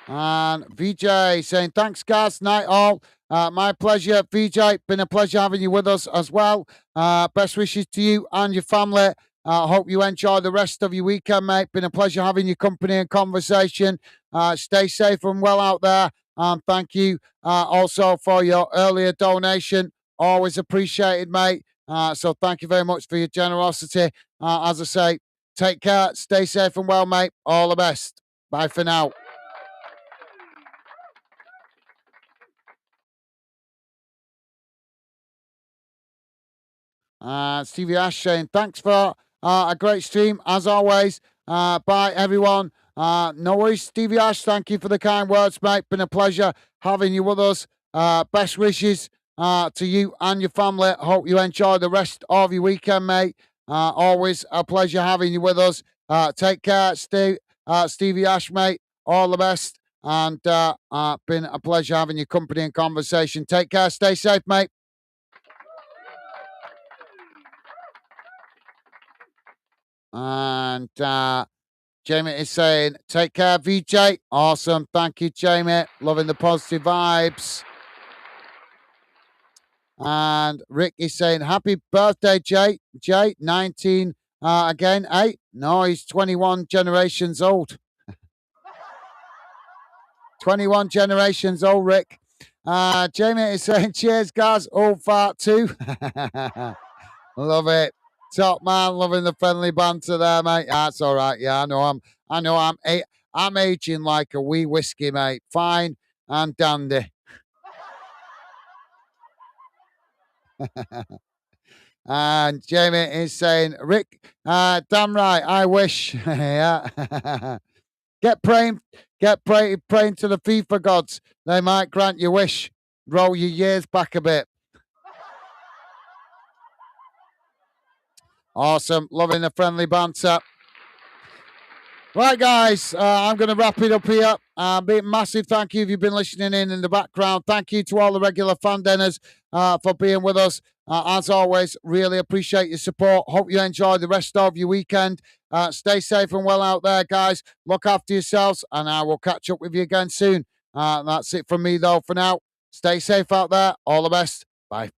And VJ saying, thanks, guys. Night all. My pleasure, VJ. Been a pleasure having you with us as well. Best wishes to you and your family. Hope you enjoy the rest of your weekend, mate. Been a pleasure having your company and conversation. Stay safe and well out there. And thank you also for your earlier donation. Always appreciated, mate. So thank you very much for your generosity. As I say, take care. Stay safe and well, mate. All the best. Bye for now. Stevie Ash saying, thanks for a great stream, as always. Bye, everyone. No worries, Stevie Ash. Thank you for the kind words, mate. Been a pleasure having you with us. Best wishes to you and your family. Hope you enjoy the rest of your weekend, mate. Always a pleasure having you with us. Take care, Stevie Ash, mate. All the best. And been a pleasure having your company and conversation. Take care. Stay safe, mate. And Jamie is saying, take care, VJ. Awesome. Thank you, Jamie. Loving the positive vibes. And Rick is saying, happy birthday, Jay. Jay, 19 again, 8. No, he's 21 generations old. 21 generations old, Rick. Jamie is saying, cheers, guys. Old fart too. Love it. Top man, loving the friendly banter there, mate. That's all right. Yeah, I'm aging like a wee whiskey, mate. Fine and dandy. And Jamie is saying, Rick, damn right, I wish. Yeah. Praying to the FIFA gods. They might grant your wish. Roll your years back a bit. Awesome. Loving the friendly banter. Right, guys, I'm going to wrap it up here. Big massive thank you if you've been listening in the background. Thank you to all the regular fan dinners for being with us. As always, really appreciate your support. Hope you enjoy the rest of your weekend. Stay safe and well out there, guys. Look after yourselves, and I will catch up with you again soon. That's it from me, though, for now. Stay safe out there. All the best. Bye.